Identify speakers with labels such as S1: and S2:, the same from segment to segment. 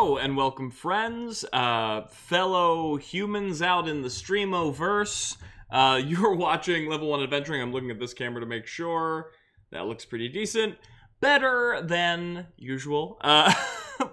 S1: Hello and welcome, friends, fellow humans out in the streamo-verse. You're watching Level 1 Adventuring. I'm looking at this camera to make sure that looks pretty decent. Better than usual.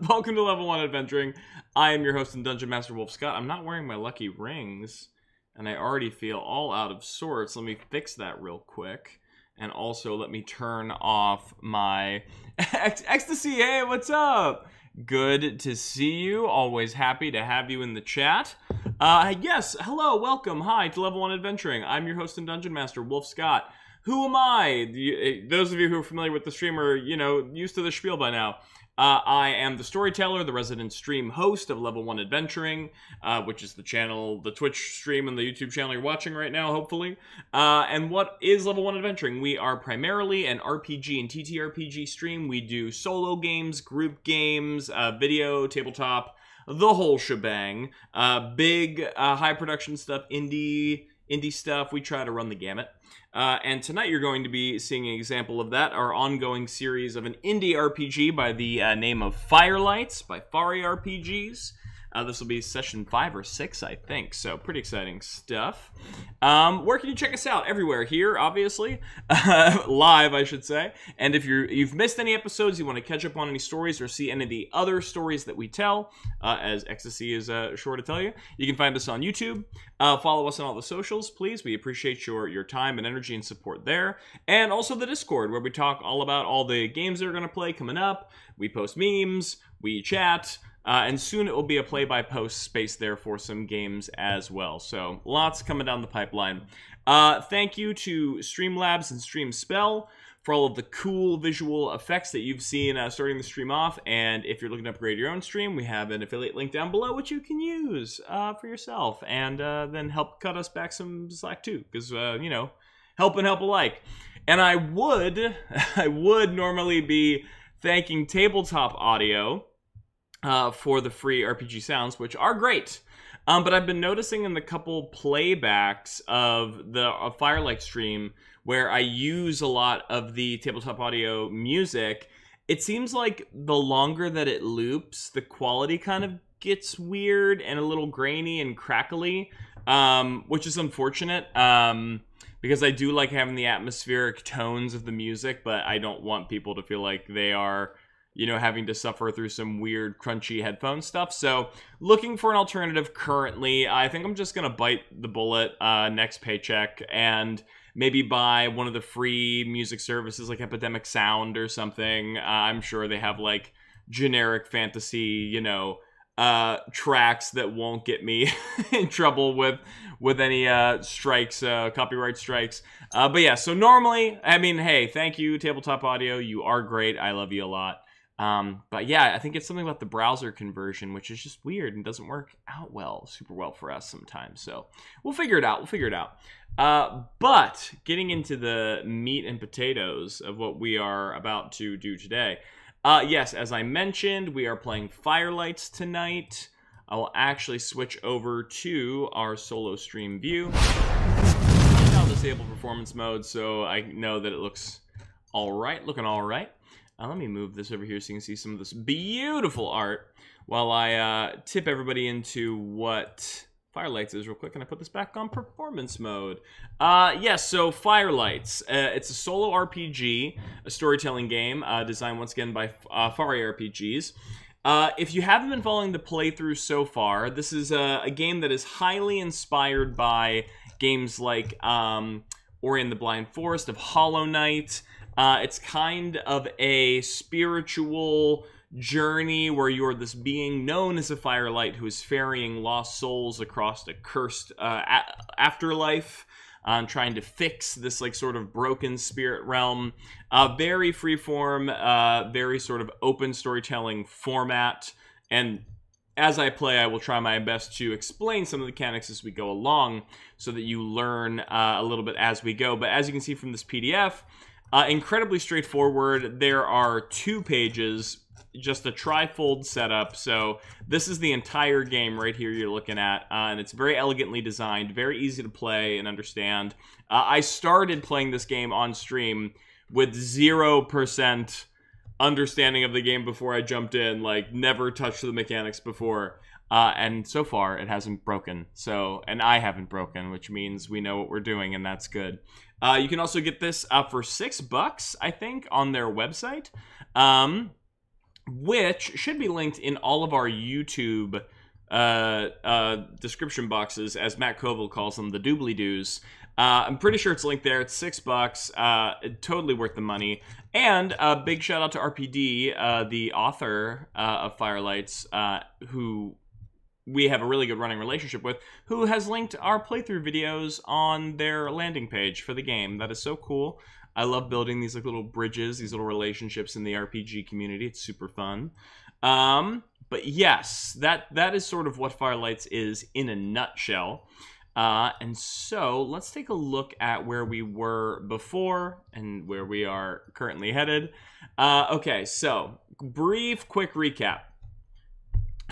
S1: Welcome to Level 1 Adventuring. I am your host and Dungeon Master Wolfe Scott. I'm not wearing my lucky rings, and I already feel all out of sorts. Let me fix that real quick. And also, let me turn off my ecstasy. Hey, what's up? Good to see you. Always happy to have you in the chat. Yes, hello, welcome, hi to Level 1 Adventuring. I'm your host and Dungeon Master, Wolfe Scott. Who am I? Those of you who are familiar with the stream are, used to the spiel by now. I am the storyteller, the resident stream host of Level 1 Adventuring, which is the channel, the Twitch stream and the YouTube channel you're watching right now, hopefully. And what is Level 1 Adventuring? We are primarily an RPG and ttrpg stream. We do solo games, group games, video, tabletop, the whole shebang. Big, high production stuff, indie stuff. We try to run the gamut. And tonight you're going to be seeing an example of that, our ongoing series of an indie RPG by the name of Firelights by FariRPGs. This will be session 5 or 6, I think, so pretty exciting stuff. Where can you check us out? Everywhere. Here, obviously. Live, I should say. And if you've missed any episodes, you want to catch up on any stories or see any of the other stories that we tell, as Ecstasy is sure to tell you, you can find us on YouTube. Follow us on all the socials, please. We appreciate your time and energy and support there. And also the Discord, where we talk all about all the games that are going to play coming up. We post memes, we chat, and soon it will be a play-by-post space there for some games as well. So lots coming down the pipeline. Thank you to Streamlabs and StreamSpell for all of the cool visual effects that you've seen starting the stream off. And if you're looking to upgrade your own stream, we have an affiliate link down below which you can use for yourself. And then help cut us back some slack too, because, help and help alike. And I would normally be thanking Tabletop Audio for the free RPG sounds, which are great. But I've been noticing in the couple playbacks of the Firelight stream where I use a lot of the Tabletop Audio music, it seems like the longer that it loops, the quality kind of gets weird and a little grainy and crackly, which is unfortunate, because I do like having the atmospheric tones of the music, but I don't want people to feel like they are having to suffer through some weird, crunchy headphone stuff. So, looking for an alternative currently. I think I'm just going to bite the bullet next paycheck and maybe buy one of the free music services like Epidemic Sound or something. I'm sure they have, like, generic fantasy, tracks that won't get me in trouble with any strikes, copyright strikes. But yeah, so normally, I mean, hey, thank you, Tabletop Audio. You are great. I love you a lot. But yeah, I think it's something about the browser conversion, which is just weird and doesn't work out super well for us sometimes. So we'll figure it out. But getting into the meat and potatoes of what we are about to do today. Yes, as I mentioned, we are playing Firelights tonight. I will actually switch over to our solo stream view. I'll disable performance mode so I know that it looks looking all right. Let me move this over here so you can see some of this beautiful art while I tip everybody into what Firelights is real quick. And I put this back on performance mode. Yes, so Firelights. It's a solo RPG, a storytelling game designed once again by FariRPGs. If you haven't been following the playthrough so far, this is a game that is highly inspired by games like Ori and the Blind Forest, of Hollow Knight. It's kind of a spiritual journey where you're this being known as a firelight who is ferrying lost souls across a cursed afterlife, trying to fix this like sort of broken spirit realm. Very freeform, very sort of open storytelling format. And as I play, I will try my best to explain some of the mechanics as we go along so that you learn a little bit as we go. But as you can see from this PDF, incredibly straightforward. There are 2 pages, just a trifold setup. So this is the entire game right here you're looking at, and it's very elegantly designed, very easy to play and understand. I started playing this game on stream with 0% understanding of the game before I jumped in, like never touched the mechanics before. And so far, it hasn't broken. So, and I haven't broken, which means we know what we're doing, and that's good. You can also get this for $6, I think, on their website, which should be linked in all of our YouTube description boxes, as Matt Koval calls them, the doobly-doos. I'm pretty sure it's linked there. It's $6. Totally worth the money. And a big shout out to RPD, the author of Firelights, who we have a really good running relationship with, who has linked our playthrough videos on their landing page for the game. That is so cool. I love building these like little bridges, these little relationships in the RPG community. It's super fun. But yes, that is sort of what Firelights is in a nutshell. And so let's take a look at where we were before and where we are currently headed. Okay, so brief, quick recap.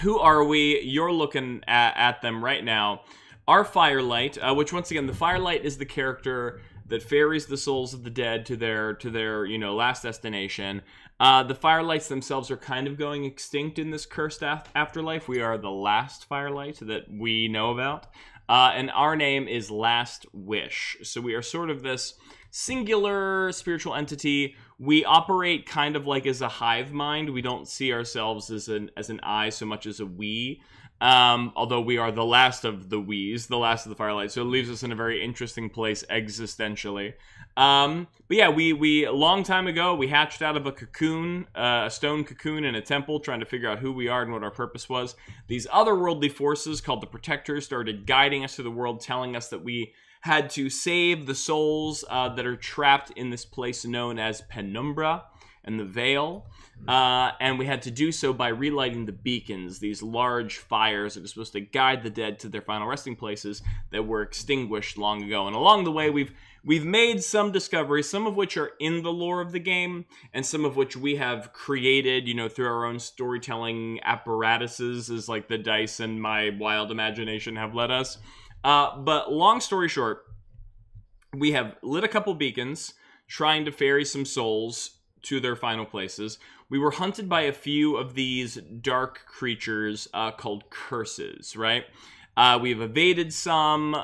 S1: Who are we? You're looking at them right now. Our Firelight, which once again, the Firelight is the character that ferries the souls of the dead to their last destination. The Firelights themselves are kind of going extinct in this cursed afterlife. We are the last Firelight that we know about. And our name is Last Wish. So we are sort of this singular spiritual entity. We operate kind of like as a hive mind. We don't see ourselves as an I so much as a we. Although we are the last of the we's, the last of the Firelight. So it leaves us in a very interesting place existentially. But yeah, we a long time ago, we hatched out of a cocoon, a stone cocoon in a temple, trying to figure out who we are and what our purpose was. These otherworldly forces called the Protectors started guiding us through the world, telling us that we had to save the souls that are trapped in this place known as Penumbra and the Veil. And we had to do so by relighting the beacons, these large fires that are supposed to guide the dead to their final resting places that were extinguished long ago. And along the way, we've made some discoveries, some of which are in the lore of the game, and some of which we have created, through our own storytelling apparatuses, as like the dice and my wild imagination have led us. But long story short, we have lit a couple beacons, trying to ferry some souls to their final places. We were hunted by a few of these dark creatures called curses, right? We've evaded some,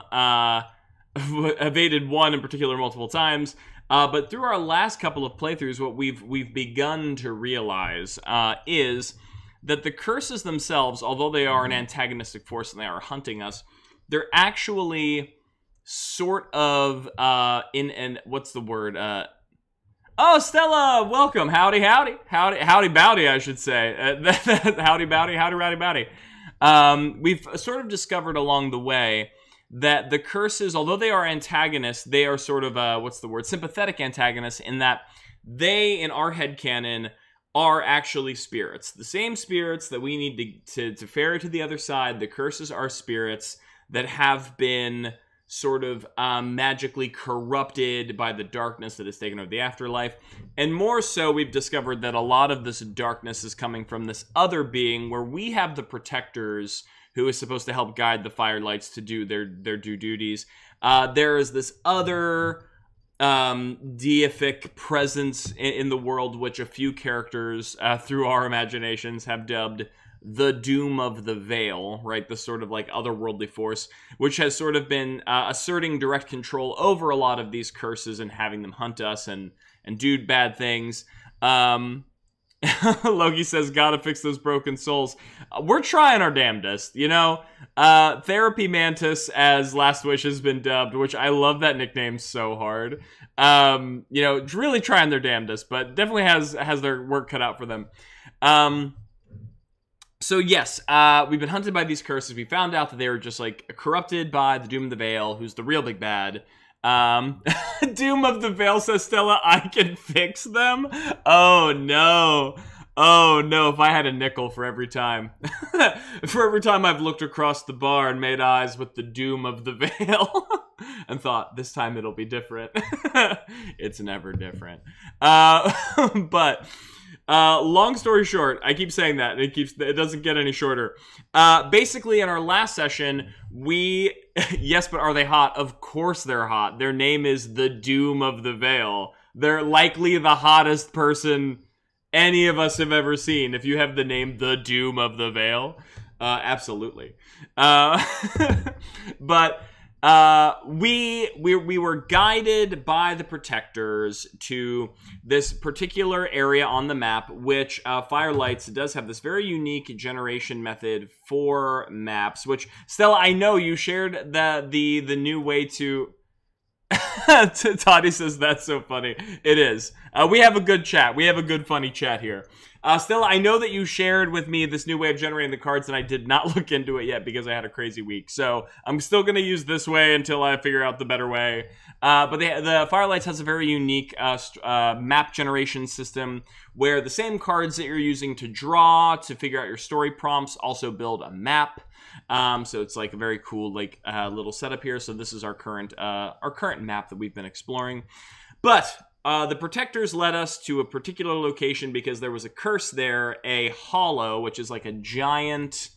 S1: evaded one in particular multiple times, but through our last couple of playthroughs, what we've begun to realize is that the curses themselves, although they are an antagonistic force and they are hunting us, they're actually sort of what's the word? Oh, Stella, welcome. Howdy, howdy. Howdy, bowdy, I should say. Howdy, bowdy, howdy, rowdy, bowdy. We've sort of discovered along the way that the curses, although they are antagonists, they are sort of, sympathetic antagonists, in that they, in our headcanon, are actually spirits. The same spirits that we need to ferry to the other side. The curses are spirits that have been sort of magically corrupted by the darkness that has taken over the afterlife. And more so, we've discovered that a lot of this darkness is coming from this other being, where we have the Protectors, who is supposed to help guide the Firelights to do their due duties. There is this other deific presence in the world, which a few characters through our imaginations have dubbed the Doom of the Veil, right? The sort of like otherworldly force, which has sort of been asserting direct control over a lot of these curses and having them hunt us and do bad things. Loki says, gotta fix those broken souls. We're trying our damnedest, Therapy Mantis, as Last Wish has been dubbed, which I love that nickname so hard. Really trying their damnedest, but definitely has their work cut out for them. So yes, we've been hunted by these curses. We found out that they were just like corrupted by the Doom of the Veil, who's the real big bad. Doom of the Veil, says Stella, I can fix them? Oh no. Oh no, if I had a nickel for every time. For every time I've looked across the bar and made eyes with the Doom of the Veil and thought, this time it'll be different. It's never different. But long story short, I keep saying that, and it doesn't get any shorter. Basically, in our last session, yes, but are they hot? Of course they're hot. Their name is the Doom of the Veil. They're likely the hottest person any of us have ever seen. If you have the name The Doom of the Veil, absolutely. But we were guided by the protectors to this particular area on the map, which Firelights does have this very unique generation method for maps, which, Stella, I know you shared the new way to... Toddy says that's so funny. It is. We have a good chat. We have a good funny chat here. Stella, I know that you shared with me this new way of generating the cards, and I did not look into it yet because I had a crazy week. So I'm still going to use this way until I figure out the better way. But the Firelights has a very unique map generation system where the same cards that you're using to draw, to figure out your story prompts, also build a map. So it's like a very cool little setup here. So this is our current map that we've been exploring. But the protectors led us to a particular location because there was a curse there, a hollow, which is like a giant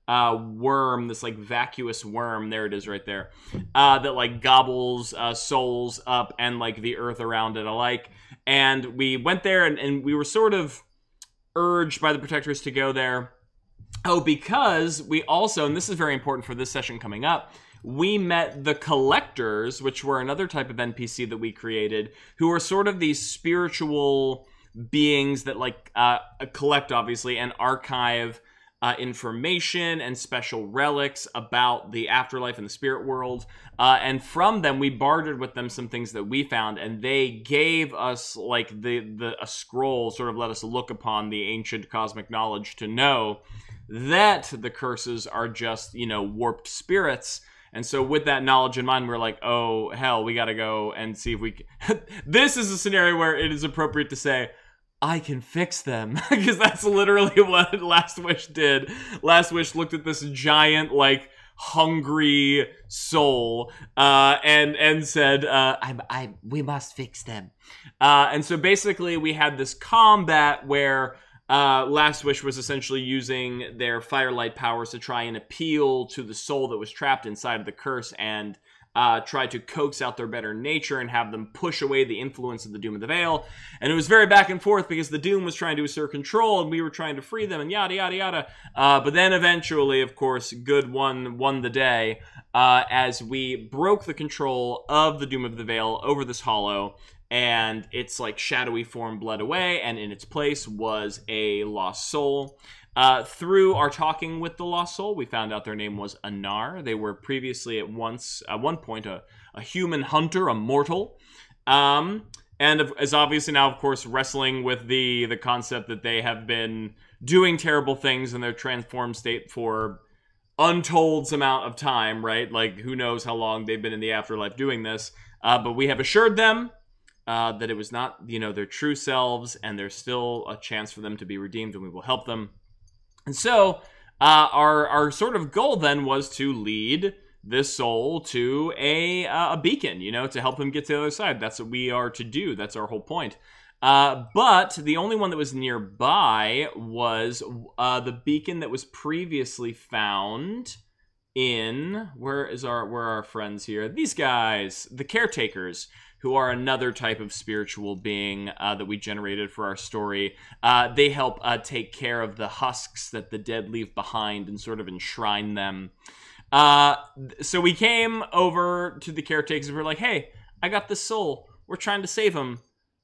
S1: worm, this like vacuous worm. There it is right there. That like gobbles souls up and like the earth around it alike. And we went there and we were sort of urged by the protectors to go there. Oh, because we also, and this is very important for this session coming up, we met the collectors, which were another type of NPC that we created, who are sort of these spiritual beings that like collect, obviously, and archive information and special relics about the afterlife and the spirit world. And from them, we bartered with them some things that we found, and they gave us like a scroll, sort of let us look upon the ancient cosmic knowledge to know that the curses are just, you know, warped spirits. And so with that knowledge in mind, we're like, oh, hell, we got to go and see if we can... This is a scenario where it is appropriate to say, I can fix them. Because that's literally what Last Wish did. Last Wish looked at this giant, like, hungry soul and said, we must fix them. And so basically we had this combat where... Last Wish was essentially using their firelight powers to try and appeal to the soul that was trapped inside of the curse and try to coax out their better nature and have them push away the influence of the Doom of the Veil. And it was very back and forth because the Doom was trying to assert control and we were trying to free them and yada, yada, yada. But then eventually, of course, good won the day as we broke the control of the Doom of the Veil over this hollow. And its like shadowy form bled away, and in its place was a lost soul. Through our talking with the lost soul, we found out their name was Anar. They were previously at one point a human hunter, a mortal, and as obviously now, of course, wrestling with the concept that they have been doing terrible things in their transformed state for untold amount of time, right? Like who knows how long they've been in the afterlife doing this. But we have assured them that it was not, you know, their true selves, and there's still a chance for them to be redeemed, and we will help them. And so our sort of goal then was to lead this soul to a beacon, you know, to help him get to the other side. That's what we are to do. That's our whole point. But the only one that was nearby was the beacon that was previously found in, where are our friends here? These guys, the caretakers, who are another type of spiritual being that we generated for our story. They help take care of the husks that the dead leave behind and sort of enshrine them. So we came over to the caretakers and we're like, hey, I got this soul. We're trying to save him.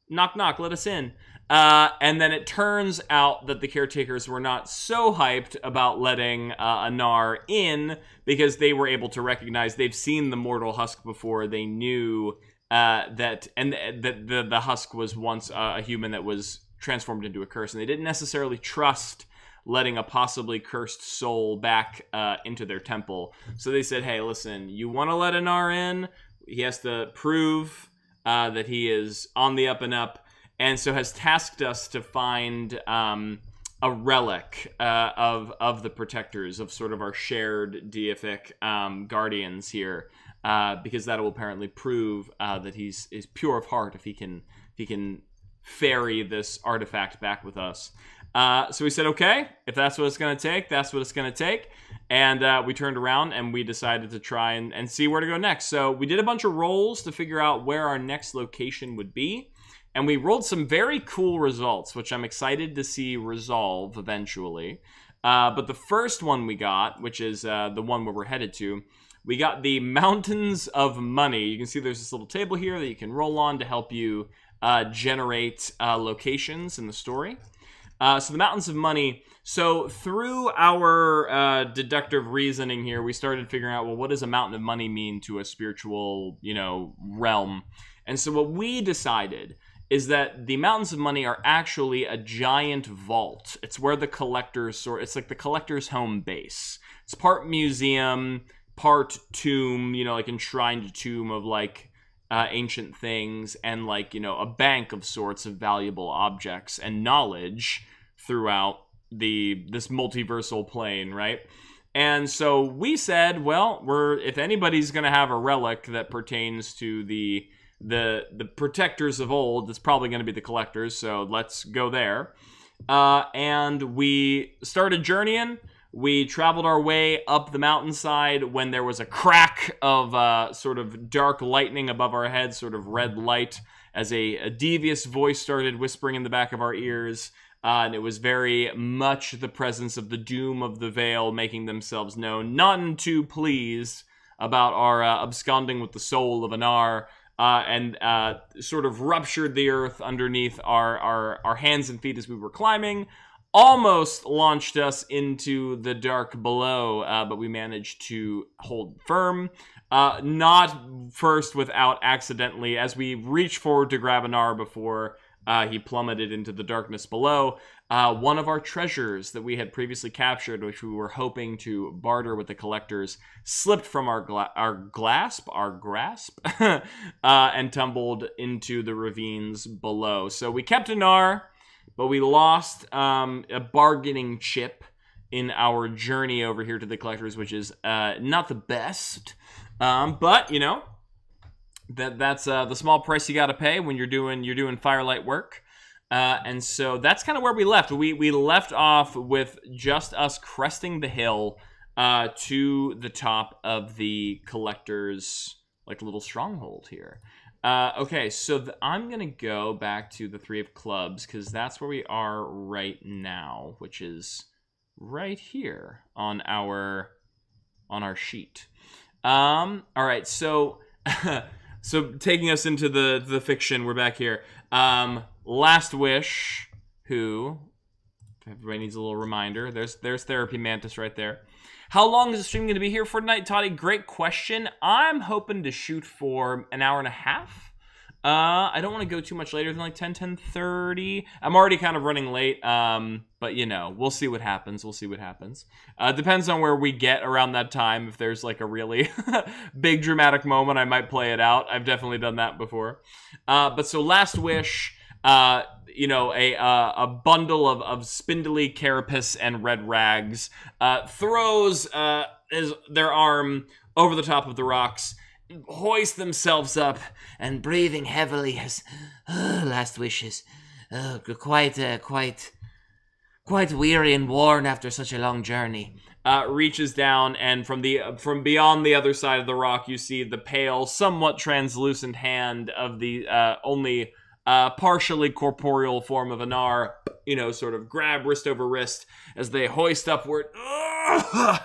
S1: Knock, knock, let us in. And then it turns out that the caretakers were not so hyped about letting Anar in because they were able to recognize they've seen the mortal husk before. They knew... that the husk was once a human that was transformed into a curse, and they didn't necessarily trust letting a possibly cursed soul back into their temple. So they said, hey, listen, you want to let Anar in? He has to prove that he is on the up and up, and so has tasked us to find a relic of the protectors, of sort of our shared deific guardians here. Because that will apparently prove that he's pure of heart if he can ferry this artifact back with us. So we said, okay, if that's what it's going to take, that's what it's going to take. And we turned around and we decided to try and see where to go next. So we did a bunch of rolls to figure out where our next location would be. and we rolled some very cool results, which I'm excited to see resolve eventually. But the first one we got, which is the one where we're headed to, we got the Mountains of Money. You can see there's this little table here that you can roll on to help you generate locations in the story. So the Mountains of Money. So through our deductive reasoning here, we started figuring out, well, what does a mountain of money mean to a spiritual, realm? And so what we decided is that the Mountains of Money are actually a giant vault. It's where the collector's it's like the collector's home base. It's part museum, part tomb, like enshrined tomb of like ancient things, and like, a bank of sorts of valuable objects and knowledge throughout this multiversal plane, right? And so we said, well, if anybody's going to have a relic that pertains to the protectors of old, it's probably going to be the collectors, so let's go there. And we started journeying. We traveled our way up the mountainside when there was a crack of sort of dark lightning above our heads, sort of red light, as a devious voice started whispering in the back of our ears. And it was very much the presence of the Doom of the Veil making themselves known, none too pleased about our absconding with the soul of Anar, and sort of ruptured the earth underneath our hands and feet as we were climbing, almost launched us into the dark below, but we managed to hold firm. Not first without accidentally, as we reached forward to grab Anar before he plummeted into the darkness below, one of our treasures that we had previously captured, which we were hoping to barter with the collectors, slipped from our grasp, and tumbled into the ravines below. So we kept Anar, but we lost a bargaining chip in our journey over here to the collectors, which is not the best. But that's the small price you got to pay when you're doing Firelight work. And so that's kind of where we left. We left off with just us cresting the hill to the top of the collector's like little stronghold here. Okay, so I'm gonna go back to the Three of Clubs because that's where we are right now, which is right here on our sheet. All right, so so taking us into the fiction, we're back here. Last Wish, who, if everybody needs a little reminder, there's Therapy Mantis right there. How long is the stream going to be here for tonight, Toddy? Great question. I'm hoping to shoot for an hour and a half. I don't want to go too much later than like 10:30. I'm already kind of running late, but we'll see what happens. Depends on where we get around that time. If there's like a really big dramatic moment, I might play it out. I've definitely done that before. But so Last Wish, a bundle of spindly carapace and red rags, throws their arm over the top of the rocks, hoist themselves up, and breathing heavily as Last Wish is quite weary and worn after such a long journey. Reaches down, and from beyond the other side of the rock, you see the pale, somewhat translucent hand of the only partially corporeal form of Anar, sort of grab wrist over wrist as they hoist upward,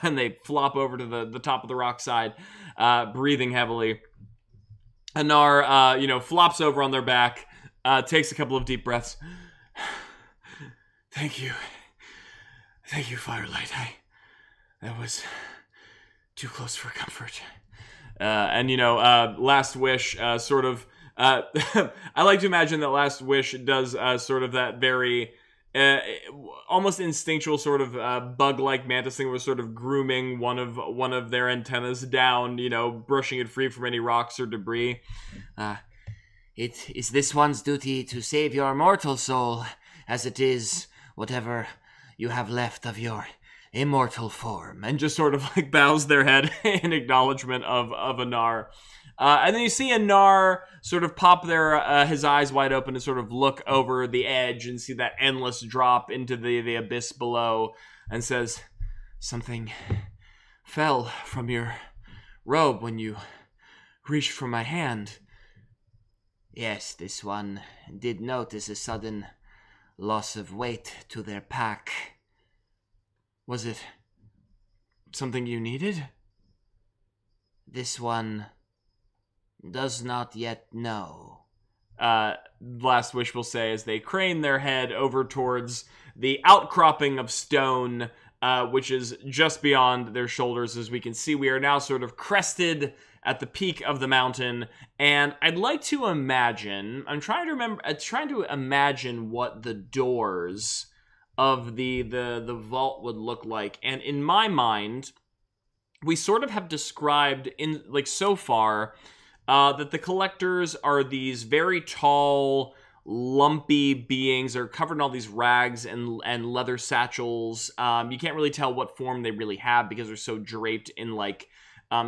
S1: and they flop over to the top of the rock side, breathing heavily. Anar, flops over on their back, takes a couple of deep breaths. Thank you, Firelight. That was too close for comfort. And Last Wish, sort of. I like to imagine that Last Wish does sort of that very almost instinctual sort of bug-like mantis thing, was sort of grooming one of their antennas down, brushing it free from any rocks or debris. It is this one's duty to save your mortal soul, as it is whatever you have left of your immortal form, and just sort of like bows their head in acknowledgement of Anar. And then you see Anar sort of pop his eyes wide open and sort of look over the edge and see that endless drop into the abyss below, and says, "Something fell from your robe when you reached for my hand.
S2: Yes, this one did notice a sudden loss of weight to their pack.
S1: Was it something you needed?
S2: This one does not yet know.
S1: Last Wish will say as they crane their head over towards the outcropping of stone, which is just beyond their shoulders. As we can see, we are now sort of crested at the peak of the mountain, and I'd like to imagine, I'm trying to imagine what the doors of the vault would look like, and in my mind, we sort of have described in, like, so far, that the collectors are these very tall, lumpy beings. They're covered in all these rags and leather satchels. You can't really tell what form they really have because they're so draped in, like,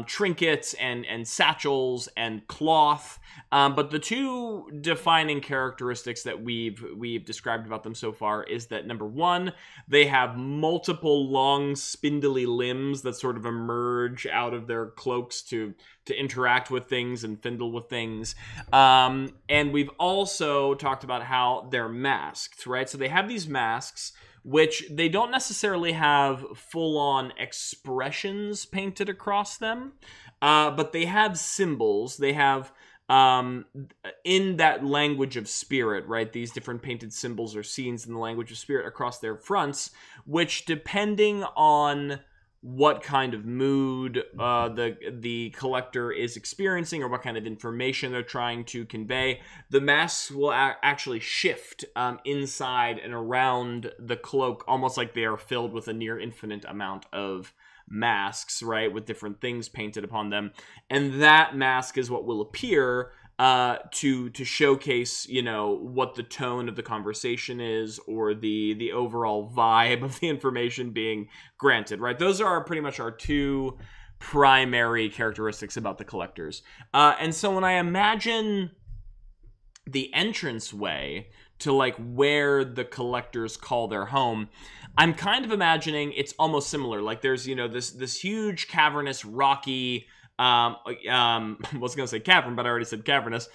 S1: trinkets and satchels and cloth. But the two defining characteristics that we've described about them so far is that, number one, they have multiple long spindly limbs that sort of emerge out of their cloaks to interact with things and findle with things. And we've also talked about how they're masked, right? So they have these masks, which they don't necessarily have full-on expressions painted across them, but they have symbols. They have, in that language of spirit, right, these different painted symbols or scenes in the language of spirit across their fronts, which, depending on what kind of mood the collector is experiencing or what kind of information they're trying to convey, the masks will actually shift inside and around the cloak, almost like they are filled with a near infinite amount of masks, right, with different things painted upon them. And that mask is what will appear to showcase, you know, what the tone of the conversation is, or the overall vibe of the information being granted, right? Those are pretty much our two primary characteristics about the collectors. And so when I imagine the entranceway to, like, where the collectors call their home, I'm kind of imagining it's almost similar. Like, there's, you know, this huge cavernous rocky I was gonna say cavern, but I already said cavernous.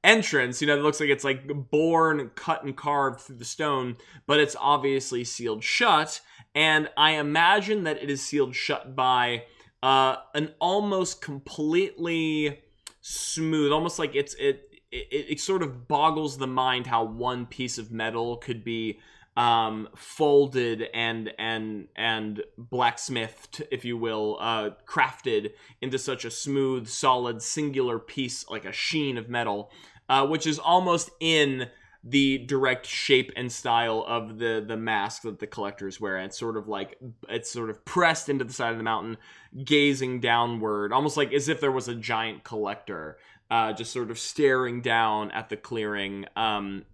S1: Entrance, you know, it looks like it's like born, cut and carved through the stone, but it's obviously sealed shut. And I imagine that it is sealed shut by an almost completely smooth, almost like it sort of boggles the mind how one piece of metal could be folded and blacksmithed, if you will, crafted into such a smooth, solid, singular piece, like a sheen of metal, which is almost in the direct shape and style of the mask that the collectors wear. It's sort of pressed into the side of the mountain, gazing downward, almost like as if there was a giant collector just sort of staring down at the clearing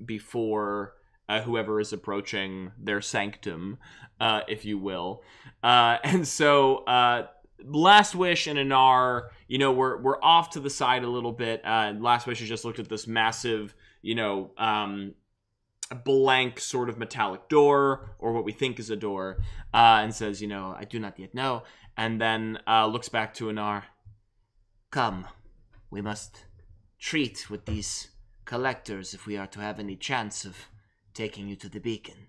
S1: before whoever is approaching their sanctum, if you will. And so Last Wish and Anar, you know, we're off to the side a little bit. Last Wish has just looked at this massive, you know, blank sort of metallic door, or what we think is a door, and says, you know, I do not yet know. And then looks back to Anar.
S2: Come, we must treat with these collectors if we are to have any chance of taking you to the beacon.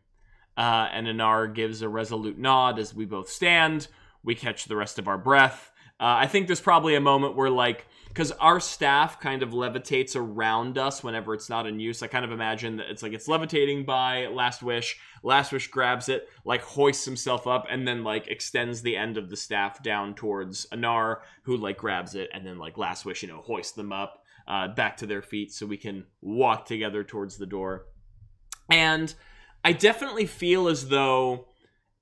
S1: And Anar gives a resolute nod as we both stand. We catch the rest of our breath. I think there's probably a moment where, like, because our staff kind of levitates around us whenever it's not in use. I kind of imagine that it's like it's levitating by Last Wish. Last Wish grabs it, like hoists himself up, and then like extends the end of the staff down towards Anar, who like grabs it, and then like Last Wish, you know, hoists them up back to their feet so we can walk together towards the door. And I definitely feel as though,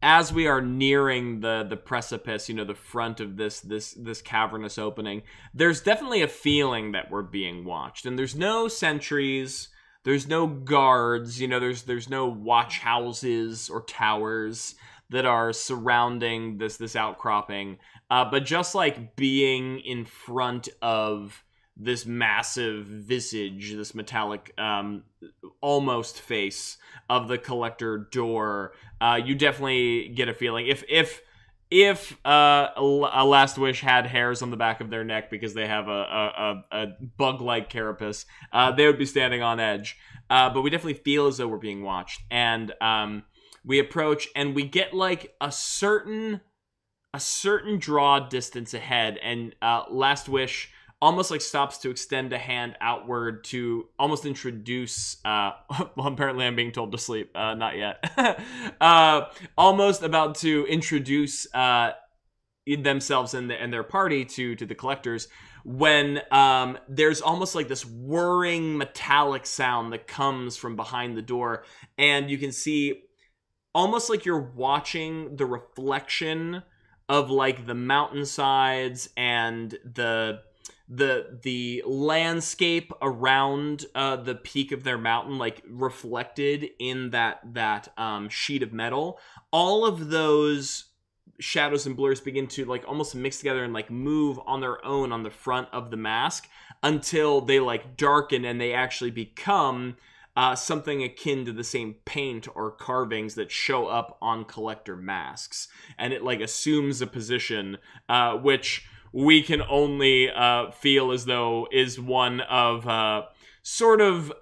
S1: as we are nearing the precipice, you know, the front of this cavernous opening, there's definitely a feeling that we're being watched. And there's no sentries, there's no guards, you know, there's no watch houses or towers that are surrounding this outcropping. But just like being in front of this massive visage, this metallic almost face of the collector door, you definitely get a feeling. If if a Last Wish had hairs on the back of their neck because they have a bug-like carapace, they would be standing on edge. But we definitely feel as though we're being watched. And we approach, and we get like a certain draw distance ahead, and Last Wish almost like stops to extend a hand outward to almost introduce well, apparently I'm being told to sleep, not yet. Almost about to introduce themselves and their party to the collectors, when there's almost like this whirring metallic sound that comes from behind the door, and you can see almost like you're watching the reflection of like the mountainsides and the landscape around the peak of their mountain, like reflected in that sheet of metal. All of those shadows and blurs begin to like almost mix together and like move on their own on the front of the mask until they like darken and they actually become something akin to the same paint or carvings that show up on collector masks. And it like assumes a position which we can only feel as though is one of sort of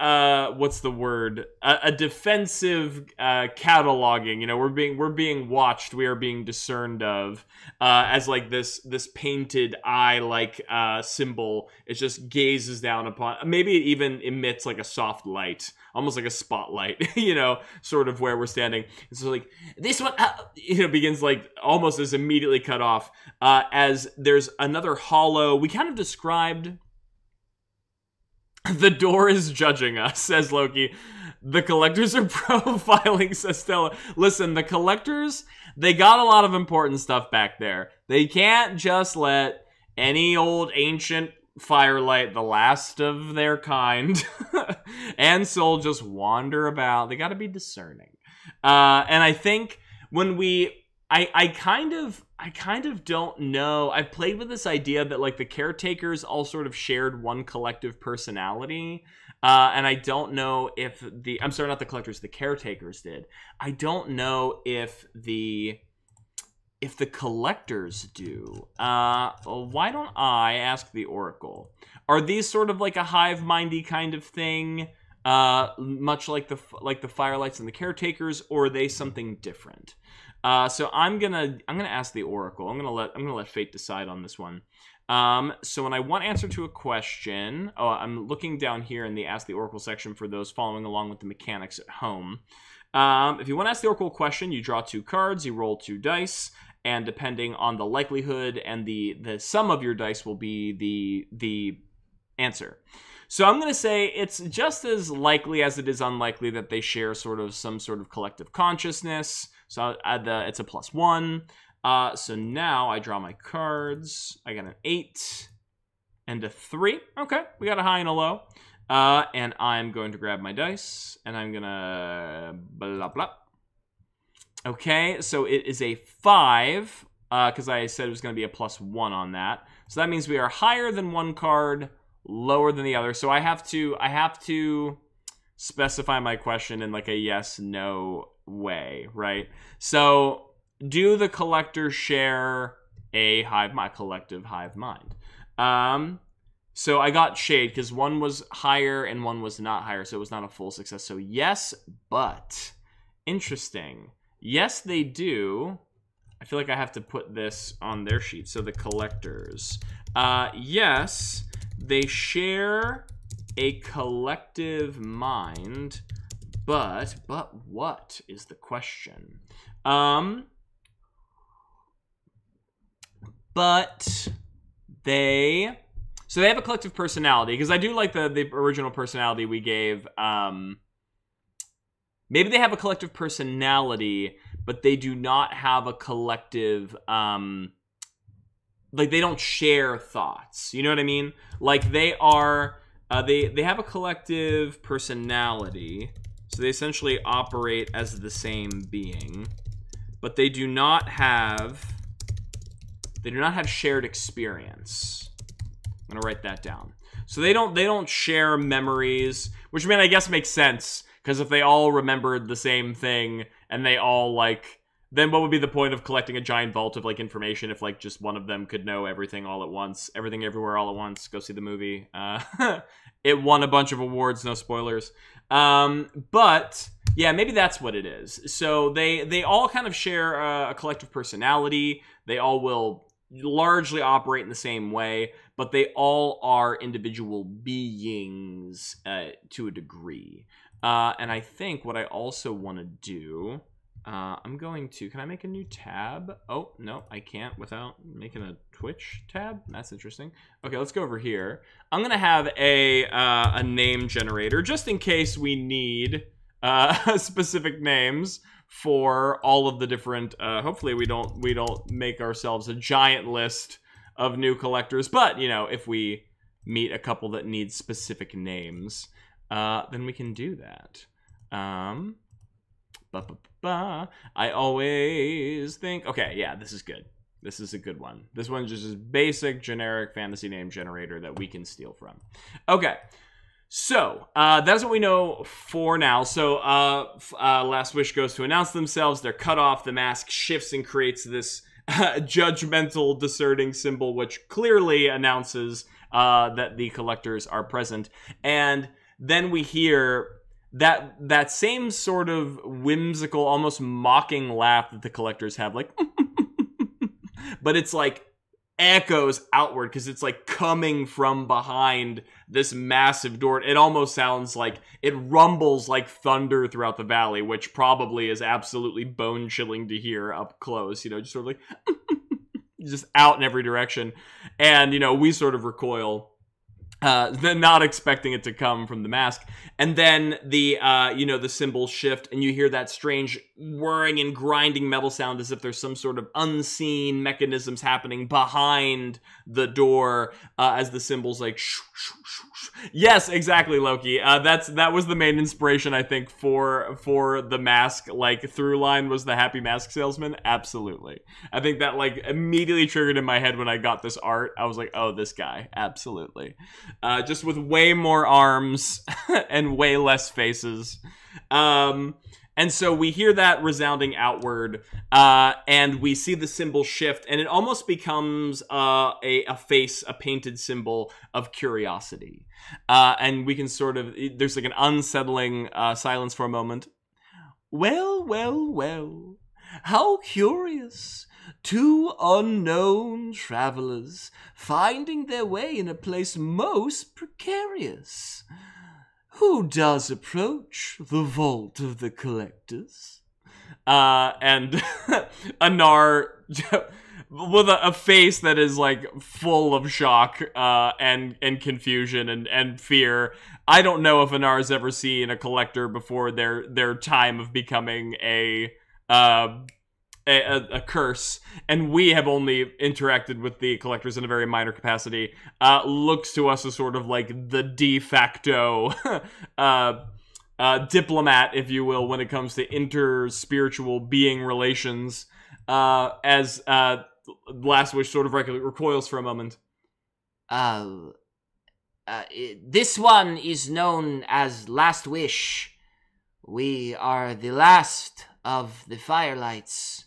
S1: what's the word, a defensive cataloging. You know, we're being watched, we are being discerned of, as like this painted eye like symbol. It just gazes down upon, maybe it even emits like a soft light, almost like a spotlight, you know, sort of where we're standing. And so like this one, you know, begins like almost is immediately cut off as there's another hollow. We kind of described the door is judging us, says Loki. The collectors are profiling, says Stella. Listen, the collectors, they got a lot of important stuff back there. They can't just let any old ancient firelight, the last of their kind, and soul just wander about. They got to be discerning. And I think when I kind of don't know. I've played with this idea that like the caretakers all sort of shared one collective personality. And I don't know if I'm sorry, not the collectors, the caretakers did. I don't know if the collectors do. Why don't I ask the Oracle? Are these sort of like a hive-mindy kind of thing? Much like the Firelights and the caretakers, or are they something different? So I'm gonna ask the Oracle. I'm gonna let fate decide on this one. So when I want answer to a question, I'm looking down here in the Ask the Oracle section for those following along with the mechanics at home. If you want to ask the Oracle a question, you draw 2 cards, you roll 2 dice, and depending on the likelihood and the sum of your dice will be the answer. So I'm going to say it's just as likely as it is unlikely that they share some sort of collective consciousness. So it's a +1. So now I draw my cards. I got an 8 and a 3. Okay, we got a high and a low. And I'm going to grab my dice, and I'm going to blah, blah. Okay, so it is a 5, because I said it was going to be a +1 on that. So that means we are higher than one card, lower than the other. So I have to specify my question in like a yes, no way, right? So do the collectors share my collective hive mind? So I got shade because one was higher and one was not higher, so it was not a full success. So yes, but interesting. Yes, they do. I feel like I have to put this on their sheet. So the collectors, yes, they share a collective mind, but what is the question? But they have a collective personality, because I do like the original personality we gave. Maybe they have a collective personality, but they do not have a collective, like they don't share thoughts. You know what I mean? Like they are, they have a collective personality, so they essentially operate as the same being, but they do not have shared experience. I'm gonna write that down. So they don't share memories, which I guess makes sense, because if they all remembered the same thing and they all like then what would be the point of collecting a giant vault of, like, information if, like, just one of them could know everything all at once? Everything Everywhere All at Once. Go see the movie. It won a bunch of awards, no spoilers. But, yeah, maybe that's what it is. So they all kind of share a collective personality. They all will largely operate in the same way, but they all are individual beings to a degree. And I think what I also want to do, I'm going to, can I make a new tab? Oh, no, I can't without making a Twitch tab. That's interesting. Okay, let's go over here. I'm going to have a name generator just in case we need specific names for all of the different, hopefully we don't make ourselves a giant list of new collectors, but, you know, if we meet a couple that need specific names, then we can do that. I always think, okay, yeah, this is good. This is a good one. This one's just a basic, generic fantasy name generator that we can steal from. Okay, so that's what we know for now. So Last Wish goes to announce themselves. They're cut off. The mask shifts and creates this judgmental, discerning symbol, which clearly announces that the collectors are present. And then we hear that same sort of whimsical, almost mocking laugh that the collectors have, like, but it's like echoes outward because it's like coming from behind this massive door. It almost sounds like it rumbles like thunder throughout the valley, which probably is absolutely bone chilling to hear up close, you know, just sort of like just out in every direction. And, you know, we sort of recoil, then not expecting it to come from the mask. And then the, you know, the symbols shift and you hear that strange whirring and grinding metal sound as if there's some sort of unseen mechanisms happening behind the door, as the symbols like shoo, shoo, shoo, shoo. Yes, exactly, Loki. That was the main inspiration, I think, for the mask, like, through line was the happy mask salesman. Absolutely. I think that, like, immediately triggered in my head when I got this art. I was like, oh, this guy. Absolutely. Just with way more arms and way less faces. And so we hear that resounding outward, and we see the symbol shift, and it almost becomes a face, a painted symbol of curiosity. And we can sort of, there's like an unsettling silence for a moment. Well, well, well, how curious. Two unknown travelers finding their way in a place most precarious. Who does approach the vault of the collectors? And Anar, with a face that is like full of shock and confusion and fear. I don't know if Anar's ever seen a collector before their time of becoming a curse, and we have only interacted with the collectors in a very minor capacity. Looks to us as sort of like the de facto diplomat, if you will, when it comes to interspiritual being relations, as Last Wish sort of recoils for a moment.
S2: This one is known as Last Wish. We are the last of the Firelights,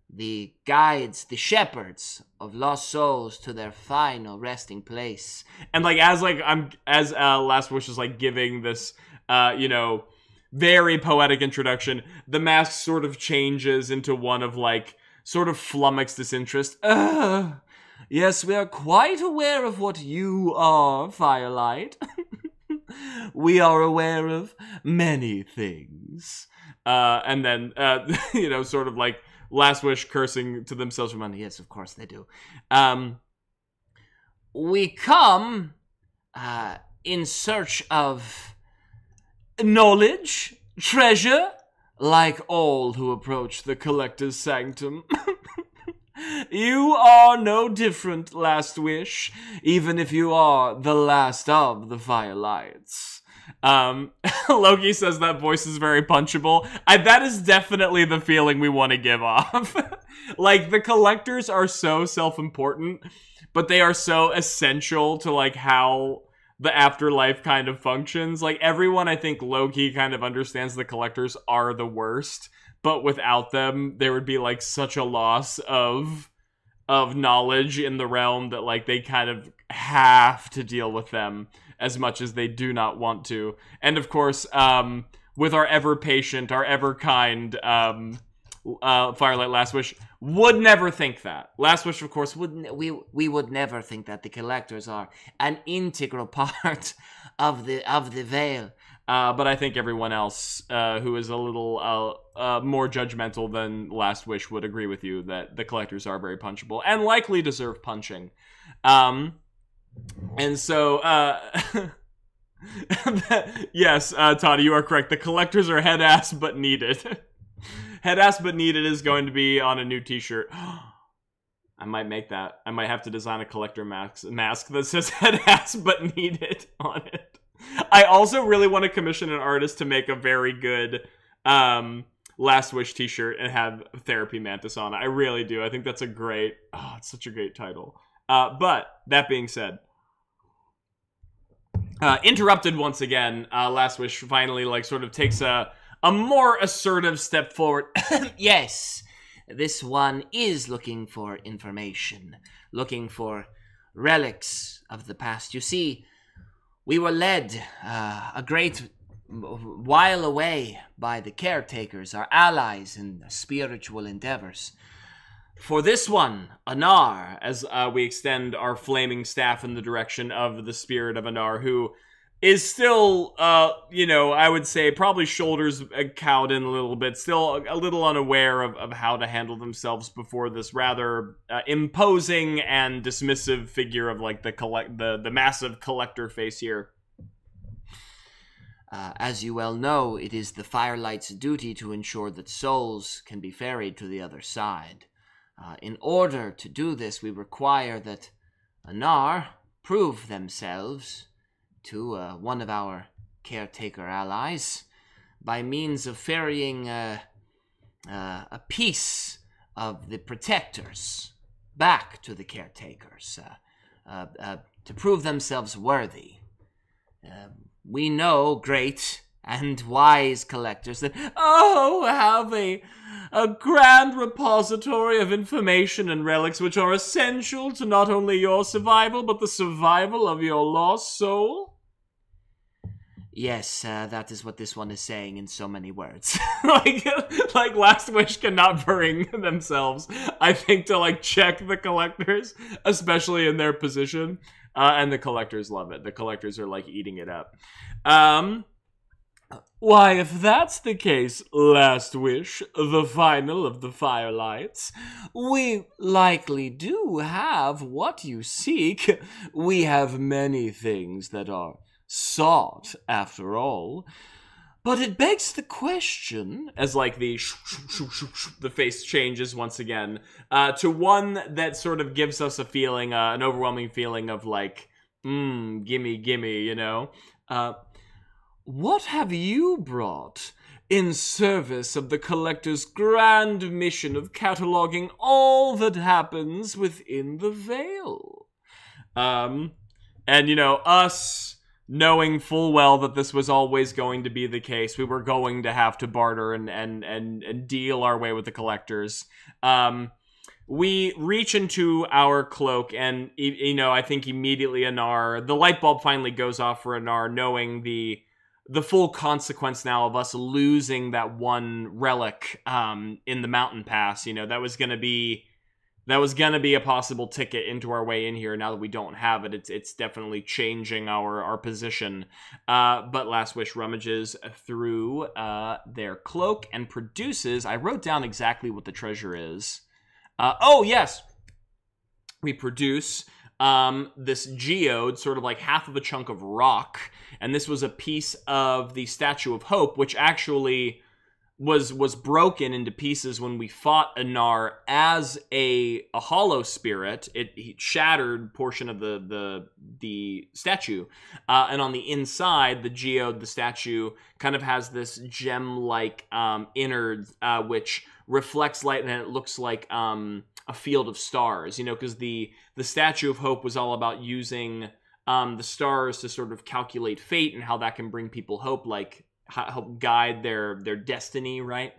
S2: the guides, the shepherds of lost souls to their final resting place.
S1: And like as Last Wish is like giving this you know, very poetic introduction, the mask sort of changes into one of like sort of flummoxed disinterest. Yes, we are quite aware of what you are, Firelight. We are aware of many things. And then, you know, sort of like Last Wish cursing to themselves from under.
S2: Yes, of course they do. We come in search of knowledge, treasure, like all who approach the Collector's Sanctum. You are no different, Last Wish, even if you are the last of the Firelights.
S1: Loki says that voice is very punchable. That is definitely the feeling we want to give off. Like, the collectors are so self-important, but they are so essential to, like, how the afterlife kind of functions. Like, everyone, I think, low-key kind of understands the collectors are the worst, but without them, there would be, like, such a loss of knowledge in the realm that, like, they kind of have to deal with them as much as they do not want to. And, of course, with our ever-patient, our ever-kind Firelight Last Wish, would never think that. Last Wish, of course,
S2: We would never think that the collectors are an integral part of the veil.
S1: But I think everyone else who is a little more judgmental than Last Wish would agree with you that the collectors are very punchable and likely deserve punching. And so, yes, Todd, you are correct. The collectors are head-ass but needed. Head-ass but needed is going to be on a new t-shirt. I might make that. I might have to design a collector mask that says head-ass but needed on it. I also really want to commission an artist to make a very good Last Wish t-shirt and have Therapy Mantis on it. I really do. I think that's a great... Oh, it's such a great title. But, that being said... interrupted once again, Last Wish finally, like, sort of takes a more assertive step forward.
S2: Yes, this one is looking for information, looking for relics of the past. You see, we were led a great while away by the caretakers, our allies in spiritual endeavors. For this one, Anar, as we extend our flaming staff in the direction of the spirit of Anar, who is still, you know, I would say probably shoulders cowed in a little bit, still a little unaware of how to handle themselves before this rather imposing and dismissive figure of, like, the massive collector face here. As you well know, it is the Firelight's duty to ensure that souls can be ferried to the other side. In order to do this, we require that Anar prove themselves to one of our caretaker allies by means of ferrying a piece of the protectors back to the caretakers to prove themselves worthy. We know great and wise collectors that, have a grand repository of information and relics which are essential to not only your survival, but the survival of your lost soul.
S3: Yes, that is what this one is saying in so many words.
S1: like Last Wish cannot bring themselves, I think, to, like, check the collectors, especially in their position. And the collectors love it. The collectors are, like, eating it up. Why, if that's the case, Last Wish, the final of the Firelights,
S3: we likely do have what you seek. We have many things that are sought, after all. But it begs the question,
S1: as, like, the face changes once again, to one that sort of gives us a feeling, an overwhelming feeling of, like, gimme, you know?
S3: What have you brought in service of the Collector's grand mission of cataloging all that happens within the Veil?
S1: And, you know, us knowing full well that this was always going to be the case, we were going to have to barter and deal our way with the collectors. We reach into our cloak, and, you know, I think immediately Anar, the light bulb finally goes off for Anar, knowing the full consequence now of us losing that one relic in the mountain pass. You know, that was gonna be a possible ticket into our way in here. Now that we don't have it, it's definitely changing our position. But Last Wish rummages through their cloak and produces, I wrote down exactly what the treasure is. Oh, yes! We produce this geode, sort of like half of a chunk of rock, and this was a piece of the Statue of Hope, which actually was broken into pieces when we fought Anar as a hollow spirit. It shattered portion of the statue, and on the inside, the geode, the statue, kind of has this gem-like innard, which reflects light, and it looks like a field of stars, you know, because the Statue of Hope was all about using the stars to sort of calculate fate and how that can bring people hope, like help guide their destiny, right?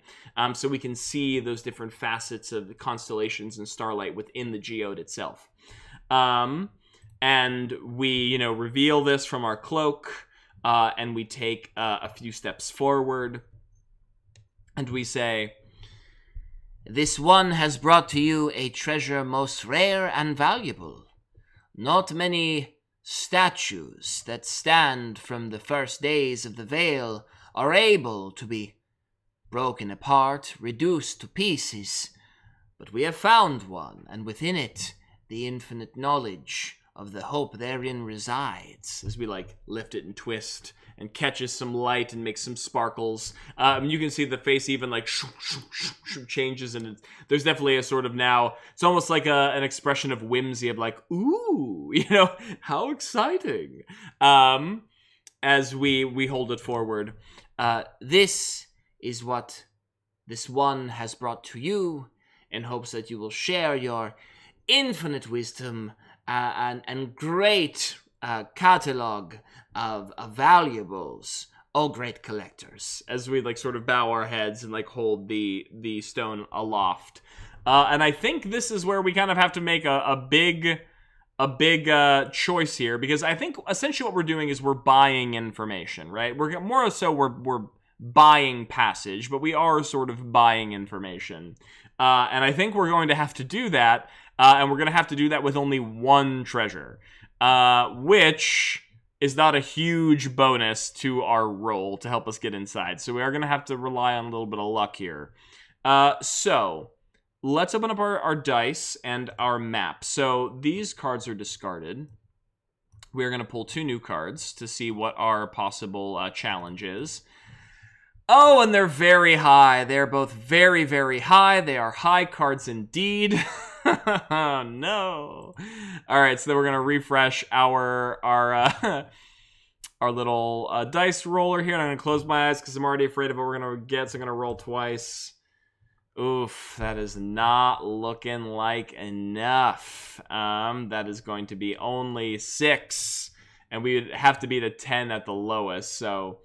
S1: So we can see those different facets of the constellations and starlight within the geode itself. And we, reveal this from our cloak, and we take a few steps forward, and we say,
S2: "This one has brought to you a treasure most rare and valuable. Not many statues that stand from the first days of the Veil are able to be broken apart, reduced to pieces, but we have found one, and within it the infinite knowledge of the hope therein resides."
S1: as we lift it and twist and catches some light and makes some sparkles. You can see the face even changes, and there's definitely a sort of now, it's almost like an expression of whimsy of ooh, how exciting. As we hold it forward.
S2: This is what this one has brought to you, in hopes that you will share your infinite wisdom and great catalog of valuables, oh great collectors.
S1: As we sort of bow our heads and hold the stone aloft. And I think this is where we kind of have to make a big choice here, because I think essentially what we're doing is we're buying information, right? We're more so we're buying passage, but we are sort of buying information. And I think we're going to have to do that, and we're going to have to do that with only one treasure, which is not a huge bonus to our roll to help us get inside. So we are going to have to rely on a little bit of luck here. So let's open up our dice and our map. So these cards are discarded. We're going to pull 2 new cards to see what our possible challenge is. Oh, and they're very high. They're both very, very high. They are high cards indeed. No. All right, so then we're going to refresh our little dice roller here. And I'm going to close my eyes because I'm already afraid of what we're going to get. So I'm going to roll twice. Oof, that is not looking like enough. That is going to be only 6. And we would have to be the 10 at the lowest. So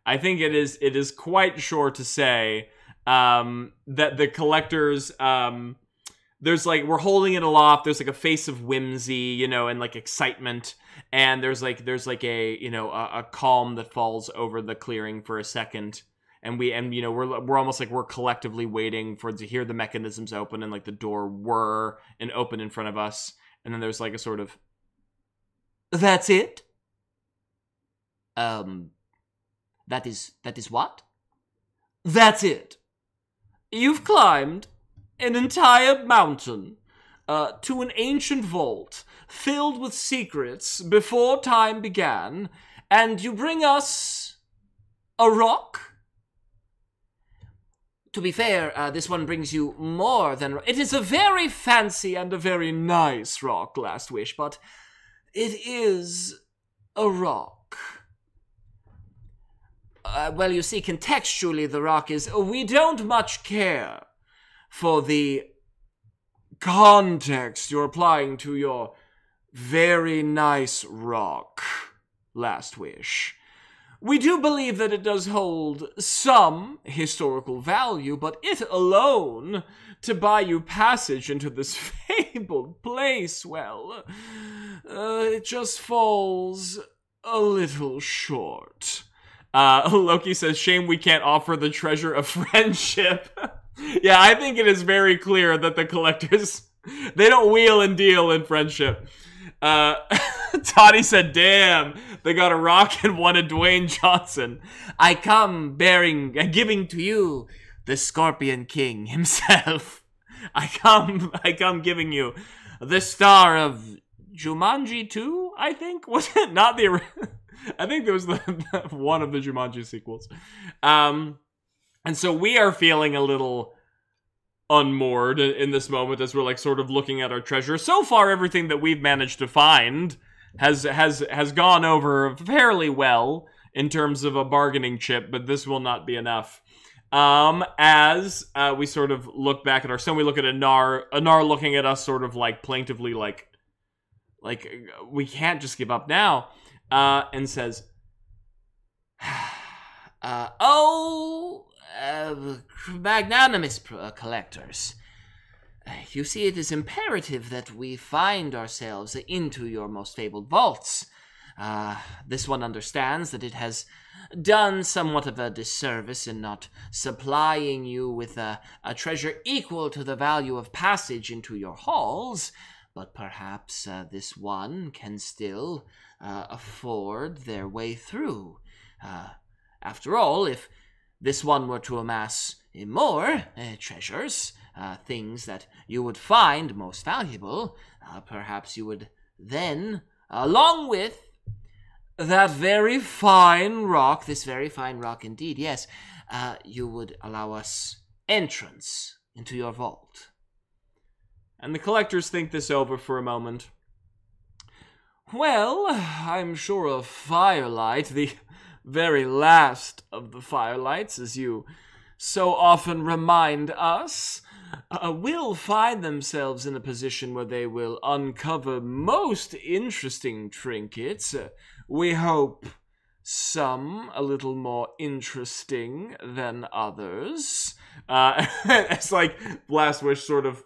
S1: I think it is quite sure to say that the collectors, there's we're holding it aloft. There's a face of whimsy, and excitement, and there's a calm that falls over the clearing for a second, and we're almost we're collectively waiting to hear the mechanisms open and the door whir and open in front of us, and then there's a sort of,
S2: "That's it? That is what?" "That's it. You've climbed an entire mountain to an ancient vault filled with secrets before time began, and you bring us a rock?" "To be fair, this one brings you more than... It is a very fancy and a very nice rock, Last Wish, but it is a rock." Well, you see, contextually, the rock is... We don't much care for the context you're applying to your very nice rock, Last Wish. We do believe that it does hold some historical value, but it alone, to buy you passage into this fabled place, well, it just falls a little short. Loki says, "Shame we can't offer the treasure of friendship." Yeah, I think it is very clear that the collectors, they don't wheel and deal in friendship. Toddy said, "Damn, they got a rock and one of Dwayne Johnson." "I come giving to you the Scorpion King himself.
S1: I come giving you the star of Jumanji 2, I think? Was it not the... I think there was one of the Jumanji sequels. And so we are feeling a little unmoored in this moment as we're sort of looking at our treasure. So far, everything that we've managed to find has gone over fairly well in terms of a bargaining chip, but this will not be enough. As we sort of look back at our stone, we look at Anar looking at us sort of plaintively, we can't just give up now. And says,
S2: Magnanimous collectors. You see, it is imperative that we find ourselves into your most fabled vaults. This one understands that it has done somewhat of a disservice in not supplying you with a treasure equal to the value of passage into your halls, but perhaps this one can still afford their way through. After all, if this one were to amass more treasures, things that you would find most valuable, perhaps you would then, along with that very fine rock, this very fine rock indeed, yes, you would allow us entrance into your vault.
S1: And the collectors think this over for a moment.
S3: Well, I'm sure a firelight, the very last of the firelights, as you so often remind us, will find themselves in a position where they will uncover most interesting trinkets. We hope some a little more interesting than others.
S1: It's like Blast Wish sort of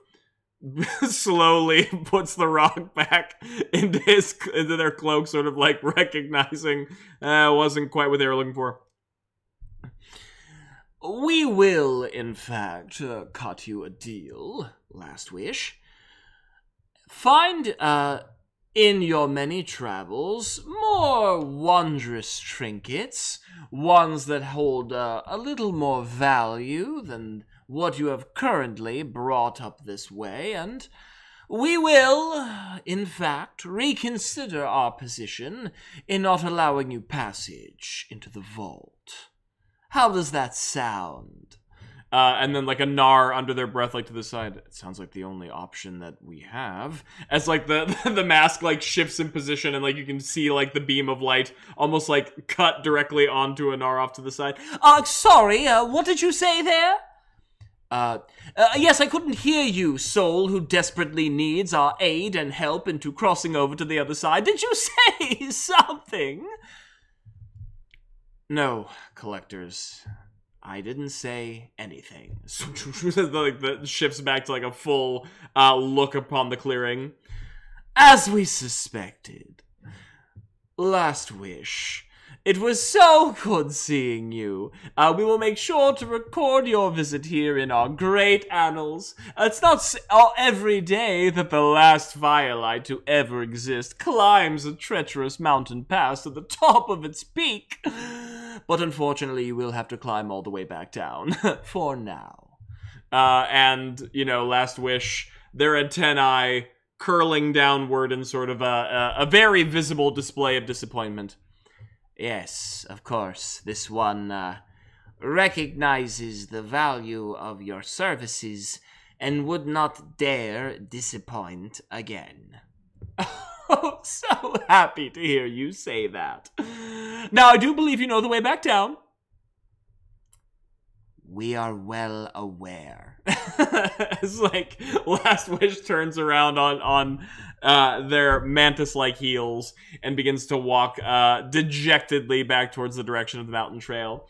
S1: slowly puts the rock back into their cloak, sort of like recognizing wasn't quite what they were looking for.
S3: We will, in fact, cut you a deal, Last Wish. Find, in your many travels, more wondrous trinkets, ones that hold a little more value than what you have currently brought up this way, and we will, in fact, reconsider our position in not allowing you passage into the vault. How does that sound?
S1: And then like a gnar under their breath, like to the side. It sounds like the only option that we have. As like the mask like shifts in position, and like you can see like the beam of light almost like cut directly onto a gnar off to the side.
S2: Sorry, what did you say there? Yes, I couldn't hear you, soul who desperately needs our aid and help into crossing over to the other side. Did you say something?
S3: No, collectors. I didn't say anything.
S1: Like the shifts back to like a full look upon the clearing.
S3: As we suspected. Last Wish. It was so good seeing you. We will make sure to record your visit here in our great annals. It's not every day that the last firelight to ever exist climbs a treacherous mountain pass to the top of its peak. But unfortunately, you will have to climb all the way back down. For now.
S1: And, you know, Last Wish, their antennae curling downward in sort of a very visible display of disappointment.
S3: Yes, of course. This one recognizes the value of your services and would not dare disappoint again.
S1: Oh, so happy to hear you say that. Now, I do believe you know the way back down.
S3: We are well aware.
S1: It's like Last Wish turns around on their mantis-like heels and begins to walk dejectedly back towards the direction of the mountain trail.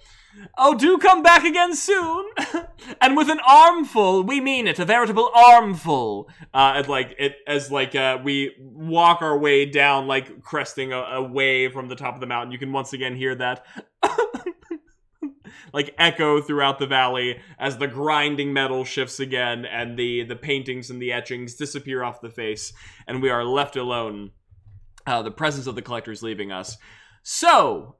S1: Oh, do come back again soon! And with an armful, we mean it, a veritable armful. We walk our way down, like cresting a wave from the top of the mountain, you can once again hear that like echo throughout the valley as the grinding metal shifts again and the paintings and the etchings disappear off the face and we are left alone. The presence of the collectors leaving us. So,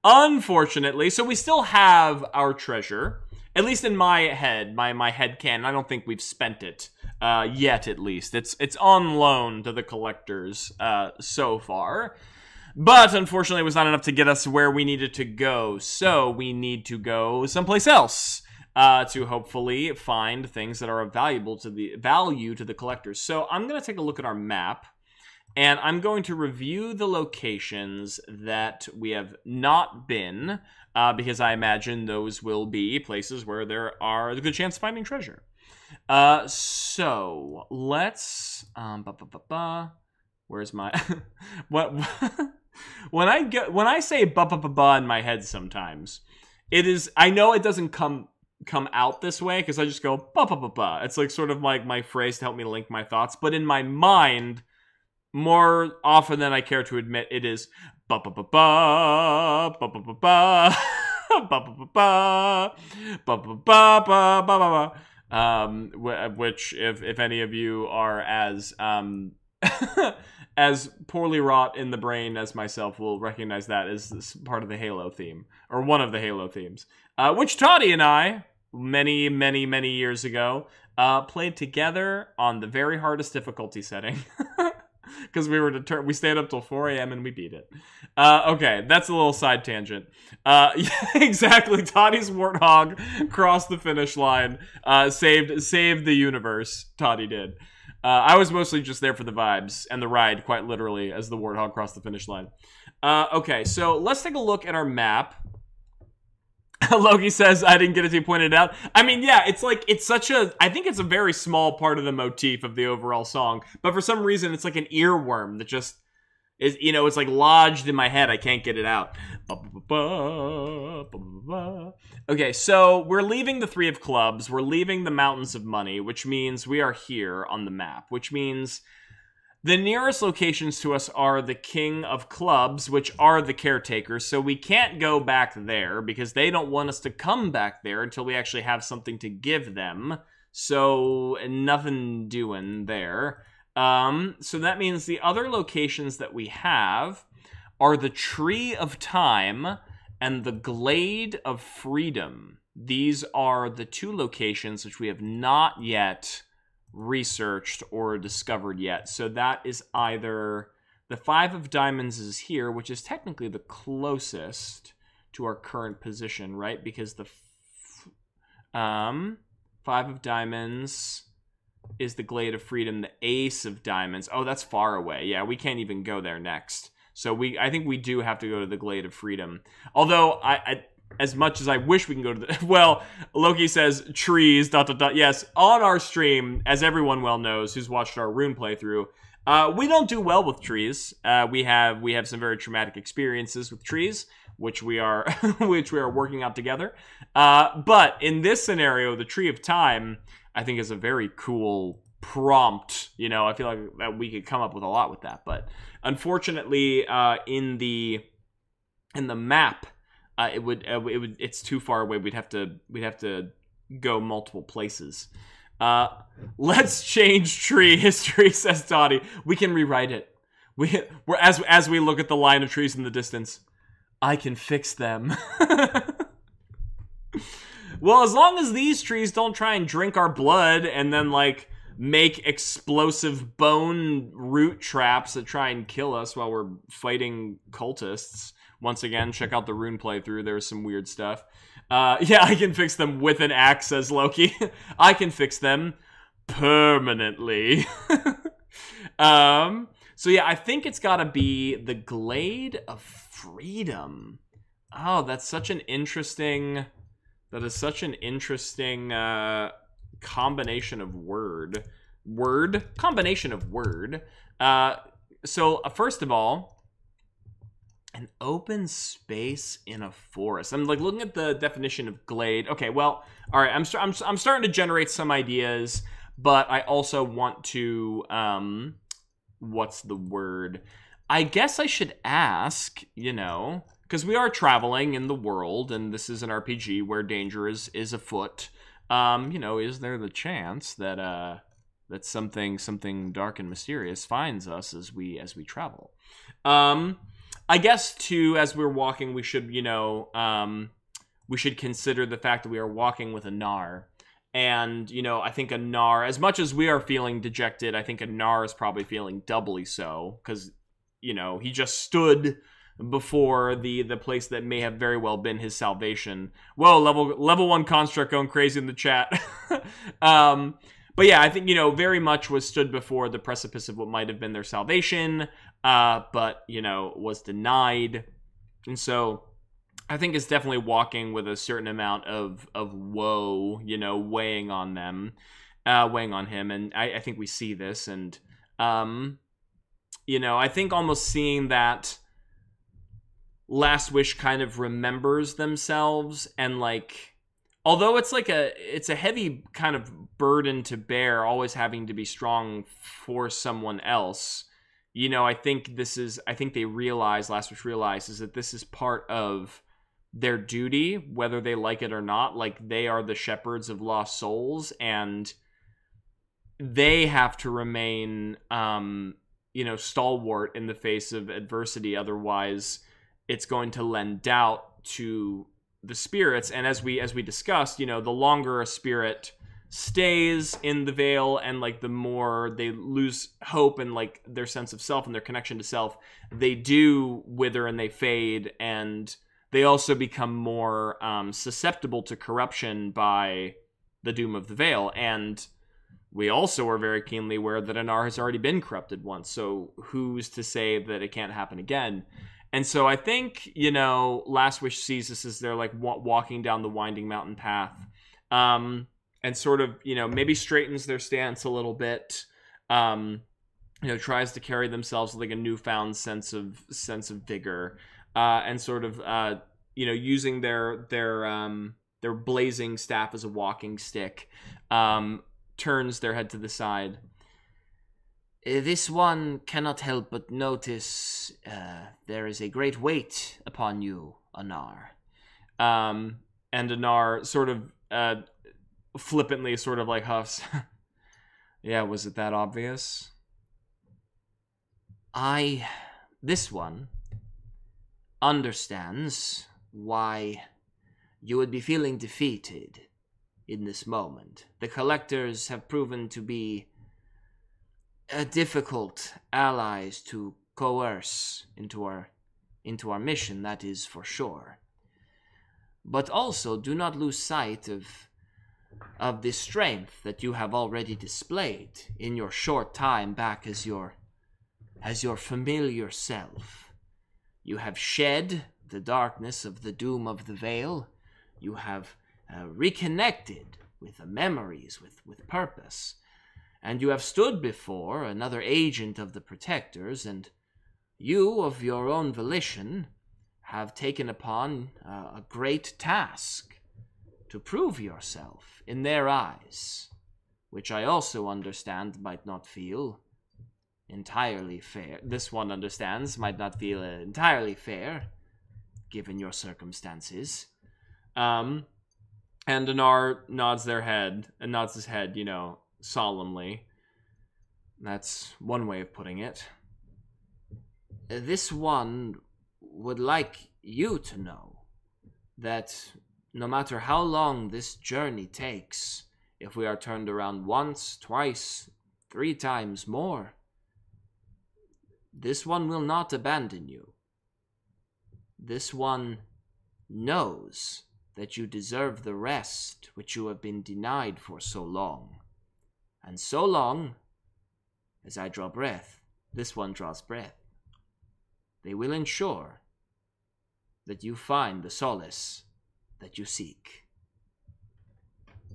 S1: unfortunately, so we still have our treasure, at least in my head, my head canon. I don't think we've spent it yet, at least. It's on loan to the collectors so far. But unfortunately, it was not enough to get us where we needed to go. So we need to go someplace else to hopefully find things that are of value to the collectors. So I'm going to take a look at our map, and I'm going to review the locations that we have not been, because I imagine those will be places where there are a good chance of finding treasure. So let's where's my what? When I say ba ba ba ba in my head sometimes, it is, I know it doesn't come out this way because I just go ba ba ba ba. It's like sort of like my phrase to help me link my thoughts, but in my mind, more often than I care to admit, it is ba ba ba ba ba ba ba ba ba ba ba ba ba ba ba ba ba. Which, if any of you are as as poorly wrought in the brain as myself, will recognize that as this part of the Halo theme, or one of the Halo themes, which Toddy and I, many years ago, played together on the very hardest difficulty setting. Because we stayed up till 4 a.m. and we beat it. Okay, that's a little side tangent. Yeah, exactly. Toddy's warthog crossed the finish line. Saved the universe. Toddy did. I was mostly just there for the vibes and the ride, quite literally, as the warthog crossed the finish line. Okay, so let's take a look at our map. Loki says, I didn't get it to point it out. I mean, yeah, it's like, I think it's a very small part of the motif of the overall song, but for some reason, it's like an earworm that just is, it's like lodged in my head. I can't get it out. Okay, so we're leaving the 3 of clubs. We're leaving the mountains of money, which means we are here on the map, which means the nearest locations to us are the King of Clubs, which are the caretakers, so we can't go back there because they don't want us to come back there until we actually have something to give them. So, nothing doing there. So that means the other locations that we have are the Tree of Time and the Glade of Freedom. These are the 2 locations which we have not yet researched or discovered yet. So that is either the 5 of diamonds is here, which is technically the closest to our current position, right? Because the 5 of diamonds is the Glade of Freedom, the Ace of diamonds. Oh, that's far away. Yeah, we can't even go there next. So I think we do have to go to the Glade of Freedom. Although as much as I wish we can go to the... Well, Loki says trees, ... Yes, on our stream, as everyone well knows who's watched our rune playthrough, we don't do well with trees. We have some very traumatic experiences with trees, which we are working out together. But in this scenario, the Tree of Time, I think, is a very cool prompt. I feel like that we could come up with a lot with that. But unfortunately, in the map, it's too far away. We'd have to go multiple places. Let's change tree history, says Dottie. We can rewrite it. As we look at the line of trees in the distance, I can fix them. Well, as long as these trees don't try and drink our blood and then make explosive bone root traps that try and kill us while we're fighting cultists. Once again, check out the rune playthrough. There's some weird stuff. Yeah, I can fix them with an axe, says Loki. I can fix them permanently. So yeah, I think it's gotta be the Glade of Freedom. Oh, that's such an interesting... That is such an interesting combination of word. Combination of word. So, first of all, an open space in a forest. I'm looking at the definition of glade. Okay, well, all right. I'm starting to generate some ideas, but I also want to what's the word? I guess I should ask, because we are traveling in the world, and this is an RPG where danger is afoot. Is there the chance that that something dark and mysterious finds us as we travel? I guess too, as we're walking, we should we should consider the fact that we are walking with a Gnar. And, I think a Gnar, as much as we are feeling dejected, I think a Gnar is probably feeling doubly so, because, he just stood before the place that may have very well been his salvation. Whoa, level 1 construct going crazy in the chat. But yeah, I think, very much was stood before the precipice of what might have been their salvation, but, was denied. And so I think it's definitely walking with a certain amount of woe, weighing on them, weighing on him. And I think we see this. And, I think almost seeing that Last Wish kind of remembers themselves, and like, although it's like it's a heavy kind of burden to bear, always having to be strong for someone else. You know, I think they realize, Last Wish realizes that this is part of their duty, whether they like it or not. Like, they are the shepherds of lost souls, and they have to remain, stalwart in the face of adversity. Otherwise, it's going to lend doubt to the spirits. And as we discussed, the longer a spirit stays in the veil, and like the more they lose hope and like their sense of self and their connection to self, they do wither and they fade, and they also become more susceptible to corruption by the doom of the veil. And we also are very keenly aware that Anar has already been corrupted once, so who's to say that it can't happen again? And so I think, Last Wish sees this as they're like walking down the winding mountain path, and sort of, maybe straightens their stance a little bit, tries to carry themselves with like a newfound sense of vigor, and sort of, using their blazing staff as a walking stick, turns their head to the side.
S3: This one cannot help but notice there is a great weight upon you, Anar.
S1: And Anar sort of flippantly sort of like huffs. Yeah, was it that obvious?
S3: This one understands why you would be feeling defeated in this moment. The collectors have proven to be difficult allies to coerce into our mission, that is for sure. But also, do not lose sight of the strength that you have already displayed in your short time back as your familiar self. You have shed the darkness of the doom of the veil. You have reconnected with the memories, with purpose. And you have stood before another agent of the Protectors, and you, of your own volition, have taken upon a great task to prove yourself in their eyes, which I also understand might not feel entirely fair. This one understands might not feel entirely fair, given your circumstances. And Anar nods his head, solemnly. That's one way of putting it. This one would like you to know that no matter how long this journey takes, if we are turned around once, twice, 3 times more, this one will not abandon you. This one knows that you deserve the rest which you have been denied for so long. And so long as I draw breath, this one draws breath. They will ensure that you find the solace that you seek.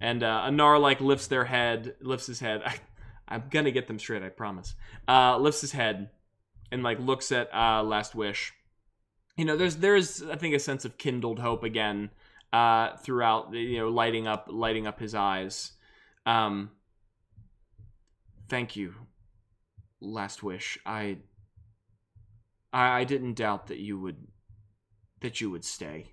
S1: And Anar lifts his head. I'm gonna get them straight, I promise. Lifts his head and looks at Last Wish. There's I think a sense of kindled hope again throughout, lighting up his eyes. Thank you, Last Wish. I didn't doubt that you would stay.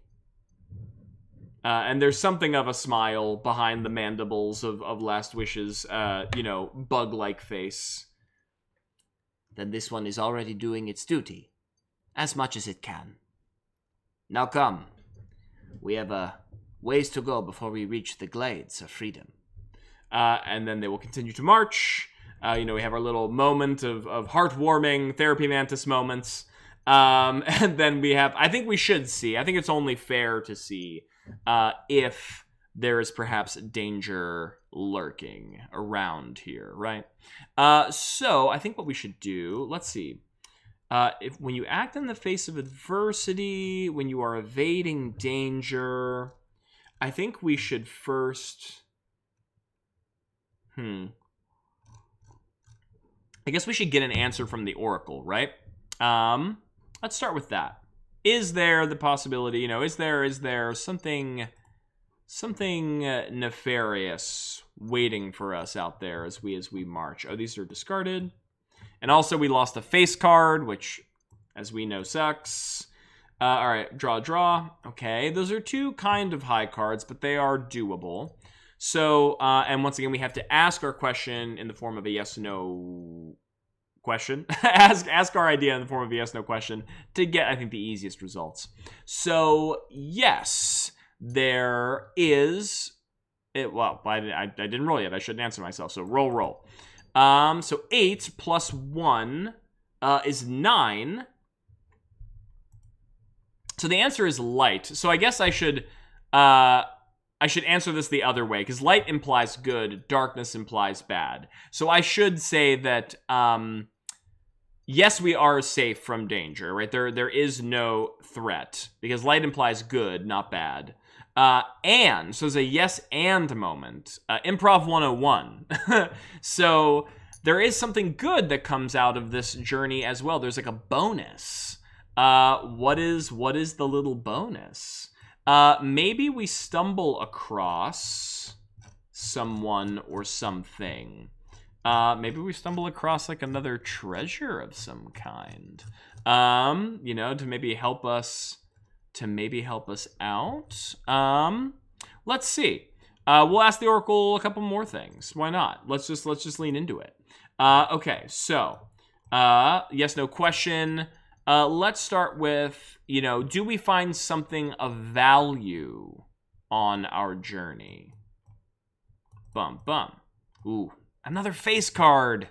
S1: And there's something of a smile behind the mandibles of Last Wish's, bug-like face.
S3: Then this one is already doing its duty, as much as it can. Now come. We have a ways to go before we reach the Glades of Freedom.
S1: And then they will continue to march. We have our little moment of heartwarming therapy mantis moments. And then we have, I think it's only fair to see if there is perhaps danger lurking around here, right? So I think what we should do, let's see. When you act in the face of adversity, when you are evading danger, I think we should first... I guess we should get an answer from the Oracle, right? Let's start with that. is there the possibility, you know, is there something nefarious waiting for us out there as we march? Oh, these are discarded. And also we lost a face card, which, as we know, sucks. All right, draw. Okay, those are two kind of high cards, but they are doable. So, and once again, we have to ask our question in the form of a yes/no question. ask our idea in the form of a yes/no question to get, I think, the easiest results. So, yes, there is. Well, I didn't roll yet. I shouldn't answer myself. So roll. So 8 plus 1 is 9. So the answer is light. So I guess I should answer this the other way, because light implies good, darkness implies bad. So I should say that yes, we are safe from danger, right? There is no threat, because light implies good, not bad. And so it's a yes and moment. Improv 101. So there is something good that comes out of this journey as well. There's like a bonus. What is the little bonus? Maybe we stumble across someone or something. Maybe we stumble across like another treasure of some kind. You know, to maybe help us out. Let's see. We'll ask the Oracle a couple more things. Why not? Let's just lean into it. Okay, so yes, no question. Let's start with, you know, do we find something of value on our journey? Bum. Ooh, another face card.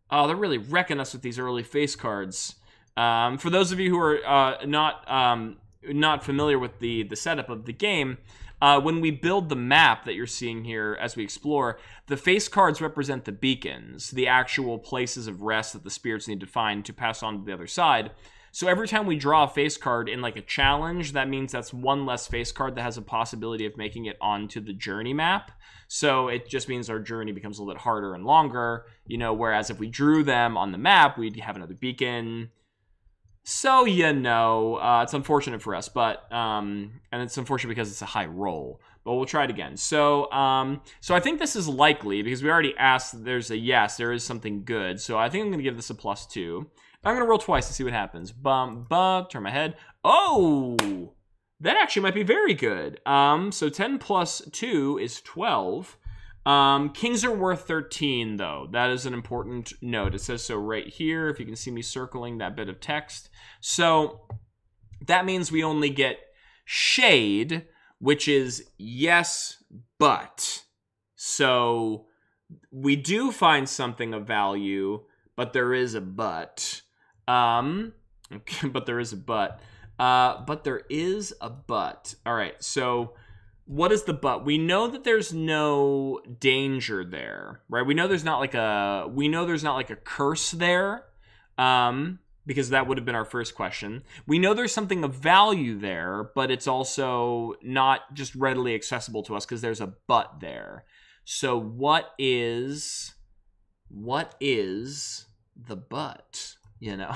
S1: Oh, they're really wrecking us with these early face cards. For those of you who are not familiar with the setup of the game, when we build the map that you're seeing here as we explore, the face cards represent the beacons, the actual places of rest that the spirits need to find to pass on to the other side. So every time we draw a face card in like a challenge, that means that's one less face card that has a possibility of making it onto the journey map. So it just means our journey becomes a little bit harder and longer, you know, whereas if we drew them on the map, we'd have another beacon. So, you know, it's unfortunate for us, but, and it's unfortunate because it's a high roll, but we'll try it again. So I think this is likely because we already asked, there's a yes, there is something good. So I think I'm going to give this a +2. I'm going to roll twice to see what happens. Turn my head. Oh, that actually might be very good. So 10 plus 2 is 12. Kings are worth 13, though. That is an important note. It says so right here, if you can see me circling that bit of text. So that means we only get shade, which is yes, but. So we do find something of value, but there is a but. Okay, but there is a but. But there is a but. All right, so what is the but? We know that there's no danger there, right? We know there's not like a curse there, because that would have been our first question. We know there's something of value there, but it's also not just readily accessible to us because there's a but there. So what is the but? You know,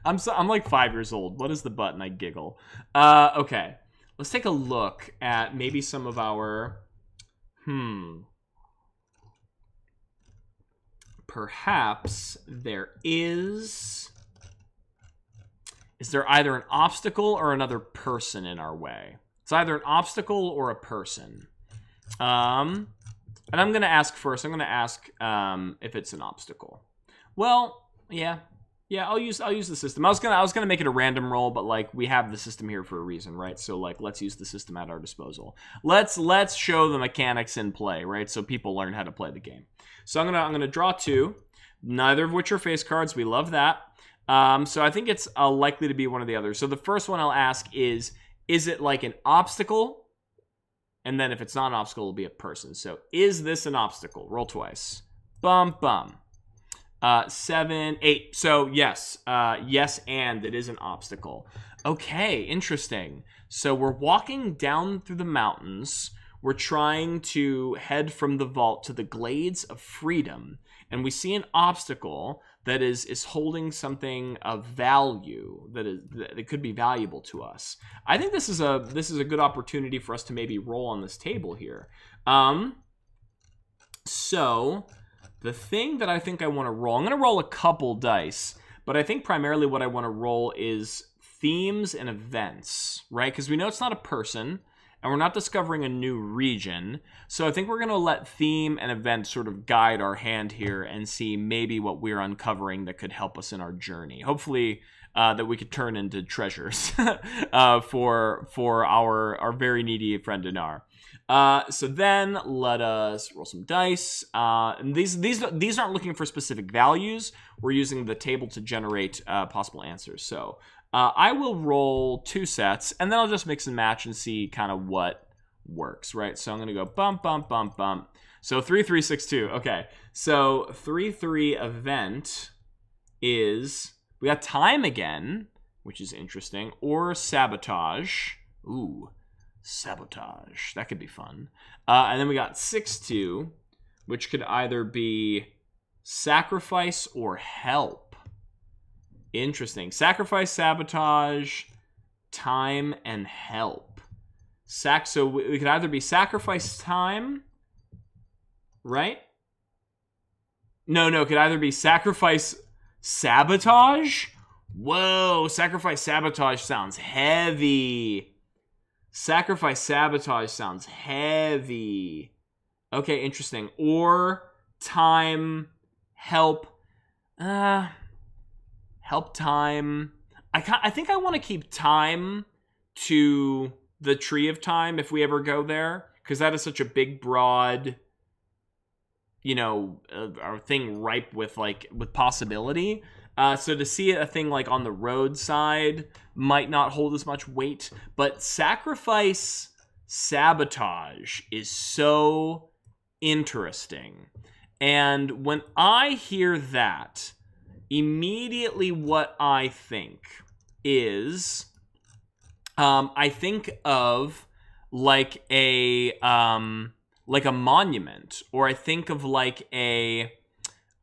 S1: I'm like 5 years old. What is the but? And I giggle. Okay. Let's take a look at maybe some of our, perhaps there is there either an obstacle or another person in our way? It's either an obstacle or a person. And I'm going to ask first. I'm going to ask if it's an obstacle. Well, yeah, I'll use the system. I was gonna make it a random roll, but like we have the system here for a reason, right? So like let's use the system at our disposal. Let's show the mechanics in play, right? So people learn how to play the game. So I'm gonna draw 2, neither of which are face cards. We love that. So I think it's likely to be one of the others. So the first one I'll ask is it like an obstacle? And then if it's not an obstacle, it'll be a person. So is this an obstacle? Roll twice. Bum. 7, 8. So yes, yes, and it is an obstacle. Okay, interesting. So we're walking down through the mountains. We're trying to head from the vault to the Glades of Freedom. and we see an obstacle that is holding something of value that could be valuable to us. I think this is a good opportunity for us to maybe roll on this table here. So the thing that I think I want to roll, I'm going to roll a couple dice, but I think primarily what I want to roll is themes and events, right? Because we know it's not a person, and we're not discovering a new region. So I think we're going to let theme and event sort of guide our hand here and see maybe what we're uncovering that could help us in our journey. Hopefully that we could turn into treasures for our very needy friend Dinar. So then let us roll some dice. And these aren't looking for specific values. We're using the table to generate possible answers. So I will roll 2 sets, and then I'll just mix and match and see kind of what works, right? So I'm going to go bump, bump, bump, bump. So 3, 3, 6, 2. Okay. So 3, 3 event is, we got time again, which is interesting, or sabotage. Ooh, sabotage. That could be fun. And then we got 6, 2, which could either be sacrifice or help. Interesting. Sacrifice, sabotage, time, and help. So we could either be sacrifice time, right? No, it could either be sacrifice sabotage. Whoa, sacrifice sabotage sounds heavy. Sacrifice sabotage sounds heavy. Okay, interesting. Or time, help. Help time. I think I want to keep time to the tree of time if we ever go there, because that is such a big, broad, our thing ripe with possibility. So to see a thing like on the roadside might not hold as much weight, but sacrifice sabotage is so interesting. And when I hear that, immediately what I think is, I think of like a monument, or I think of like a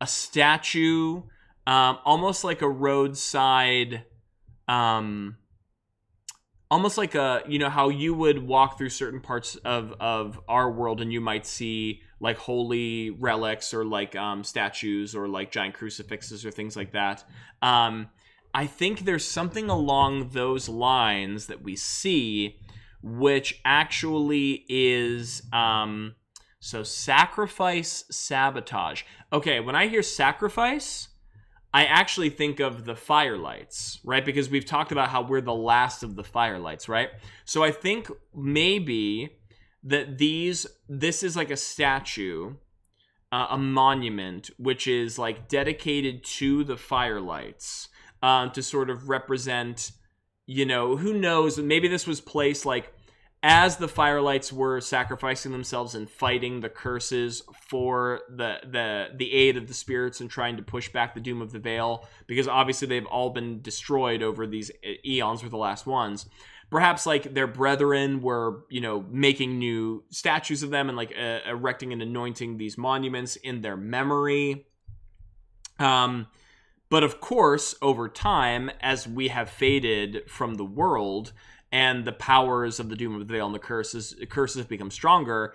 S1: statue, almost like a roadside, almost like how you would walk through certain parts of our world and you might see like holy relics or like statues or like giant crucifixes or things like that. I think there's something along those lines that we see, which actually is so sacrifice, sabotage. Okay, when I hear sacrifice, I actually think of the Firelights, right? Because we've talked about how we're the last of the Firelights, right? So I think maybe that this is like a statue, a monument, which is like dedicated to the Firelights, to sort of represent, who knows, maybe this was placed like as the Firelights were sacrificing themselves and fighting the curses for the aid of the spirits and trying to push back the doom of the Veil, because obviously they've all been destroyed over these eons, were the last ones. Perhaps like their brethren were, making new statues of them and like erecting and anointing these monuments in their memory. But of course, over time, as we have faded from the world and the powers of the Doom of the Veil and the curses have become stronger,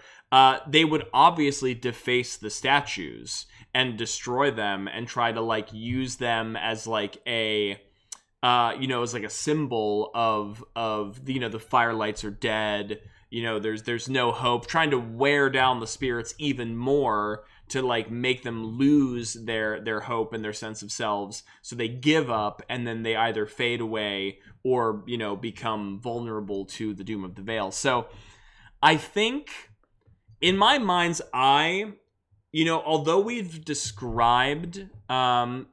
S1: they would obviously deface the statues and destroy them and try to like use them as like a as like a symbol of the Firelights are dead. There's no hope, trying to wear down the spirits even more to like make them lose their hope and their sense of selves, so they give up and then they either fade away or become vulnerable to the Doom of the Veil. So I think in my mind's eye, although we've described and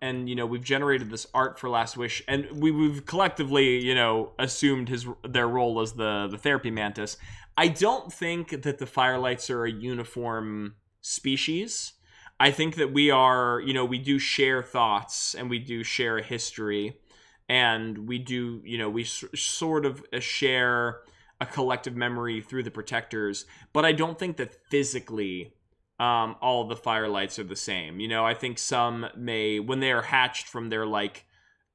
S1: we've generated this art for Last Wish, and we've collectively assumed their role as the therapy mantis, I don't think that the Firelights are a uniform species. I think that we are, we do share thoughts and we do share a history, and we do, we sort of share a collective memory through the Protectors, but I don't think that physically all of the Firelights are the same. You know, I think some may, when they are hatched from their, like,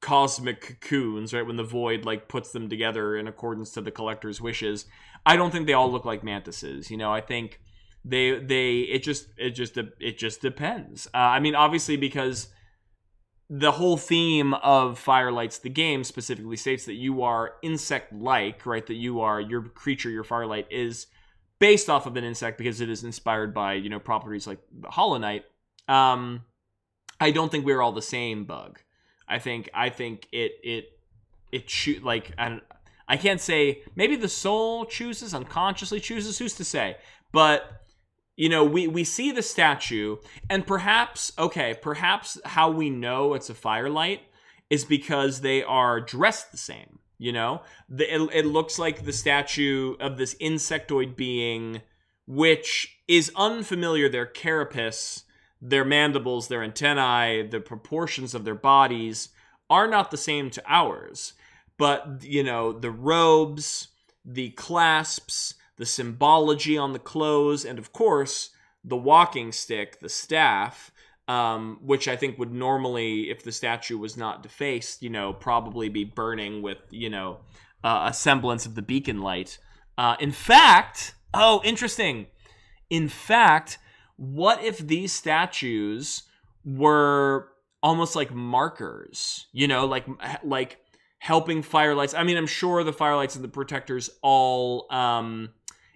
S1: cosmic cocoons, right, when the void, like, puts them together in accordance to the collector's wishes, I don't think they all look like mantises. You know, I think it just depends. I mean, obviously, because the whole theme of Firelights, the game, specifically states that you are insect-like, right? That your creature, your Firelight, is based off of an insect because it is inspired by, you know, properties like the Hollow Knight. I don't think we're all the same bug. I think it like, I can't say, maybe the soul chooses, unconsciously chooses, who's to say? But, you know, we see the statue, and perhaps how we know it's a Firelight is because they are dressed the same, you know? It looks like the statue of this insectoid being, which is unfamiliar. Their carapace, their mandibles, their antennae, the proportions of their bodies are not the same to ours. But, you know, the robes, the clasps, the symbology on the clothes, and of course, the walking stick, the staff, which I think would normally, if the statue was not defaced, you know, probably be burning with, you know, a semblance of the beacon light. In fact, interesting. In fact, what if these statues were almost like markers, you know, like helping Firelights? I mean, I'm sure the Firelights and the Protectors all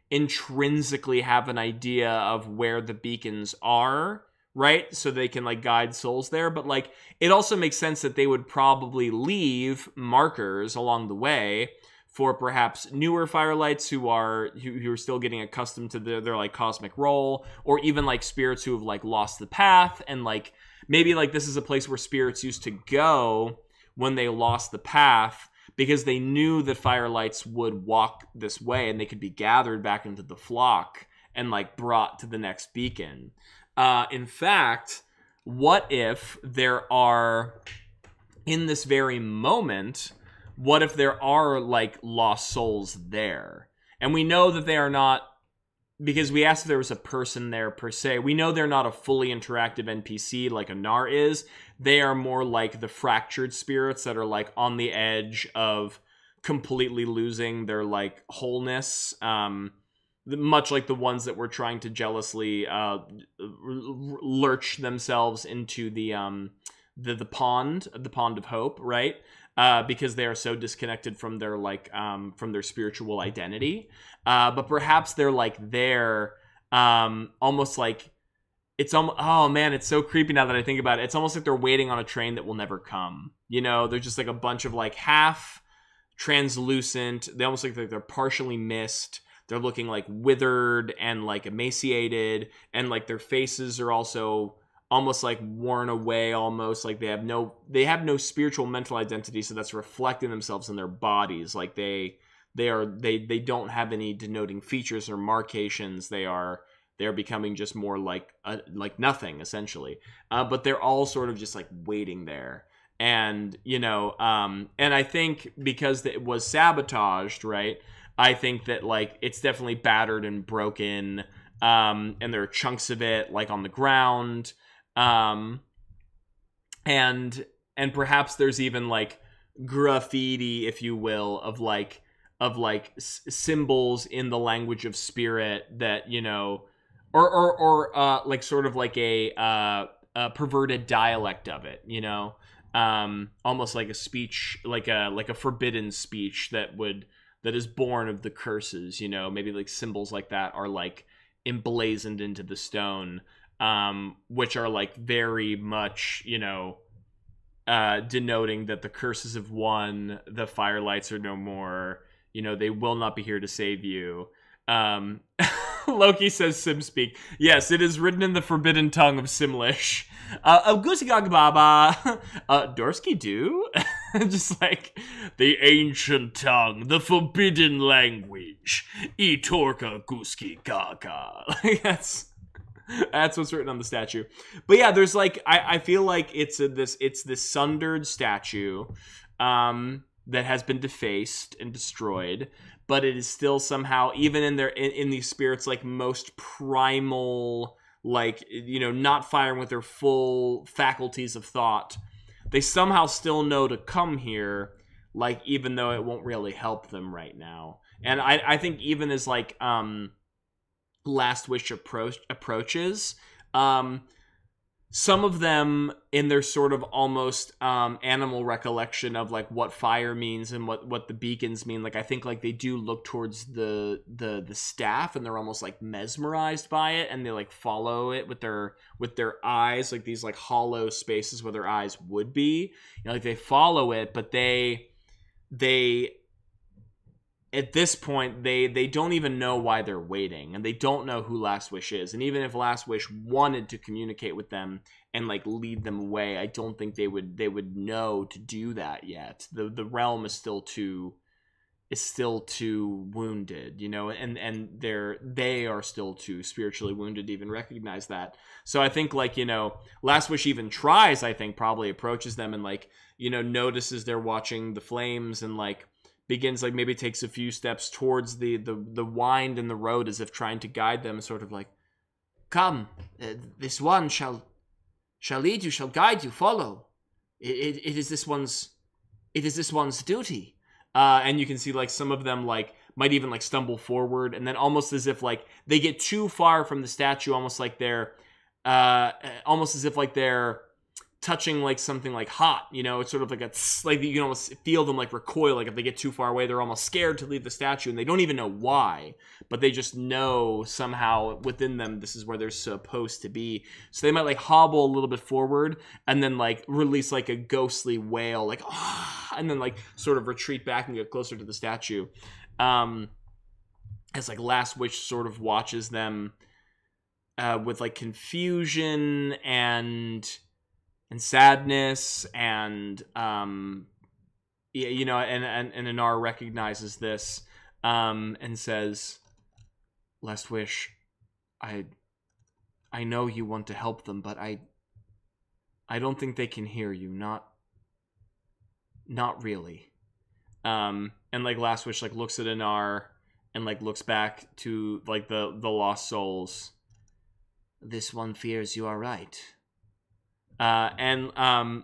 S1: intrinsically have an idea of where the beacons are, right? So they can, like, guide souls there. But, like, it also makes sense that they would probably leave markers along the way for perhaps newer Firelights who are still getting accustomed to their like cosmic role, or even like spirits who have like lost the path, and like maybe like this is a place where spirits used to go when they lost the path, because they knew that Firelights would walk this way and they could be gathered back into the flock and like brought to the next beacon. In fact, what if there are, in this very moment, what if there are like lost souls there? And we know that they are not, because we asked if there was a person there per se. We know they're not a fully interactive NPC like a Nar is. They are more like the fractured spirits that are like on the edge of completely losing their like wholeness. Much like the ones that were trying to jealously lurch themselves into the pond of hope, right? Because they are so disconnected from their like from their spiritual identity. But perhaps they're like there, almost like it's oh man, it's so creepy now that I think about it. It's almost like they're waiting on a train that will never come. You know, they're just like a bunch of like half translucent. They almost look like they're partially mist. They're looking like withered and like emaciated, and like their faces are also almost like worn away, almost like they have no spiritual mental identity, so that's reflecting themselves in their bodies. Like they don't have any denoting features or markations. They are becoming just more like nothing, essentially. But they're all sort of just like waiting there. And, you know, and I think because it was sabotaged, right? I think that like it's definitely battered and broken. And there are chunks of it like on the ground. And perhaps there's even like graffiti, if you will, of symbols in the language of spirit that, you know, or like sort of like a perverted dialect of it, you know, almost like a speech, like a forbidden speech that is born of the curses, you know, maybe like symbols like that are like emblazoned into the stone. Which are like very much, you know, denoting that the curses have won, the Firelights are no more, you know, they will not be here to save you. Loki says Simspeak. Yes, it is written in the forbidden tongue of Simlish. Goosey Baba, Dorsky do? Just like, the ancient tongue, the forbidden language, Itorka Gooski Gaga. Like, that's what's written on the statue. But yeah, there's like I feel like it's this sundered statue that has been defaced and destroyed, but it is still somehow, even in these spirits like most primal like, you know, not firing with their full faculties of thought, they somehow still know to come here, like, even though it won't really help them right now. And I think even as, like, Last Wish approaches, some of them, in their sort of almost animal recollection of, like, what fire means and what the beacons mean, like, I think, like, they do look towards the staff, and they're almost, like, mesmerized by it, and they, like, follow it with their eyes, like, these, like, hollow spaces where their eyes would be. You know, like, they follow it, but they at this point, they don't even know why they're waiting, and they don't know who Last Wish is. And even if Last Wish wanted to communicate with them and, like, lead them away, I don't think they would know to do that yet. The realm is still too wounded, you know, and they are still too spiritually wounded to even recognize that. So I think, like, you know, Last Wish even tries, I think, probably approaches them and, like, you know, notices they're watching the flames and, like, begins, like, maybe takes a few steps towards the wind in the road as if trying to guide them, sort of like,
S3: come, this one shall lead you, shall guide you, follow. It is this one's duty.
S1: And you can see, like, some of them, like, might even, like, stumble forward, and then almost as if, like, they get too far from the statue, almost like they're almost as if, like, they're touching, like, something, like, hot, you know. It's sort of like like, you can almost feel them, like, recoil, like, if they get too far away, they're almost scared to leave the statue, and they don't even know why, but they just know somehow within them this is where they're supposed to be. So they might, like, hobble a little bit forward, and then, like, release, like, a ghostly wail, like, and then, like, sort of retreat back and get closer to the statue. As, like, Last Wish sort of watches them with, like, confusion and sadness, and you know, and Anar recognizes this, and says, Last Wish, I know you want to help them, but I don't think they can hear you, not really. And, like, Last Wish, like, looks at Anar and, like, looks back to, like, the lost souls.
S3: This one fears you are right.
S1: And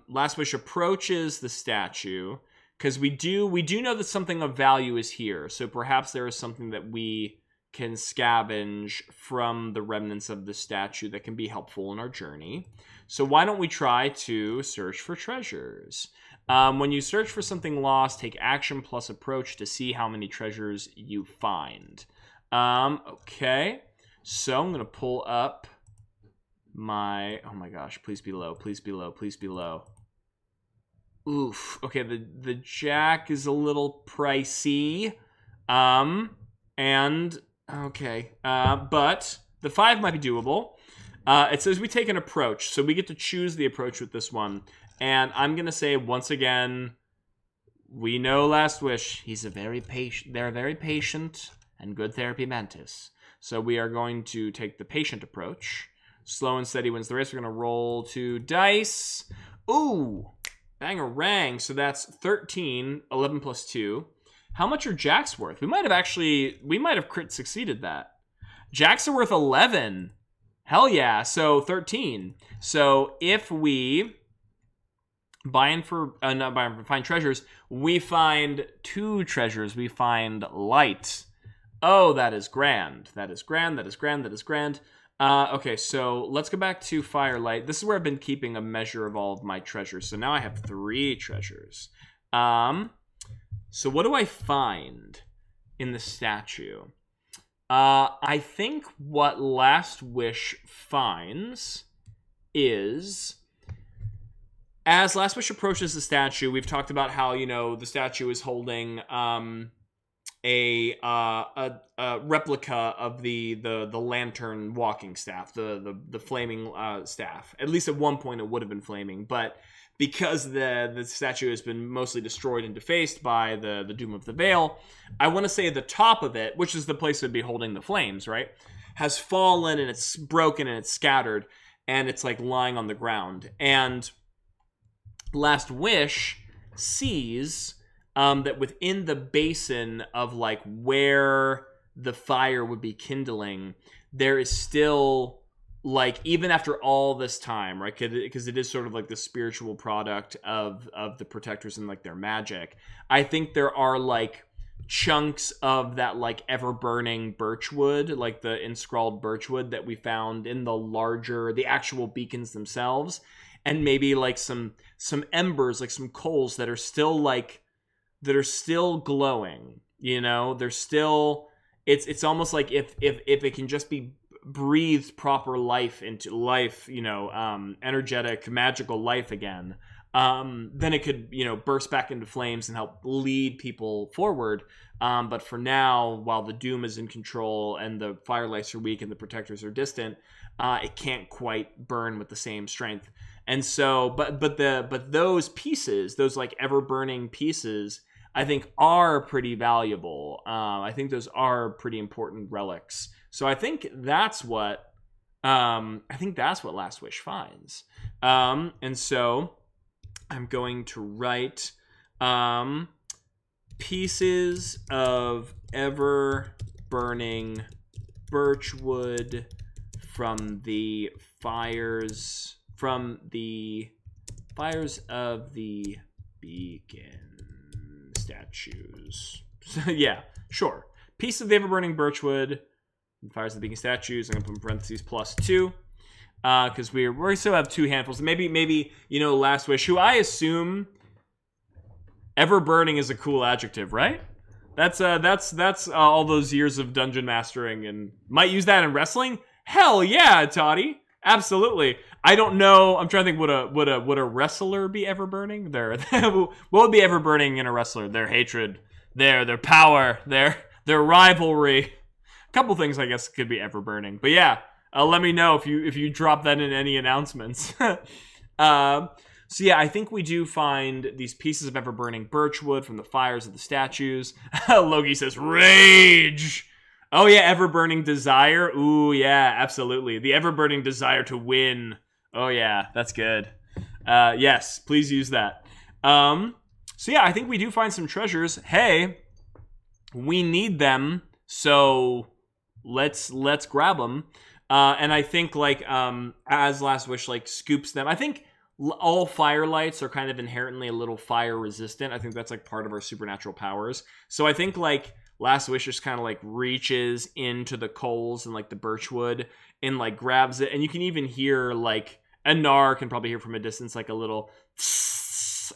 S1: Last Wish approaches the statue, because we do know that something of value is here, so perhaps there is something that we can scavenge from the remnants of the statue that can be helpful in our journey. So why don't we try to search for treasures? When you search for something lost, take action plus approach to see how many treasures you find. Okay, so I'm going to pull up my, oh my gosh, please be low, please be low, please be low. Oof. Okay, the jack is a little pricey. And okay, but the 5 might be doable. It says we take an approach, so we get to choose the approach with this one. And I'm gonna say once again, we know Last Wish.
S3: They're very patient and good therapy mantis.
S1: So we are going to take the patient approach. Slow and steady wins the race. We're going to roll 2 dice. Ooh, bang-a-rang. So that's 13, 11 plus 2. How much are jacks worth? We might have crit succeeded that. Jacks are worth 11. Hell yeah. So 13. So if we find treasures, we find 2 treasures. We find light. Oh, that is grand. That is grand. That is grand. That is grand. Okay, so let's go back to Firelight. This is where I've been keeping a measure of all of my treasures. So now I have 3 treasures. So what do I find in the statue? I think what Last Wish finds is, as Last Wish approaches the statue, we've talked about how, you know, the statue is holding a replica of the lantern walking staff, the flaming staff. At least at one point it would have been flaming, but because the statue has been mostly destroyed and defaced by the Doom of the Veil, I want to say the top of it, which is the place that would be holding the flames, right, has fallen and it's broken and it's scattered and it's like lying on the ground. And Last Wish sees that within the basin of like where the fire would be kindling, there is still like, even after all this time, right? Because it is sort of like the spiritual product of the protectors and like their magic. I think there are like chunks of that like ever burning birchwood, like the inscrawled birchwood that we found in the actual beacons themselves, and maybe like some embers, like some coals that are still glowing. You know, they're still. It's almost like if it can just be breathed proper life into life, you know, energetic, magical life again, then it could, you know, burst back into flames and help lead people forward. But for now, while the Doom is in control and the Firelights are weak and the Protectors are distant, it can't quite burn with the same strength. And so, but those pieces, those like ever burning pieces, I think are pretty valuable. I think those are pretty important relics. So I think that's what Last Wish finds. And so I'm going to write pieces of ever burning birchwood from the fires of the beacon statues. So, yeah, sure. Piece of the ever burning birchwood. Fires of the beacon statues. I'm gonna put in parentheses +2 because we still have 2 handfuls. Maybe you know, Last Wish, who I assume ever burning is a cool adjective, right? That's all those years of dungeon mastering, and might use that in wrestling. Hell yeah, Toddy, absolutely. I don't know. I'm trying to think. Would a wrestler be ever burning? What would be ever burning in a wrestler? Their hatred, their power, their rivalry. Couple things I guess could be ever burning, but yeah, let me know if you drop that in any announcements. So yeah, I think we do find these pieces of ever burning birchwood from the fires of the statues. Logi says rage. Oh yeah, ever burning desire. Ooh yeah, absolutely. The ever burning desire to win. Oh yeah, that's good. Yes, please use that. So yeah, I think we do find some treasures. Hey, we need them, so let's grab them. And I think like as Last Wish like scoops them, I think all firelights are kind of inherently a little fire resistant. I think that's like part of our supernatural powers. So I think like Last Wish just kind of like reaches into the coals and like the birchwood and like grabs it, and you can even hear like Anar can probably hear from a distance like a little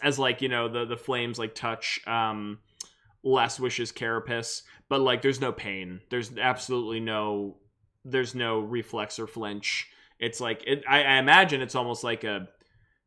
S1: as like, you know, the flames like touch Last Wish's carapace, but like there's no pain. There's absolutely no reflex or flinch. It's like I imagine it's almost like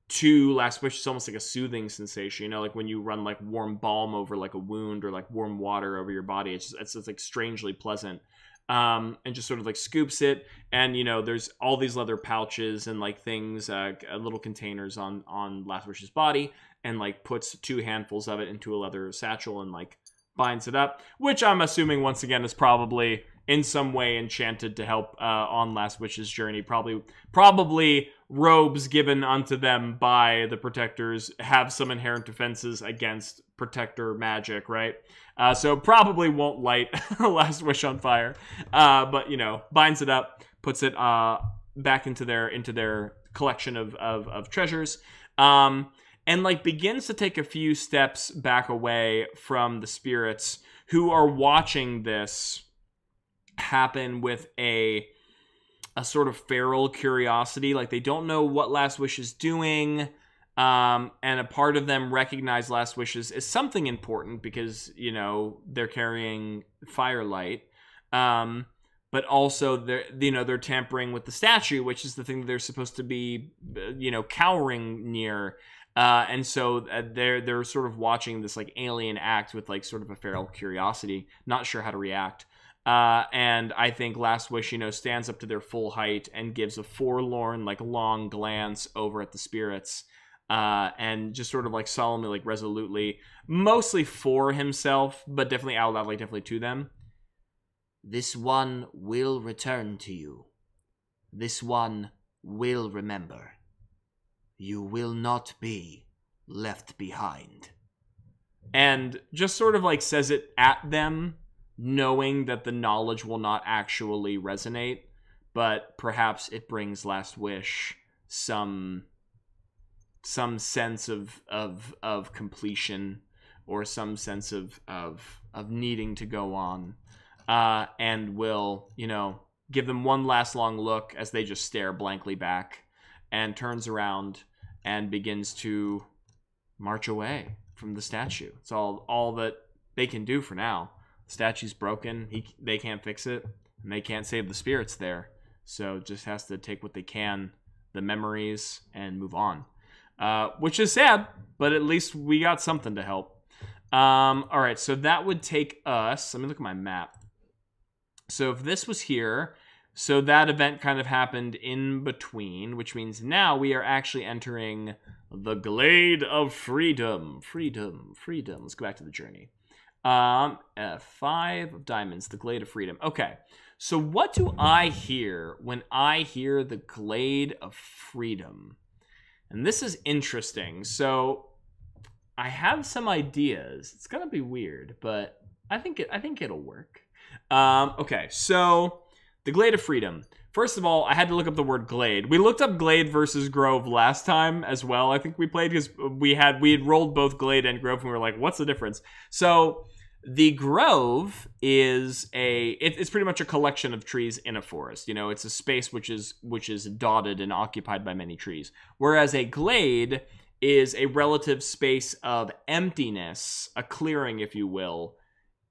S1: to Last Wish, it's almost like a soothing sensation, you know, like when you run like warm balm over like a wound or like warm water over your body. It's like strangely pleasant. And just sort of like scoops it, and you know, there's all these leather pouches and like things, little containers on Last Wish's body, and like puts 2 handfuls of it into a leather satchel and like binds it up, which I'm assuming once again is probably in some way enchanted to help on Last Wish's journey. Probably robes given unto them by the Protectors have some inherent defenses against Protector magic, right? So probably won't light Last Wish on fire, but you know, binds it up, puts it back into their collection of treasures, and like begins to take a few steps back away from the spirits who are watching this happen with a sort of feral curiosity. Like they don't know what Last Wish is doing, and a part of them recognize Last Wish as something important because, you know, they're carrying firelight, but also they're tampering with the statue, which is the thing that they're supposed to be, you know, cowering near. And so they're sort of watching this like alien act with like sort of a feral curiosity, not sure how to react. And I think Last Wish, you know, stands up to their full height and gives a forlorn, like long glance over at the spirits, and just sort of like solemnly, like resolutely, mostly for himself, but definitely out loud, like definitely to them. This one will return to you. This one will remember. You will not be left behind. And just sort of like says it at them, knowing that the knowledge will not actually resonate, but perhaps it brings Last Wish some sense of completion, or some sense of needing to go on, and will, give them one last long look as they just stare blankly back, and turns around and begins to march away from the statue. It's all that they can do for now. The statue's broken. They can't fix it, and they can't save the spirits there. So just has to take what they can, the memories, and move on. Which is sad, but at least we got something to help. All right, so that would take us... Let me look at my map. So if this was here, so that event kind of happened in between, which means now we are actually entering the Glade of Freedom. Freedom. Let's go back to the journey. 5 of diamonds, the Glade of Freedom. Okay, so what do I hear when I hear the Glade of Freedom? And this is interesting. So I have some ideas. It's gonna be weird, but I think it'll work. Okay, so the Glade of Freedom. First of all, I had to look up the word glade. We looked up glade versus grove last time as well. I think we played because we had rolled both glade and grove, and we were like, what's the difference? So the grove is it's pretty much a collection of trees in a forest. It's a space which is dotted and occupied by many trees. Whereas a glade is a relative space of emptiness, a clearing, if you will,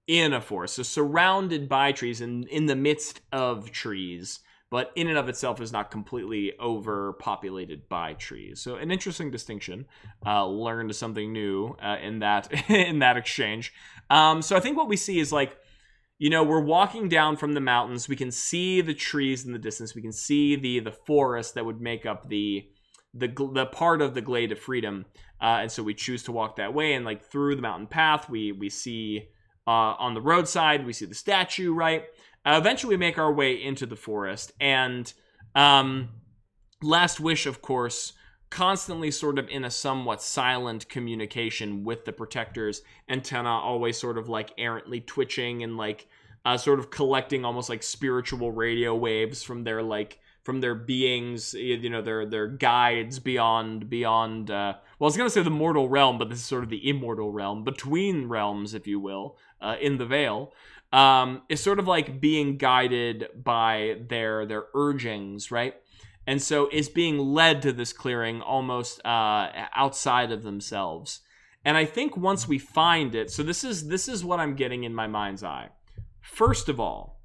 S1: in a forest. So surrounded by trees and in the midst of trees, but in and of itself is not completely overpopulated by trees. So an interesting distinction. Learned something new in that exchange. So I think what we see is we're walking down from the mountains. We can see the trees in the distance. We can see the forest that would make up the part of the Glade of Freedom. And so we choose to walk that way. And through the mountain path, we see on the roadside, we see the statue, right? Eventually, we make our way into the forest, and Last Wish, of course, constantly sort of in a somewhat silent communication with the protectors. Antenna always sort of errantly twitching and sort of collecting almost like spiritual radio waves from their beings, their guides beyond. Well, I was gonna say the mortal realm, but this is sort of the immortal realm, between realms, if you will, in the Vale. Is sort of being guided by their urgings, right? And so is being led to this clearing almost outside of themselves. And I think once we find it, so this is what I'm getting in my mind's eye. First of all,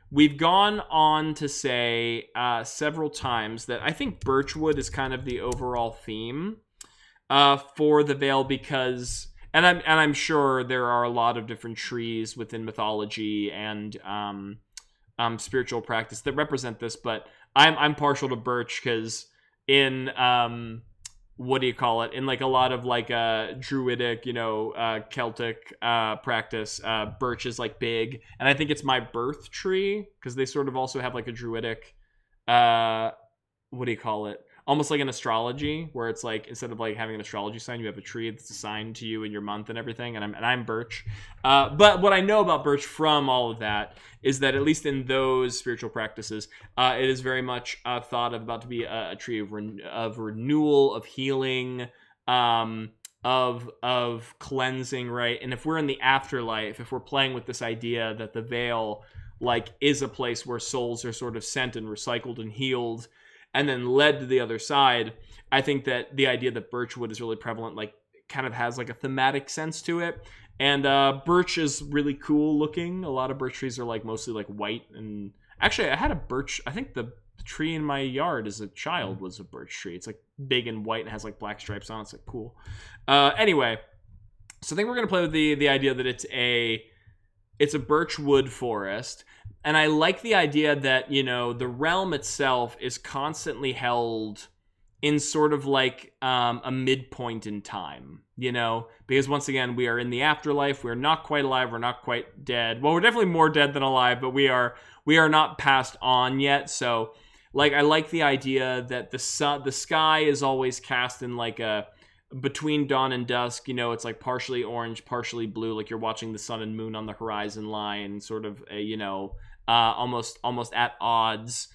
S1: we've gone on to say several times that I think birchwood is kind of the overall theme for the Vale, because... And I'm sure there are a lot of different trees within mythology and spiritual practice that represent this, but I'm partial to birch because in what do you call it? In a lot of druidic, Celtic practice, birch is big, and I think it's my birth tree because they sort of also have a druidic what do you call it? Almost like an astrology, where it's instead of having an astrology sign, you have a tree that's assigned to you in your month and everything. And I'm birch. But what I know about birch from all of that is that at least in those spiritual practices, it is very much thought about to be a tree of renewal, of healing, of cleansing, right? And if we're in the afterlife, if we're playing with this idea that the Vale is a place where souls are sort of sent and recycled and healed, and then led to the other side, I think that the idea that birchwood is really prevalent, kind of has a thematic sense to it. And birch is really cool looking. A lot of birch trees are mostly white. And actually, I had a birch. I think the tree in my yard as a child was a birch tree. It's big and white and has black stripes on it. It's cool. Anyway, so I think we're gonna play with the idea that it's a birchwood forest. And I like the idea that, the realm itself is constantly held in sort of a midpoint in time, because once again, we are in the afterlife. We're not quite alive. We're not quite dead. Well, we're definitely more dead than alive, but we are not passed on yet. So I like the idea that the sky is always cast in between dawn and dusk, you know, it's like partially orange, partially blue, like you're watching the sun and moon on the horizon line, sort of, you know, almost at odds.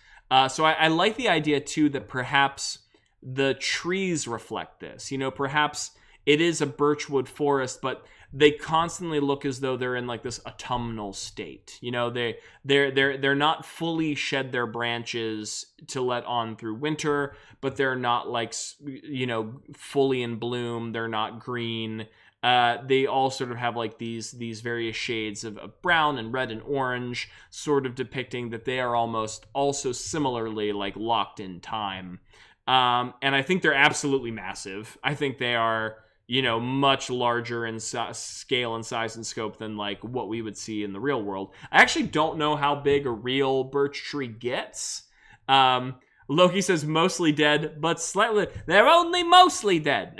S1: So I like the idea too that perhaps the trees reflect this. You know, perhaps it is a birchwood forest, but they constantly look as though they're in like this autumnal state. You know, they're not fully shed their branches to let on through winter, but they're not like, you know, fully in bloom. They're not green. They all sort of have like these various shades of brown and red and orange, sort of depicting that they are almost also similarly like locked in time. And I think they're absolutely massive. I think they are, you know, much larger in scale and size and scope than like what we would see in the real world. I actually don't know how big a real birch tree gets. Loki says mostly dead, but slightly, they're only mostly dead.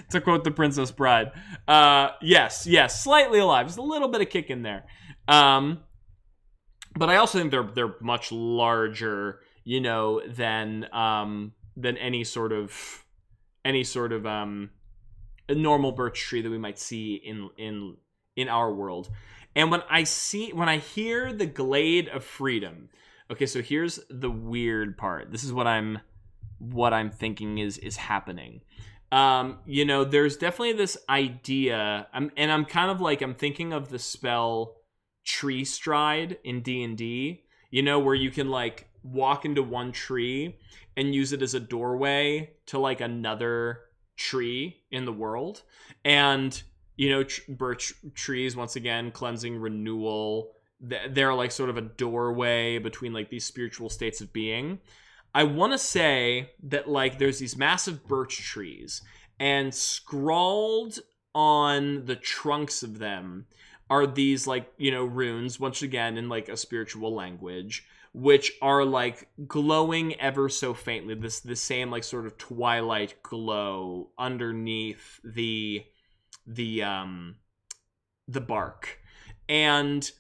S1: To quote the Princess Bride. Yes, slightly alive. There's a little bit of kick in there. But I also think they're much larger, you know, than any sort of a normal birch tree that we might see in our world. And when I hear the Glade of Freedom, okay, so here's the weird part. This is what I'm thinking is happening. You know, there's definitely this idea, I'm thinking of the spell Tree Stride in D&D, you know, where you can like walk into one tree and use it as a doorway to like another tree in the world. And, you know, birch trees, once again, cleansing, renewal, they're like sort of a doorway between like these spiritual states of being. I want to say that like there's these massive birch trees, and scrawled on the trunks of them are these like, you know, runes, once again in like a spiritual language, which are like glowing ever so faintly, the same like sort of twilight glow underneath the bark. And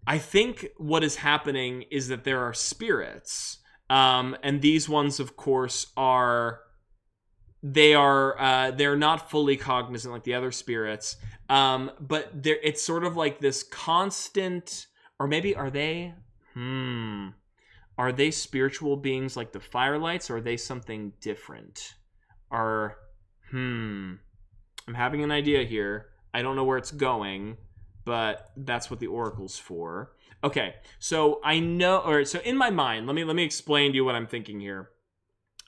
S1: I think what is happening is that there are spirits, and these ones, of course, they're not fully cognizant like the other spirits, but it's sort of like this constant, or maybe are they spiritual beings like the Firelights, or are they something different? I'm having an idea here. I don't know where it's going, but that's what the oracle's for. Okay, so I know, or so in my mind, let me explain to you what I'm thinking here.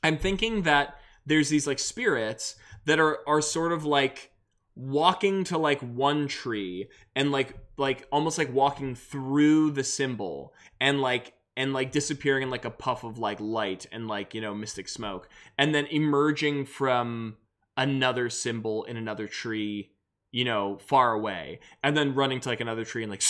S1: I'm thinking that there's these like spirits that are sort of like walking to like one tree, and like almost like walking through the symbol, and like disappearing in like a puff of like light and like, you know, mystic smoke, and then emerging from another symbol in another tree, you know, far away, and then running to like another tree and like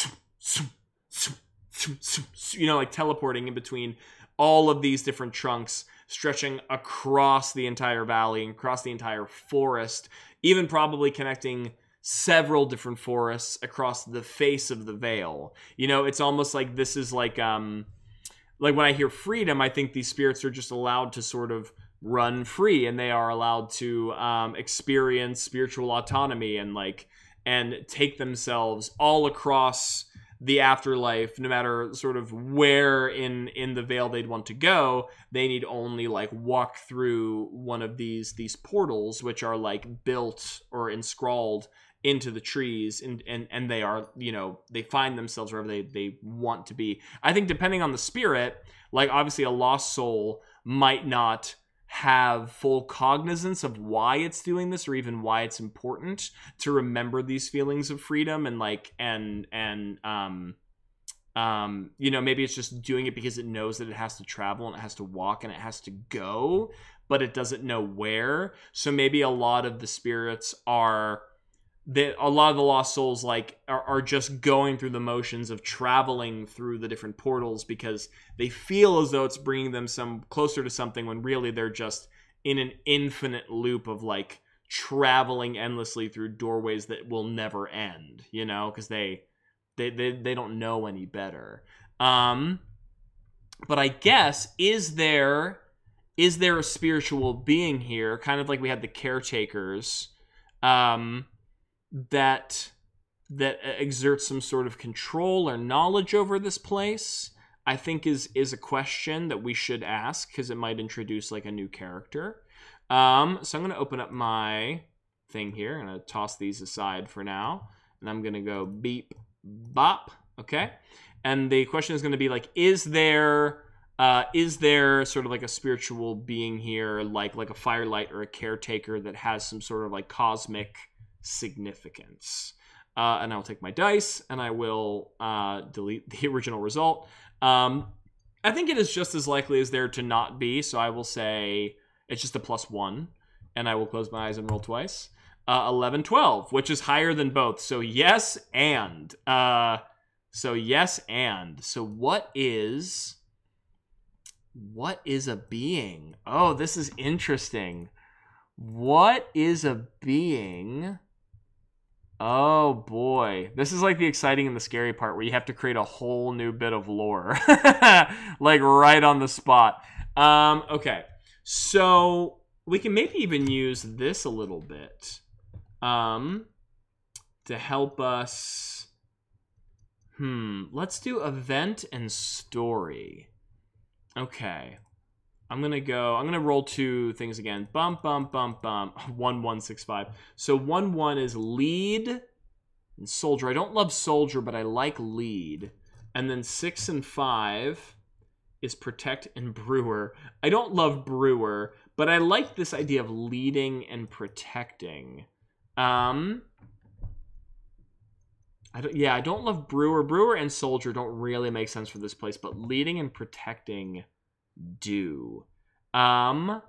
S1: you know, like teleporting in between all of these different trunks, stretching across the entire valley and across the entire forest, even probably connecting several different forests across the face of the veil. You know, it's almost like this is like when I hear freedom, I think these spirits are just allowed to sort of run free, and they are allowed to experience spiritual autonomy and take themselves all across the afterlife, no matter sort of where in the veil they'd want to go. They need only like walk through one of these portals, which are like built or inscrawled into the trees, and they are, you know, they find themselves wherever they want to be. I think depending on the spirit, like obviously a lost soul might not have full cognizance of why it's doing this, or even why it's important to remember these feelings of freedom, and like you know, maybe it's just doing it because it knows that it has to travel and it has to walk and it has to go, but it doesn't know where. So maybe a lot of the spirits are that a lot of the lost souls like are just going through the motions of traveling through the different portals because they feel as though it's bringing them some closer to something, when really they're just in an infinite loop of like traveling endlessly through doorways that will never end, you know, because they don't know any better. But I guess, is there is there a spiritual being here, kind of like we had the caretakers, that exerts some sort of control or knowledge over this place? I think is a question that we should ask, because it might introduce like a new character. So I'm going to open up my thing here. I'm going to toss these aside for now, and I'm going to go beep, bop, okay? And the question is going to be like, is there sort of like a spiritual being here, like a firelight or a caretaker that has some sort of like cosmic significance? And I'll take my dice, and I will delete the original result. I think it is just as likely as there to not be, so I will say it's just a +1, and I will close my eyes and roll twice. 11, 12, which is higher than both. So yes, and. So what is a being? Oh, this is interesting. What is a being? Oh boy, this is like the exciting and the scary part, where you have to create a whole new bit of lore, like right on the spot. Okay, so we can maybe even use this a little bit, to help us. Let's do event and story. Okay. I'm gonna roll 2 things again. Bump, bump, bump, bump. 1, 1, 6, 5. So 1, 1 is lead and soldier. I don't love soldier, but I like lead. And then 6 and 5 is protect and brewer. I don't love brewer, but I like this idea of leading and protecting. I don't love brewer. Brewer and soldier don't really make sense for this place, but leading and protecting do. What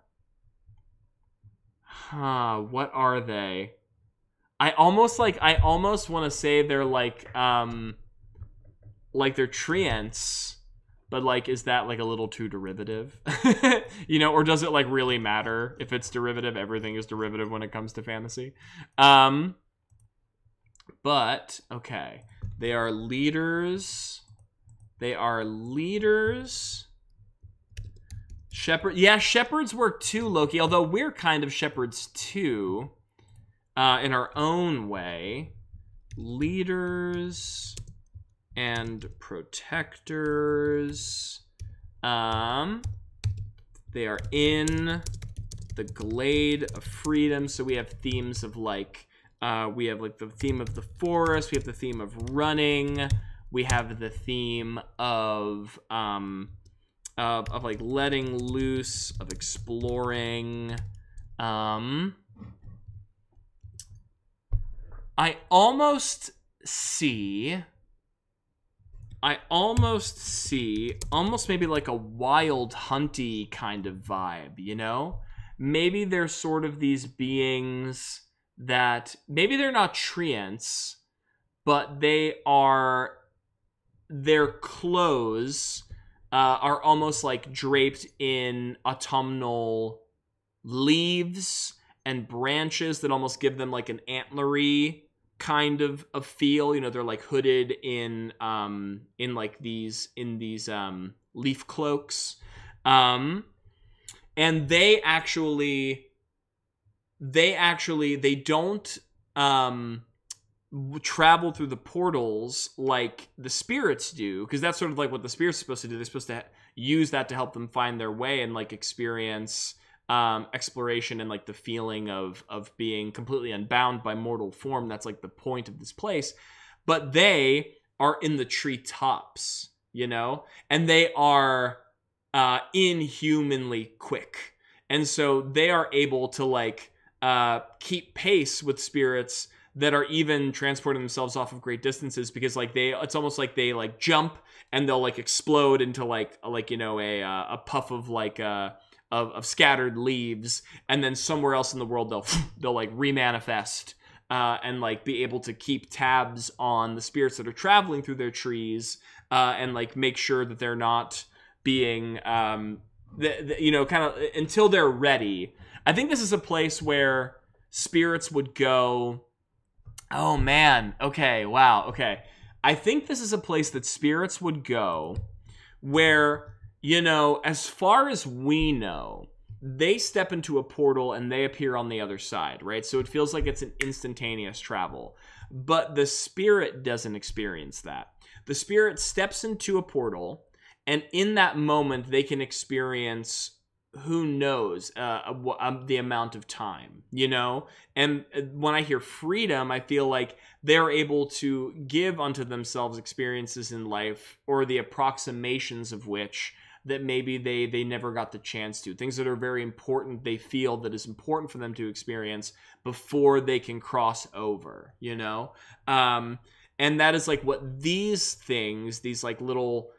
S1: are they? I almost want to say they're like they're treants, but like, is that like a little too derivative? You know, or does it like really matter if it's derivative? Everything is derivative when it comes to fantasy. But okay, they are leaders. Shepherd, yeah, shepherds work too, Loki. Although we're kind of shepherds too, in our own way. Leaders and protectors. They are in the Glade of Freedom, so we have themes of like, we have like the theme of the forest. We have the theme of running. We have the theme of like letting loose, of exploring. I almost see almost maybe like a wild hunty kind of vibe, you know? Maybe they're sort of these beings that maybe they're not treants, but their clothes are almost like draped in autumnal leaves and branches that almost give them like an antlery kind of feel. You know, they're like hooded in these leaf cloaks, and they don't travel through the portals like the spirits do, because that's sort of like what the spirits are supposed to do. They're supposed to use that to help them find their way and like experience exploration and like the feeling of being completely unbound by mortal form. That's like the point of this place. But they are in the treetops, you know, and they are inhumanly quick, and so they are able to like keep pace with spirits that are even transporting themselves off of great distances, because like it's almost like they like jump and they'll like explode into like you know a puff of like of scattered leaves, and then somewhere else in the world they'll like remanifest and like be able to keep tabs on the spirits that are traveling through their trees, and like make sure that they're not being you know, kind of until they're ready. I think this is a place where spirits would go. Oh man, okay, wow, okay. I think this is a place that spirits would go where, you know, as far as we know, they step into a portal and they appear on the other side, right? So it feels like it's an instantaneous travel. But the spirit doesn't experience that. The spirit steps into a portal, and in that moment, they can experience, who knows, the amount of time, you know? And when I hear freedom, I feel like they're able to give unto themselves experiences in life, or the approximations of which that maybe they never got the chance to. Things that are very important, they feel that is important for them to experience before they can cross over, you know? And that is like what these things, these little,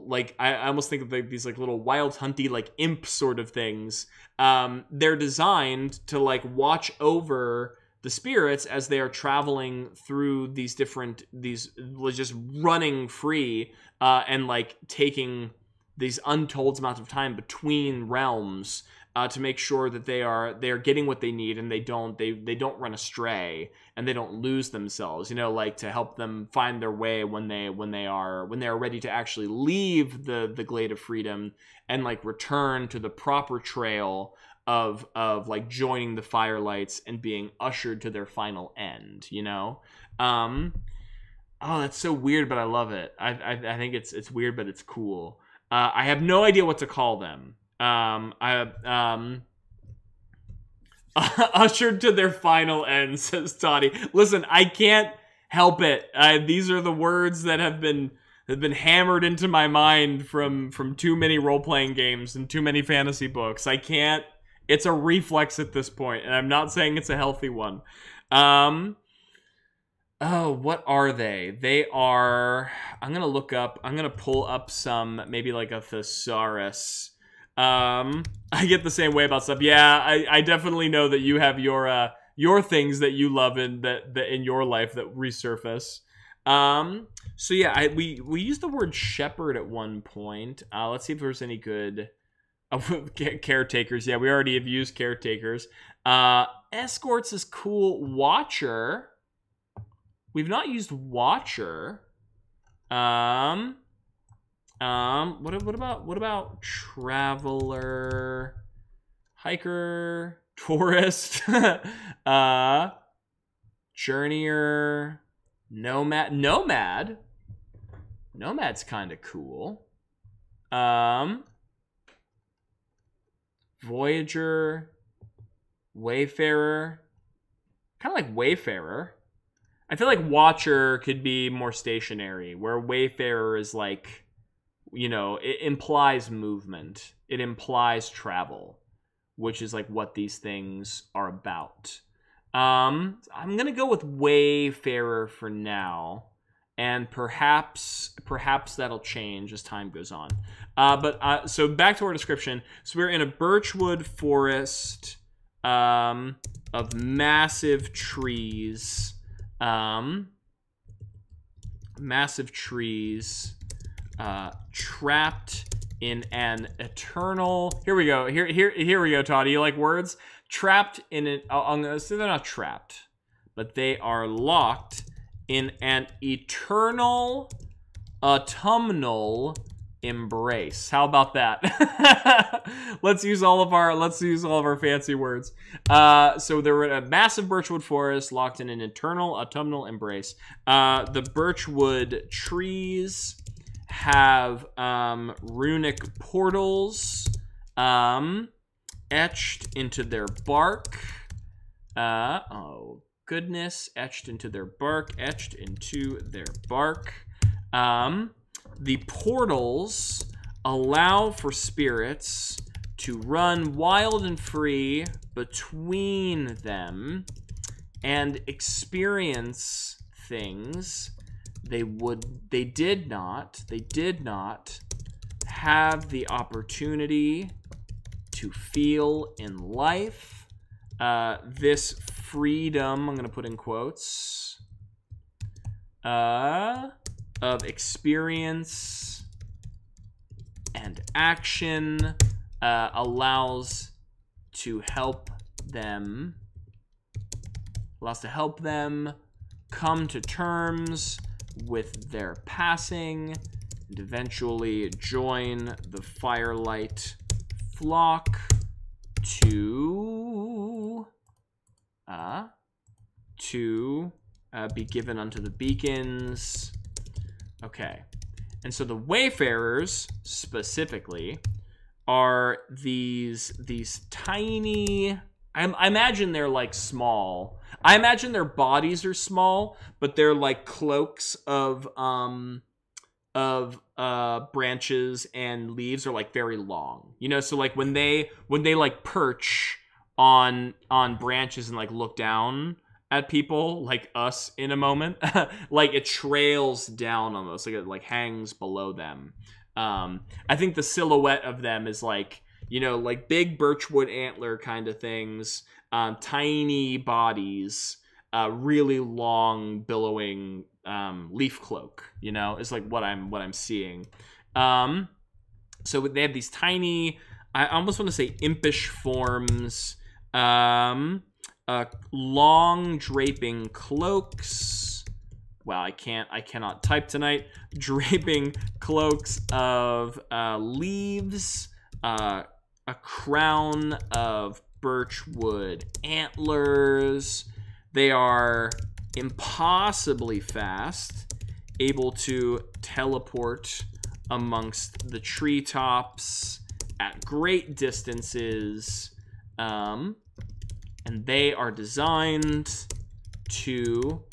S1: like, I almost think of like these like little wild hunty, like imp sort of things. They're designed to like watch over the spirits as they are traveling through these just running free, and like taking these untold amounts of time between realms, to make sure that they are getting what they need, and they don't run astray, and they don't lose themselves, you know, like to help them find their way when they are ready to actually leave the Glade of Freedom and like return to the proper trail of like joining the Firelights and being ushered to their final end, you know? Oh, that's so weird, but I love it. I think it's weird, but it's cool. I have no idea what to call them. Ushered to their final end, says Toddy. Listen, I can't help it. These are the words that have been hammered into my mind from too many role-playing games and too many fantasy books. I can't. It's a reflex at this point, and I'm not saying it's a healthy one. Oh, what are they? They are... I'm gonna pull up some, maybe like a thesaurus. I get the same way about stuff. Yeah, I definitely know that you have your things that you love in that in your life that resurface. So yeah, we used the word shepherd at one point. Let's see if there's any good caretakers. Yeah, we already have used caretakers. Escorts is cool. Watcher. We've not used watcher. What about traveler, hiker, tourist, journeyer, nomad. Nomad's kind of cool. Voyager, wayfarer, kind of like Wayfarer. I feel like Watcher could be more stationary, where Wayfarer is like, you know, it implies movement. It implies travel, which is like what these things are about. I'm going to go with Wayfarer for now, and perhaps that'll change as time goes on. So back to our description. So we're in a birchwood forest of massive trees. Trapped in an eternal... Here we go. Here we go, Todd. Do you like words? Trapped in an... I'm going to say they're not trapped, but they are locked in an eternal autumnal embrace. How about that? Let's use all of our fancy words. So they were in a massive birchwood forest locked in an eternal autumnal embrace. The birchwood trees have runic portals etched into their bark. Oh goodness, etched into their bark. The portals allow for spirits to run wild and free between them and experience things they did not have the opportunity to feel in life. This freedom, I'm going to put in quotes, of experience and action allows to help them come to terms with their passing and eventually join the Firelight flock
S3: to be given unto the beacons. Okay. And so the Wayfarers, specifically, are these tiny... I imagine they're, like, small. I imagine their bodies are small, but they're, like, cloaks of branches and leaves are, like, very long. You know, so, like, when they like, perch on branches and, like, look down at people, like us in a moment, like, it trails down almost, like, it, like, hangs below them. I think the silhouette of them is, like, you know, like, big birchwood antler kind of things, tiny bodies, really long, billowing leaf cloak, you know, is, like, what I'm seeing. So they have these tiny, I almost want to say impish forms, long draping cloaks. Wow, I cannot type tonight. Draping cloaks of leaves, a crown of birchwood antlers. They are impossibly fast, able to teleport amongst the treetops at great distances, and they are designed to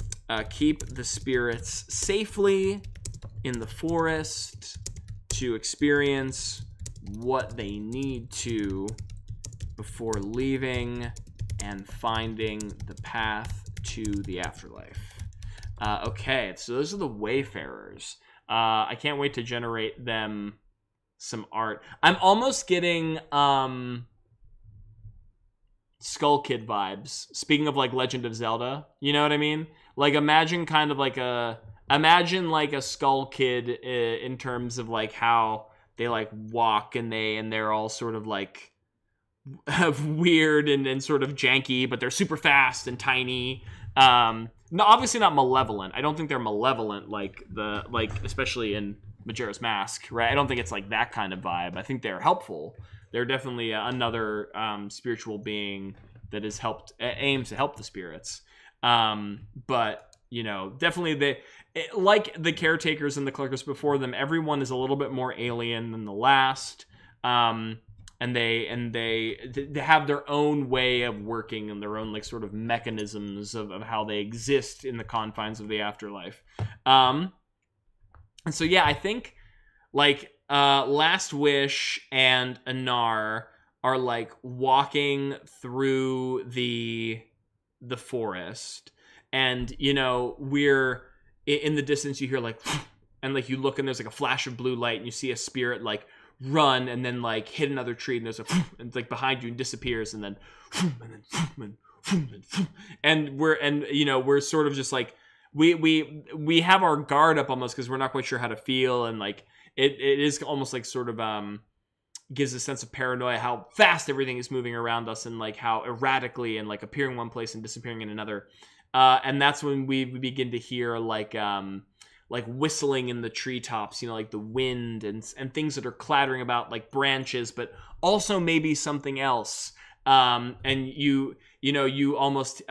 S3: keep the spirits safely in the forest, to experience what they need to before leaving and finding the path to the afterlife. Okay, so those are the Wayfarers. I can't wait to generate them some art. I'm almost getting Skull Kid vibes. Speaking of, like, Legend of Zelda, you know what I mean? Like, imagine like a Skull Kid in terms of, like, how they, like, walk and they're all sort of, like, weird and sort of janky, but they're super fast and tiny. No, obviously not malevolent. I don't think they're malevolent like especially in Majora's Mask, right? I don't think it's like that kind of vibe. I think they're helpful. They're definitely another spiritual being that aims to help the spirits. But, you know, definitely like the caretakers and the clerkers before them, everyone is a little bit more alien than the last. And they have their own way of working and their own, like, sort of mechanisms of how they exist in the confines of the afterlife. And so, yeah, I think, like, Last Wish and Anar are, like, walking through the forest, and, you know, we're in the distance, you hear, like, and, like, you look and there's, like, a flash of blue light and you see a spirit, like, run and then, like, hit another tree, and there's and, like, behind you and disappears, and then and we're sort of just, like, we have our guard up almost because we're not quite sure how to feel, and, like, it is almost, like, sort of gives a sense of paranoia how fast everything is moving around us, and, like, how erratically, and, like, appearing in one place and disappearing in another. And that's when we begin to hear, like whistling in the treetops, you know, like the wind and things that are clattering about, like branches, but also maybe something else. And you almost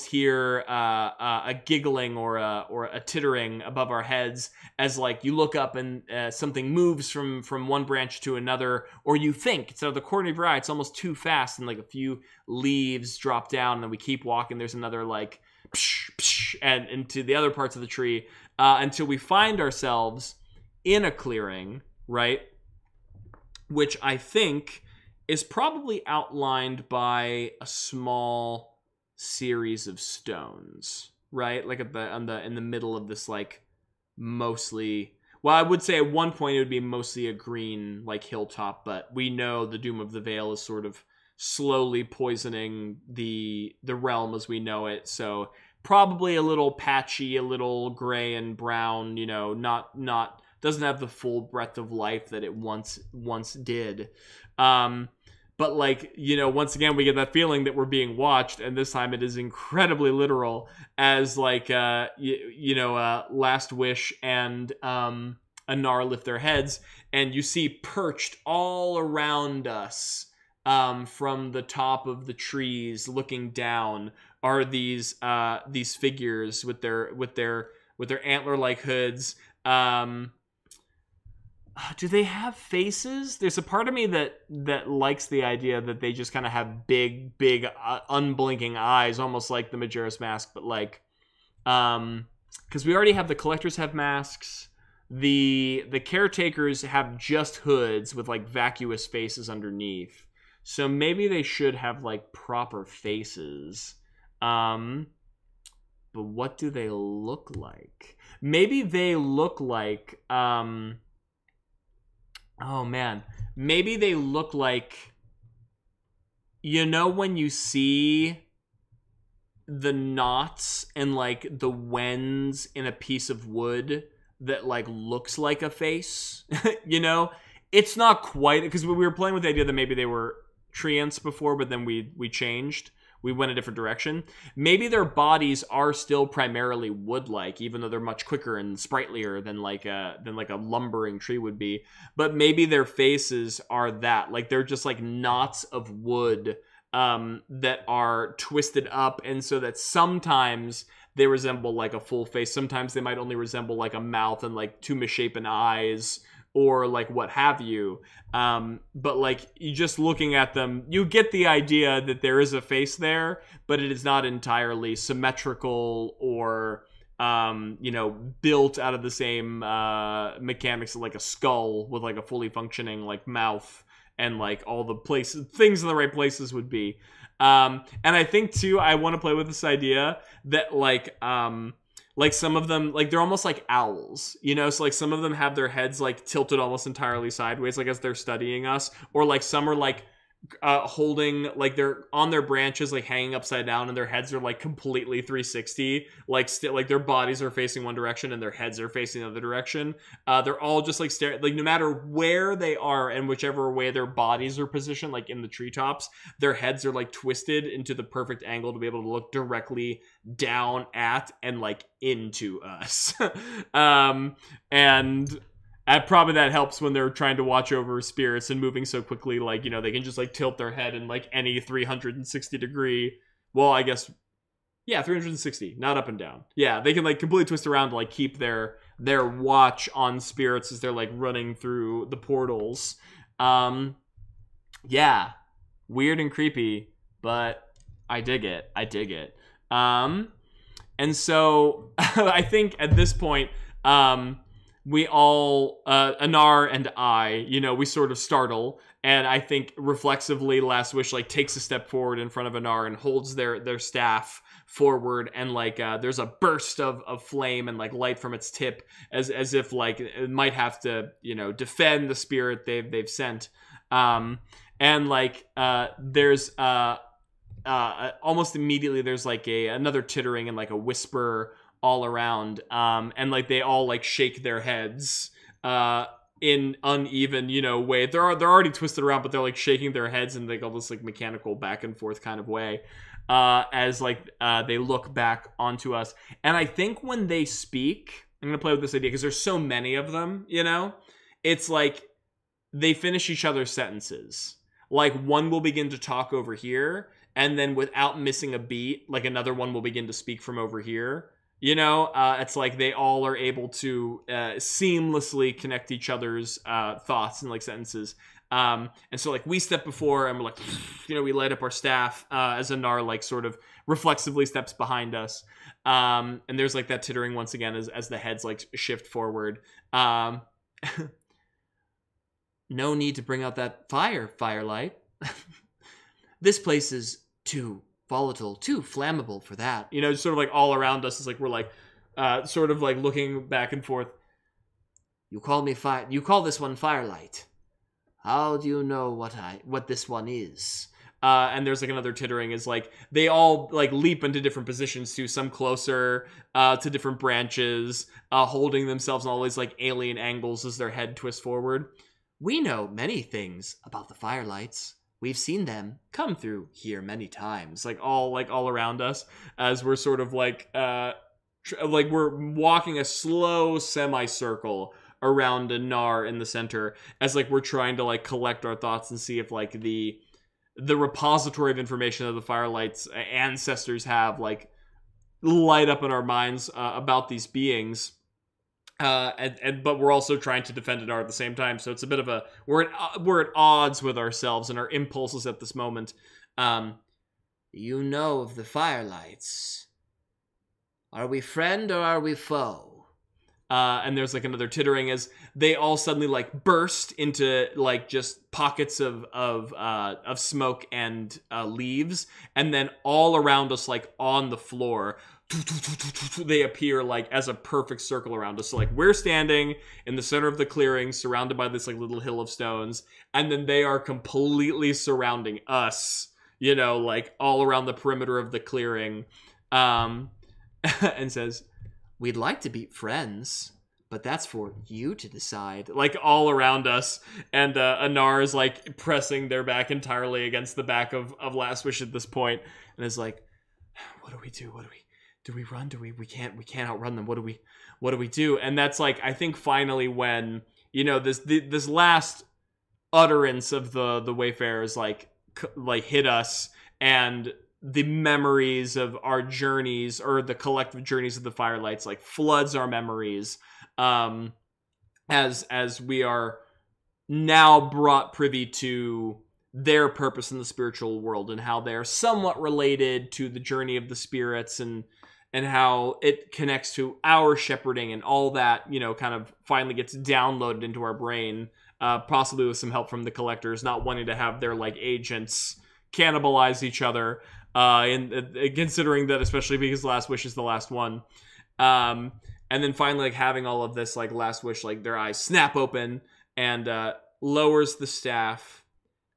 S3: hear a giggling or a tittering above our heads as, like, you look up and something moves from one branch to another, or you think it's out of the corner of your eye, it's almost too fast, and, like, a few leaves drop down, and then we keep walking, there's another, like, psh, psh, and into the other parts of the tree, until we find ourselves in a clearing, right? Which I think is probably outlined by a small series of stones, right? Like in the middle of this, like, mostly, well, I would say at one point it would be mostly a green, like, hilltop, but we know the Doom of the Vale is sort of slowly poisoning the realm as we know it, so probably a little patchy, a little gray and brown, you know, not doesn't have the full breadth of life that it once did. But, like, you know, once again, we get that feeling that we're being watched, and this time it is incredibly literal, as, like, Last Wish and Anar lift their heads, and you see perched all around us
S1: from the top of the trees looking down are these figures with their antler-like hoods. Do they have faces? There's a part of me that likes the idea that they just kind of have big unblinking eyes, almost like the Majora's Mask, but like because we already have the collectors have masks. The caretakers have just hoods with like vacuous faces underneath. So maybe they should have like proper faces. But what do they look like? Maybe they look like oh man. Maybe they look like, you know, when you see the knots and like the wens in a piece of wood that like looks like a face, you know, it's not quite, because we were playing with the idea that maybe they were treants before, but then we changed. We went a different direction. Maybe their bodies are still primarily wood-like, even though they're much quicker and sprightlier than like a lumbering tree would be. But maybe their faces are that, like they're just like knots of wood that are twisted up, and so that sometimes they resemble like a full face. Sometimes they might only resemble like a mouth and like two misshapen eyes, or like what have you. But like you just looking at them, you get the idea that there is a face there, but it is not entirely symmetrical or you know, built out of the same mechanics of like a skull with like a fully functioning like mouth and like all the places, things in the right places would be. And I think too, I want to play with this idea that like some of them, like they're almost like owls, you know? So like some of them have their heads like tilted almost entirely sideways, like as they're studying us, or like some are like holding, like they're on their branches, like hanging upside down, and their heads are like completely 360, like still like their bodies are facing one direction and their heads are facing the other direction. They're all just like staring, like no matter where they are and whichever way their bodies are positioned, like in the treetops, their heads are like twisted into the perfect angle to be able to look directly down at and like into us. And probably that helps when they're trying to watch over spirits and moving so quickly, like, you know, they can just like tilt their head in like any 360 degree. Well, I guess, yeah, 360, not up and down. Yeah, they can like completely twist around to like keep their watch on spirits as they're like running through the portals. Yeah, weird and creepy, but I dig it. And so I think at this point, we all, Anar and I, you know, we sort of startle, and I think reflexively Last Wish like takes a step forward in front of Anar and holds their staff forward, and like there's a burst of flame and like light from its tip as if like it might have to, you know, defend the spirit they've sent. And like there's almost immediately there's like another tittering and like a whisper all around, and like they all like shake their heads in uneven, you know, way. They're already twisted around, but they're like shaking their heads in like all this like mechanical back and forth kind of way, as like they look back onto us. And I think when they speak, I'm gonna play with this idea because there's so many of them, you know, it's like they finish each other's sentences. Like one will begin to talk over here, and then without missing a beat, like another one will begin to speak from over here. You know, it's like they all are able to seamlessly connect each other's thoughts and like sentences. And so like we step before and we're like, you know, we light up our staff as Anar like sort of reflexively steps behind us. And there's like that tittering once again as the heads like shift forward. No need to bring out that firelight. This place is too volatile, too flammable for that. You know, just sort of like all around us is like we're like sort of like looking back and forth. You call this one Firelight. How do you know what this one is? And there's like another tittering is like they all like leap into different positions too, some closer to different branches, holding themselves in all these like alien angles as their head twists forward. We know many things about the Firelights. We've seen them come through here many times, like all around us, as we're sort of like we're walking a slow semicircle around Anar in the center, as like we're trying to like collect our thoughts and see if like the the repository of information that the Firelights ancestors have, like, light up in our minds about these beings. But we're also trying to defend Anar at the same time, so it's a bit of a we're at odds with ourselves and our impulses at this moment.
S3: You know of the Firelights. Are we friend or are we foe?
S1: And there's like another tittering as they all suddenly like burst into like just pockets of smoke and leaves, and then all around us, like on the floor, they appear like as a perfect circle around us. So like we're standing in the center of the clearing, surrounded by this like little hill of stones, and then they are completely surrounding us. You know, like all around the perimeter of the clearing, and says,
S3: "We'd like to be friends, but that's for you to decide."
S1: Like all around us, and Anar is like pressing their back entirely against the back of Last Wish at this point, and is like, "What do we do? Do we run? We can't outrun them. What do we do?" And that's like, I think finally when, you know, this last utterance of the Wayfarers like hit us, and the memories of our journeys, or the collective journeys of the Firelights, like floods our memories, as we are now brought privy to their purpose in the spiritual world, and how they are somewhat related to the journey of the spirits, and how it connects to our shepherding, and all that, you know, kind of finally gets downloaded into our brain, possibly with some help from the collectors not wanting to have their like agents cannibalize each other, and considering that, especially because Last Wish is the last one, and then finally like having all of this, like Last Wish, like their eyes snap open and lowers the staff,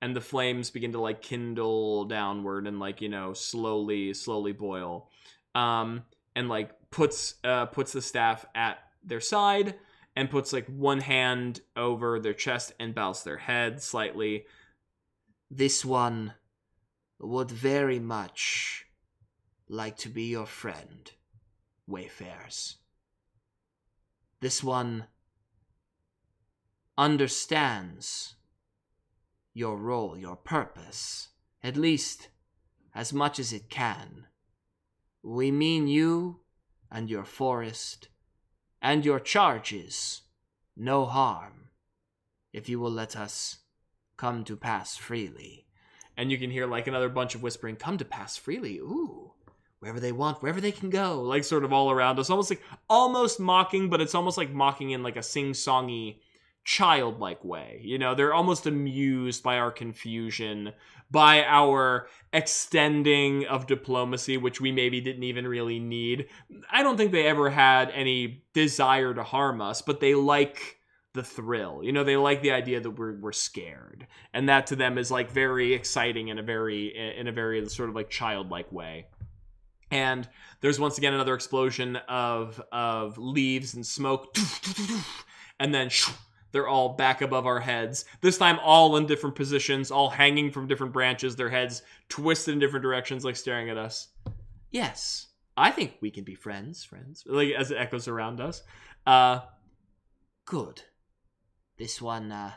S1: and the flames begin to like kindle downward and like, you know, slowly boil, and like puts the staff at their side, and puts like one hand over their chest and bows their head slightly.
S3: "This one would very much like to be your friend, Wayfarers. This one understands your role, your purpose, at least as much as it can. We mean you and your forest and your charges no harm, if you will let us come to pass freely."
S1: And you can hear like another bunch of whispering, "Come to pass freely, ooh, wherever they want, wherever they can go," like sort of all around us, almost mocking, but it's almost like mocking in like a sing-songy, childlike way. You know, they're almost amused by our confusion, by our extending of diplomacy, which we maybe didn't even really need. I don't think they ever had any desire to harm us, but they like the thrill. You know, they like the idea that we're scared, and that to them is like very exciting in a very sort of like childlike way. And there's once again another explosion of leaves and smoke, and then they're all back above our heads. This time all in different positions, all hanging from different branches, their heads twisted in different directions, like staring at us.
S3: "Yes, I think we can be friends.
S1: Like as it echoes around us.
S3: Good. This one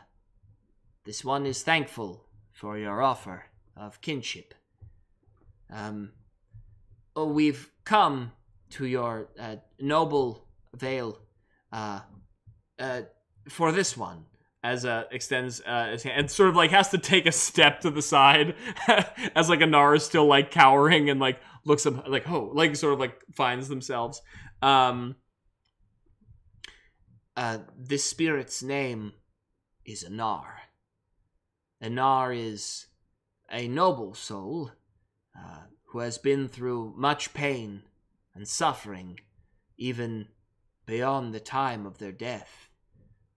S3: is thankful for your offer of kinship. We've come to your noble vale for this one."
S1: As extends his hand, and sort of like has to take a step to the side, as like Anar is still like cowering, and like looks up, like, oh, like sort of like finds themselves.
S3: This spirit's name is Anar. Anar is a noble soul who has been through much pain and suffering, even beyond the time of their death,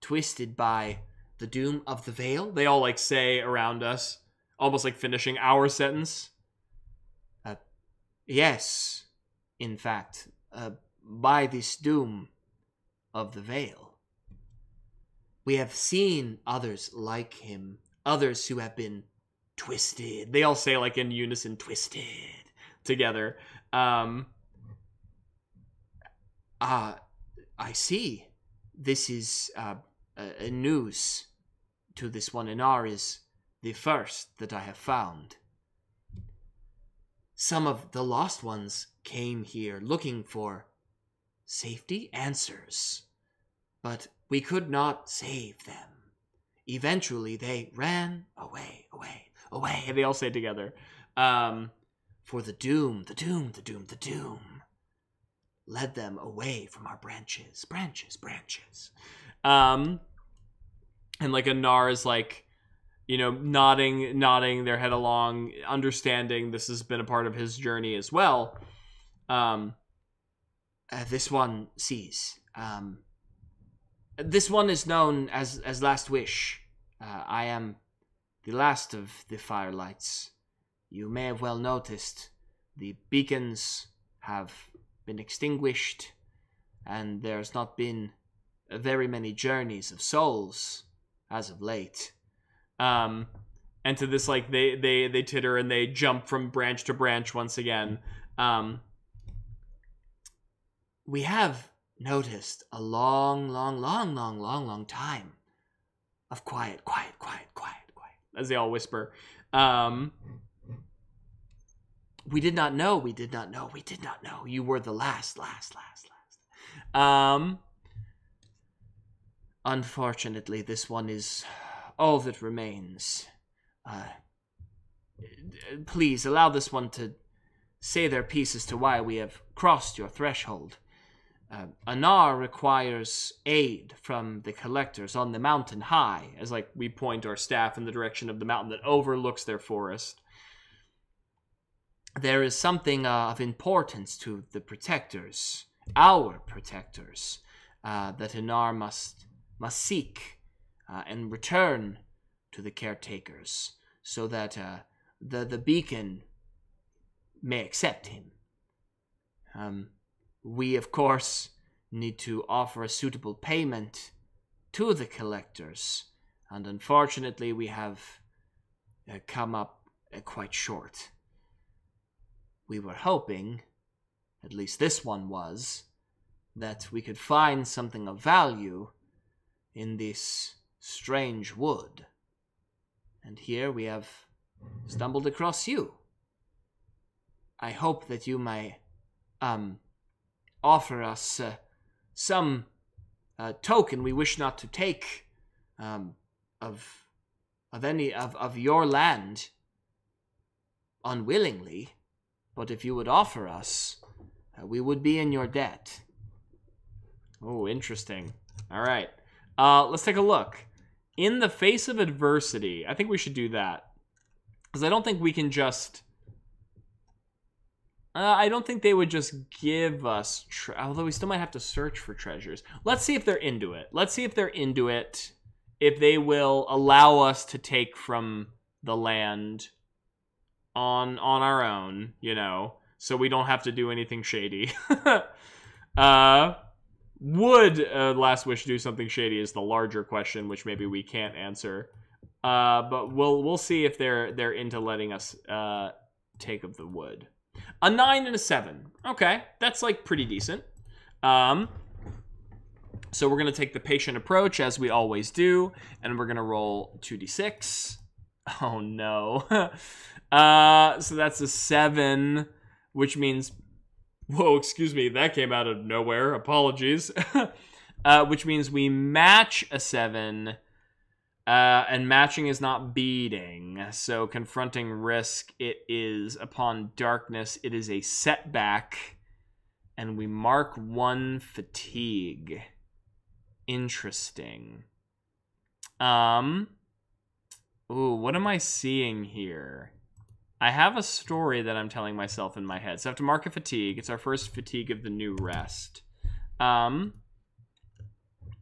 S3: twisted by the doom of the veil.
S1: They all like say around us, almost like finishing our sentence.
S3: Yes, in fact, by this doom of the veil. We have seen others like him, others who have been twisted.
S1: They all say like in unison, "twisted," together.
S3: I see. This is a news to this one. Anar is the first that I have found. some of the lost ones came here looking for safety, answers, but we could not save them. Eventually, they ran away.
S1: And they all say it together.
S3: For the doom led them away from our branches.
S1: And like Anar is like, you know, nodding their head along, understanding this has been a part of his journey as well.
S3: This one sees. This one is known as Last Wish. I am the last of the Firelights. You may have well noticed the beacons have been extinguished, and there's not been very many journeys of souls as of late. And to this, like, they titter and they jump from branch to branch once again. We have noticed a long time of quiet,
S1: As they all whisper.
S3: We did not know. You were the last. Unfortunately, this one is all that remains. Please allow this one to say their piece as to why we have crossed your threshold. Anar requires aid from the collectors on the mountain high,
S1: as like we point our staff in the direction of the mountain that overlooks their forest.
S3: There is something of importance to the protectors, our protectors, that Anar must seek and return to the caretakers, so that the beacon may accept him. We, of course, need to offer a suitable payment to the collectors, and unfortunately we have come up quite short. We were hoping, at least this one was, that we could find something of value in this strange wood. And here we have stumbled across you. I hope that you may offer us some token. We wish not to take of any of your land unwillingly, but if you would offer us, we would be in your debt.
S1: Oh, interesting. All right. Let's take a look. In the face of adversity, I think we should do that. Because I don't think we can just... I don't think they would just give us... although we still might have to search for treasures. Let's see if they're into it. If they will allow us to take from the land on our own, you know, so we don't have to do anything shady. Would Last Wish do something shady is the larger question, which maybe we can't answer. But we'll see if they're into letting us take of the wood. A 9 and a 7. Okay, that's like pretty decent. So we're gonna take the patient approach as we always do, and we're gonna roll 2d6. Oh no. So that's a 7, which means... Whoa, excuse me, that came out of nowhere. Apologies. Which means we match a 7, and matching is not beating. So confronting risk, it is upon darkness, it is a setback, and we mark 1 fatigue. Interesting. Ooh, what am I seeing here? I have a story that I'm telling myself in my head. So I have to mark a fatigue. It's our first fatigue of the new rest.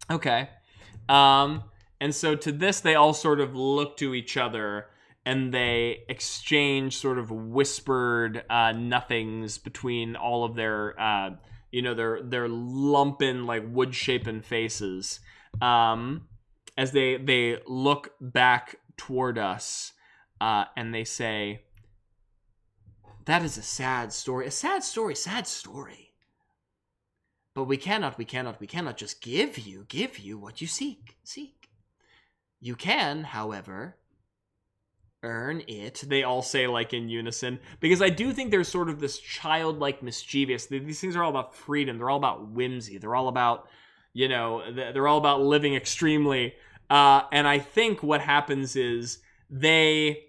S1: Okay. And so to this, they all sort of look to each other and they exchange sort of whispered nothings between all of their, their lumpen, like wood-shapen faces. As they look back toward us and they say, "That is a sad story. A sad story. But we cannot just give you what you seek. You can, however, earn it, they all say, like, in unison. Because I do think there's sort of this childlike mischievous. These things are all about freedom. They're all about whimsy. They're all about, you know, they're all about living extremely. And I think what happens is they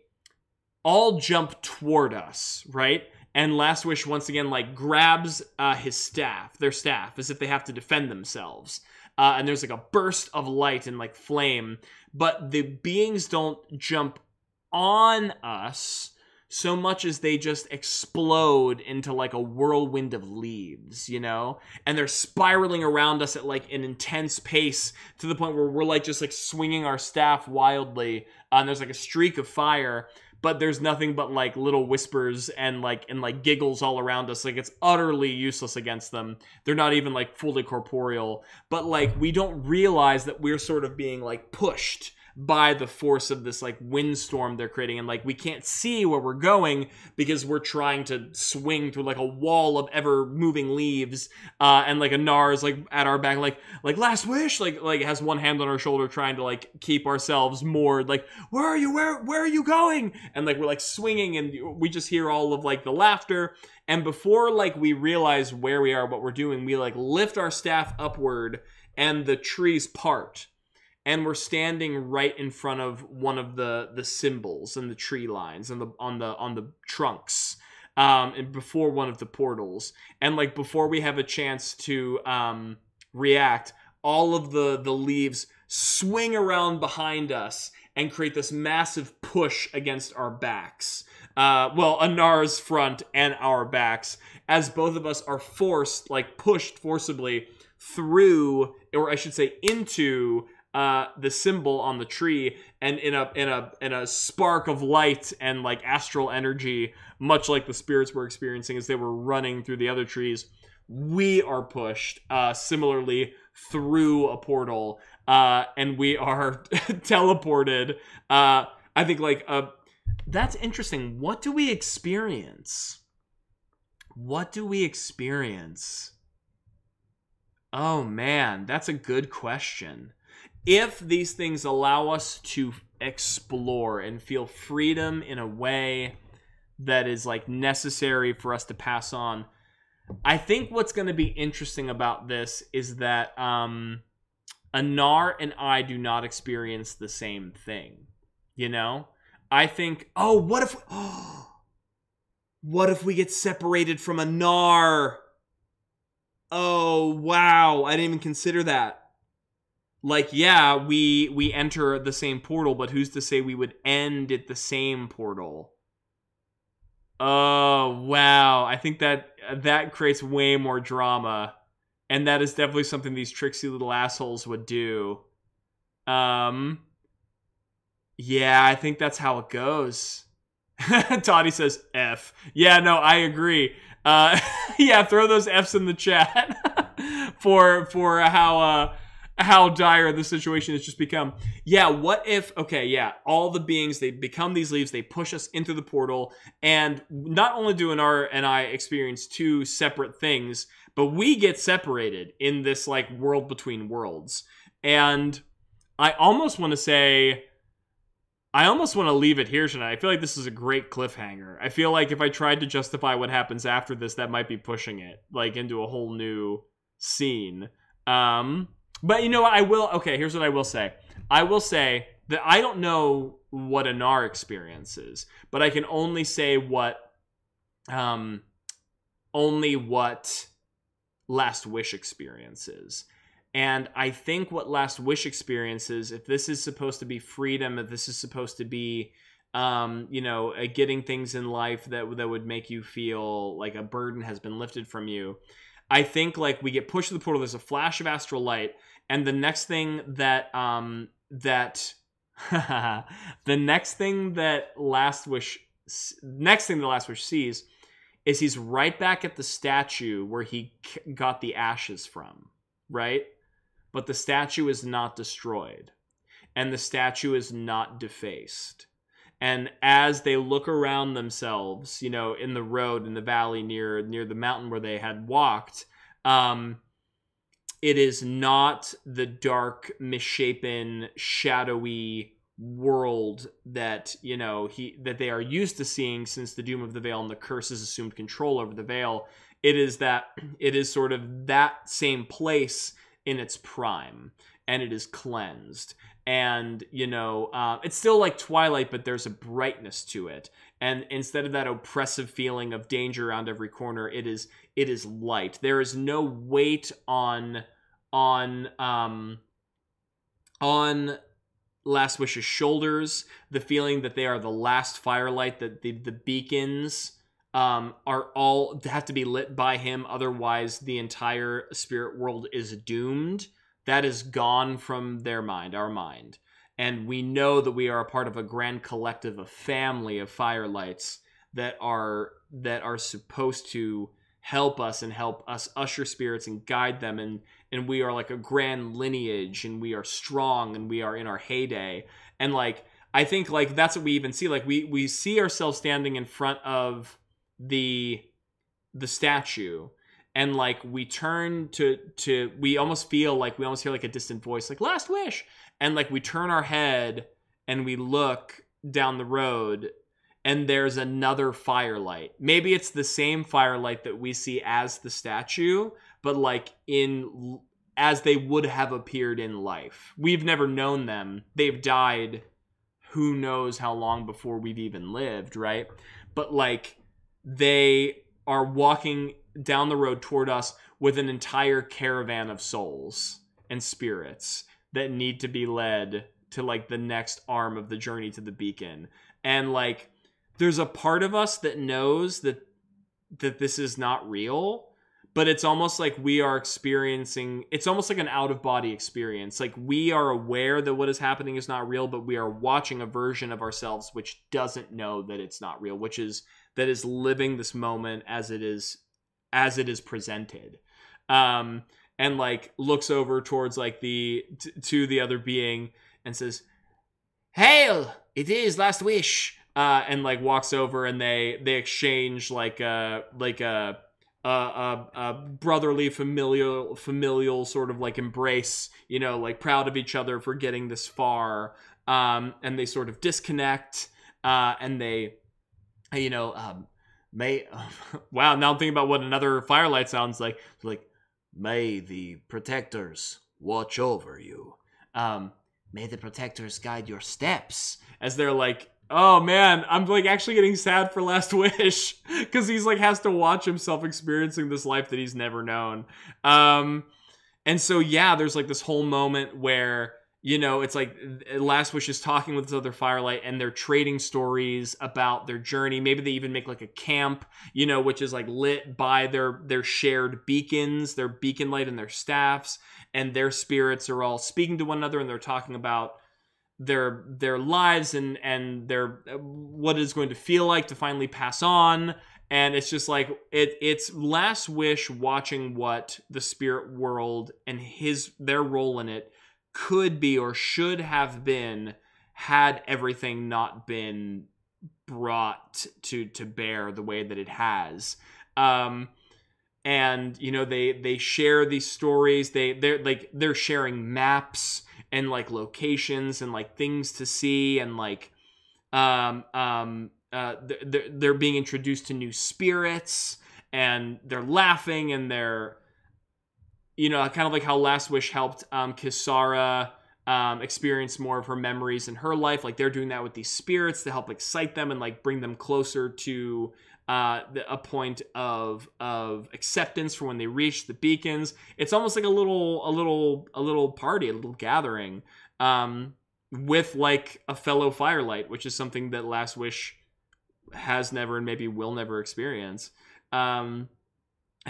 S1: all jump toward us, right? And Last Wish once again, like, grabs their staff, as if they have to defend themselves. And there's like a burst of light and like flame, but the beings don't jump on us so much as they just explode into like a whirlwind of leaves, you know? And they're spiraling around us at like an intense pace to the point where we're like just like swinging our staff wildly. And there's like a streak of fire, but there's nothing but like little whispers and giggles all around us. Like, it's utterly useless against them. They're not even like fully corporeal, but like we don't realize that we're sort of being like pushed by the force of this like windstorm they're creating, and like we can't see where we're going because we're trying to swing through like a wall of ever moving leaves, and like Anar is like at our back, like Last Wish, like has one hand on our shoulder trying to like keep ourselves moored, like, where are you going? And like we're like swinging, and we just hear all of like the laughter, and before like we realize where we are, what we're doing, we like lift our staff upward and the trees part. And we're standing right in front of one of the symbols and the tree lines and on the trunks, and before one of the portals. And like before we have a chance to react, all of the leaves swing around behind us and create this massive push against our backs. Anar's front and our backs, as both of us are pushed forcibly through, or I should say into, the symbol on the tree, and in a spark of light and like astral energy, much like the spirits were experiencing as they were running through the other trees, we are pushed similarly through a portal, and we are teleported. I think like that's interesting. What do we experience? Oh man, that's a good question. If these things allow us to explore and feel freedom in a way that is like necessary for us to pass on, I think what's going to be interesting about this is that Anar and I do not experience the same thing. You know, I think, what if we get separated from Anar? Oh wow, I didn't even consider that. Like, yeah, we enter the same portal, but who's to say we would end at the same portal? Oh, wow. I think that creates way more drama. And that is definitely something these tricksy little assholes would do. Yeah, I think that's how it goes. Toddy says F. Yeah, no, I agree. Yeah, throw those Fs in the chat for how dire the situation has just become. Yeah, what if, okay, yeah, all the beings, they become these leaves, they push us into the portal, and not only do Anar and I experience two separate things, but we get separated in this, like, world between worlds. And I almost want to leave it here tonight. I feel like this is a great cliffhanger. I feel like if I tried to justify what happens after this, that might be pushing it, like, into a whole new scene. But you know what, here's what I will say. I will say that I don't know what Anar experiences, but I can only say what Last Wish experiences. And I think what Last Wish experiences, if this is supposed to be freedom, if this is supposed to be, getting things in life that would make you feel like a burden has been lifted from you, I think like we get pushed to the portal, there's a flash of astral light, and the next thing that the Last Wish sees is he's right back at the statue where he got the ashes from, right? But the statue is not destroyed, and the statue is not defaced. And as they look around themselves, you know, in the road, in the valley near the mountain where they had walked, it is not the dark, misshapen, shadowy world that, you know, that they are used to seeing since the Doom of the Veil and the curse has assumed control over the Veil. It is sort of that same place in its prime, and it is cleansed. And, you know, it's still like Twilight, but there's a brightness to it. And instead of that oppressive feeling of danger around every corner, it is light. There is no weight on Last Wish's shoulders. The feeling that they are the last firelight, that the beacons are all have to be lit by him, otherwise the entire spirit world is doomed. That is gone from their mind, our mind. And we know that we are a part of a grand collective, a family of firelights that are supposed to help us and help us usher spirits and guide them. And we are like a grand lineage, and we are strong, and we are in our heyday. And like, I think like that's what we even see. Like we see ourselves standing in front of the statue. And like we turn to we almost hear like a distant voice, like last wish. And like we turn our head and we look down the road, and there's another firelight. Maybe it's the same firelight that we see as the statue, but like as they would have appeared in life. We've never known them. They've died who knows how long before we've even lived, right? But like they are walking down the road toward us with an entire caravan of souls and spirits that need to be led to like the next arm of the journey to the beacon. And like there's a part of us that knows that this is not real, but it's almost like we are experiencing, it's almost like an out-of-body experience. Like we are aware that what is happening is not real, but we are watching a version of ourselves which doesn't know that it's not real, that is living this moment as it is presented. And like looks over towards like to the other being and says, "Hail! It is Last Wish." And like walks over, and they exchange like a brotherly familial sort of like embrace, you know, like proud of each other for getting this far. And they sort of disconnect, and they, you know, wow, now I'm thinking about what another firelight sounds like. It's like, "May the protectors watch over you. May the protectors guide your steps." As they're like, oh man, I'm like actually getting sad for Last Wish, because he's like has to watch himself experiencing this life that he's never known. And so yeah, there's like this whole moment where, you know, it's like Last Wish is talking with this other firelight, and they're trading stories about their journey. Maybe they even make like a camp, you know, which is like lit by their shared beacons, their beacon light and their staffs, and their spirits are all speaking to one another, and they're talking about their lives and their what it's going to feel like to finally pass on. And it's just like it's Last Wish watching what the spirit world and their role in it could be or should have been had everything not been brought to bear the way that it has. And you know, they share these stories. They're sharing maps and like locations and like things to see, and like they're being introduced to new spirits, and they're laughing, and they're, you know, kind of like how Last Wish helped Kisara experience more of her memories in her life. Like they're doing that with these spirits to help excite them and like bring them closer to a point of acceptance for when they reach the beacons. It's almost like a little party, a little gathering with like a fellow firelight, which is something that Last Wish has never and maybe will never experience. And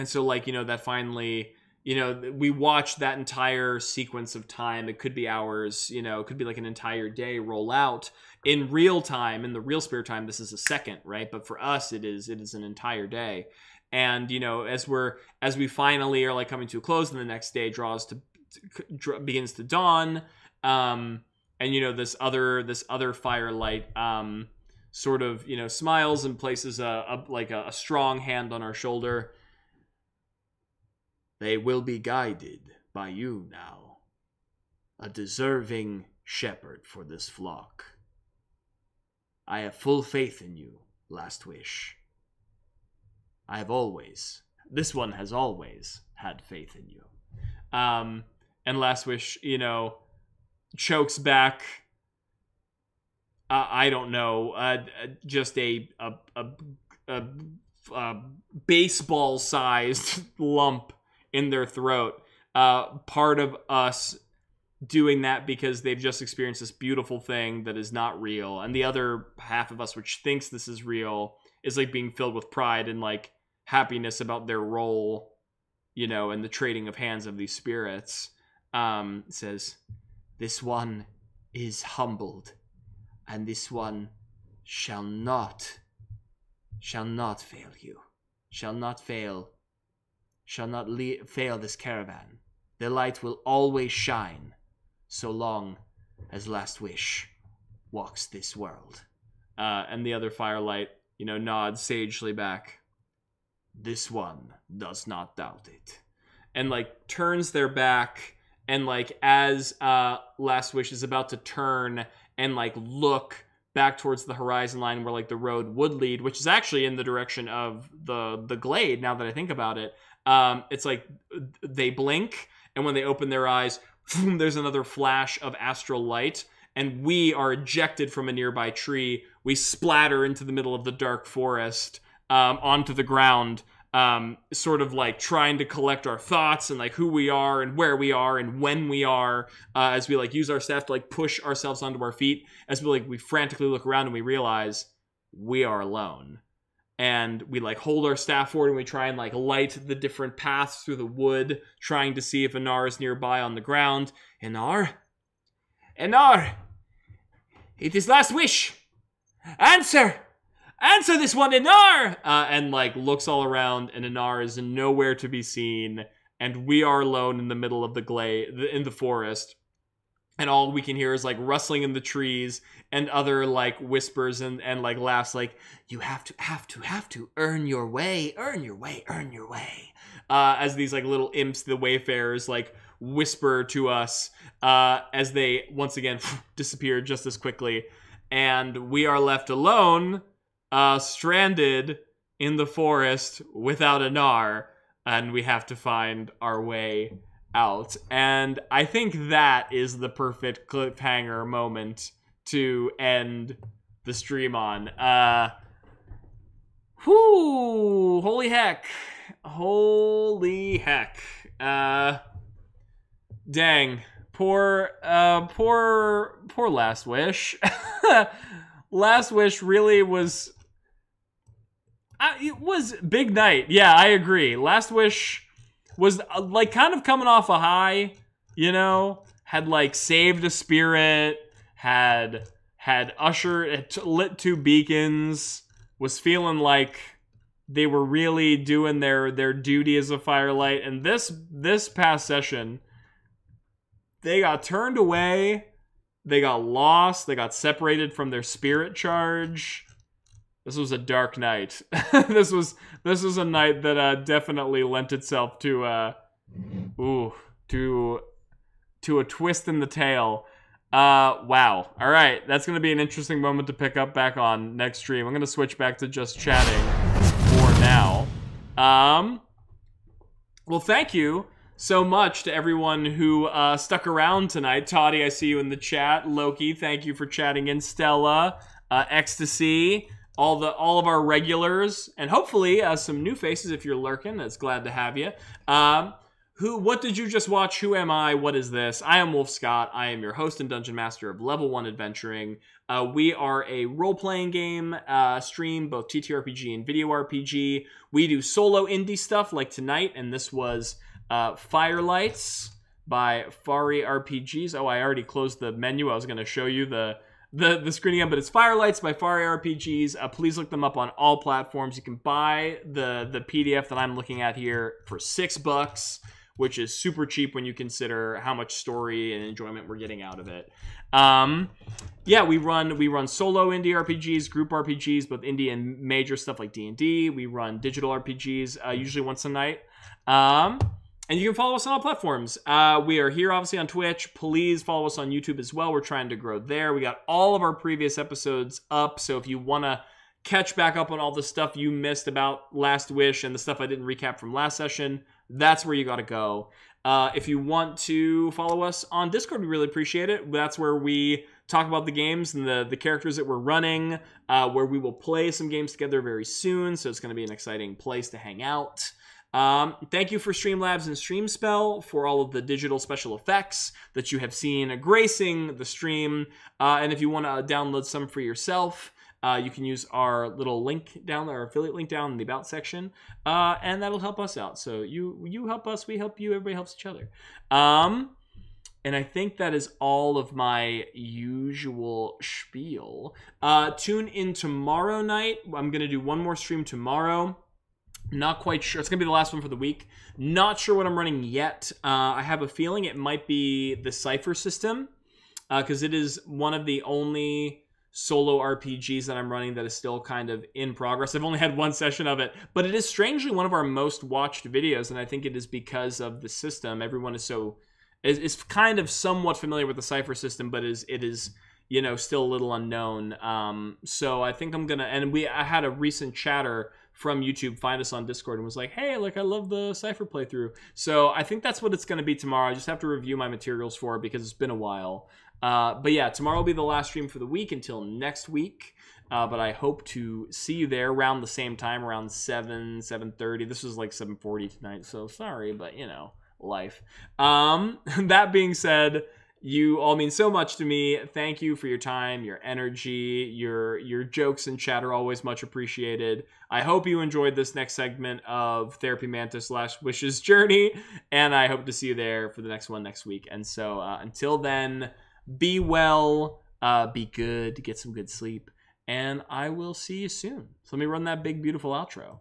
S1: so like, you know, that finally, you know, we watch that entire sequence of time. It could be hours, you know, it could be like an entire day roll out in real time. In the real spirit time, this is a second, right? But for us, it is an entire day. And, you know, as we finally are like coming to a close, and the next day begins to dawn. And, you know, this other firelight, sort of, you know, smiles and places a strong hand on our shoulder. "They will be guided by you now. A deserving
S3: shepherd for this flock. I have full faith in you, Last Wish. This one has always had faith in you. And Last Wish, chokes back. I don't know, just a baseball-sized lump in their throat. Part of us doing that because they've just experienced this beautiful thing that is not real, and the other half of us, which thinks this is real, is like being filled with pride and like happiness about their role, in the trading of hands of these spirits. Says, this one is humbled, and this one shall not fail you, shall not fail this caravan. The light will always shine, so long as Last Wish walks this world. And the other Firelight, nods sagely back. This one does not doubt it. And, like, turns their back, and, like, as Last Wish is about to turn and, like, look back towards the horizon line where, like, the road would lead, which is actually in the direction of the glade, now that I think about it. It's like they blink, and when they open their eyes, there's another flash of astral light, and we are ejected from a nearby tree. We splatter into the middle of the dark forest, onto the ground, sort of like trying to collect our thoughts and like who we are and where we are and when we are, as we like use our staff to like push ourselves onto our feet, as we frantically look around and we realize we are alone. And we like hold our staff forward and we try and like light the different paths through the wood, trying to see if Anar is nearby on the ground. Anar, it is Last Wish. Answer this one, Anar. And like looks all around, and Anar is nowhere to be seen, and we are alone in the middle of the glade, in the forest. And all we can hear is like rustling in the trees and other like whispers and like laughs, like, you have to earn your way. As these like little imps, the Wayfarers, like whisper to us as they once again disappear just as quickly. And we are left alone, stranded in the forest without Anar, and we have to find our way out. And I think that is the perfect cliffhanger moment to end the stream on. Holy heck. Dang. Poor Last Wish. Last Wish really was... it was big night. Yeah, I agree. Last Wish was like kind of coming off a high, had like saved a spirit, had lit 2 beacons, was feeling like they were really doing their duty as a Firelight. And this past session, they got turned away, they got lost, they got separated from their spirit charge. This was a dark night. This was a night that definitely lent itself to a twist in the tale. Wow. All right, that's gonna be an interesting moment to pick up back on next stream. I'm gonna switch back to just chatting for now. Well, thank you so much to everyone who stuck around tonight. Toddy, I see you in the chat. Loki, thank you for chatting in. Stella, Ecstasy. All of our regulars, and hopefully some new faces if you're lurking. That's glad to have you. What did you just watch? Who am I? What is this? I am Wolfe Scott. I am your host and dungeon master of Level 1 Adventuring. We are a role-playing game stream, both TTRPG and video RPG. We do solo indie stuff like tonight, and this was Firelights by FariRPGs. Oh, I already closed the menu. I was going to show you the screen again, but it's Firelights by FariRPGs. Please look them up on all platforms. You can buy the PDF that I'm looking at here for $6, which is super cheap when you consider how much story and enjoyment we're getting out of it. Yeah, we run solo indie RPGs, group RPGs, both indie and major stuff like D&D. We run digital RPGs usually once a night.
S1: And you can follow us on all platforms. We are here, obviously, on Twitch. Please follow us on YouTube as well. We're trying to grow there. We got all of our previous episodes up, so if you want to catch back up on all the stuff you missed about Last Wish and the stuff I didn't recap from last session, that's where you got to go. If you want to follow us on Discord, we really appreciate it. That's where we talk about the games and the characters that we're running, where we will play some games together very soon, so it's going to be an exciting place to hang out. Thank you for Streamlabs and StreamSpell for all of the digital special effects that you have seen gracing the stream. And if you want to download some for yourself, you can use our little link down there, our affiliate link down in the About section, and that'll help us out. So you help us, we help you, everybody helps each other. And I think that is all of my usual spiel. Tune in tomorrow night. I'm going to do one more stream tomorrow. Not quite sure. It's going to be the last one for the week. Not sure what I'm running yet. I have a feeling it might be the Cypher system, because it is one of the only solo RPGs that I'm running that is still kind of in progress. I've only had one session of it, but it is strangely one of our most watched videos, and I think it is because of the system. Everyone is kind of somewhat familiar with the Cypher system, but it is you know, still a little unknown. So I think I'm gonna, and I had a recent chatter from YouTube find us on Discord and was like, hey, like, I love the Cypher playthrough. So I think that's what it's gonna be tomorrow. I just have to review my materials for it because it's been a while. But yeah, tomorrow will be the last stream for the week until next week. But I hope to see you there around the same time, around 7:30. This was like 7:40 tonight, so sorry, but you know, life. That being said, you all mean so much to me. Thank you for your time, your energy, your jokes and chat are always much appreciated. I hope you enjoyed this next segment of Therapy Mantis / Wishes Journey, and I hope to see you there for the next one next week. And so until then, be well, be good, get some good sleep, and I will see you soon. So let me run that big, beautiful outro.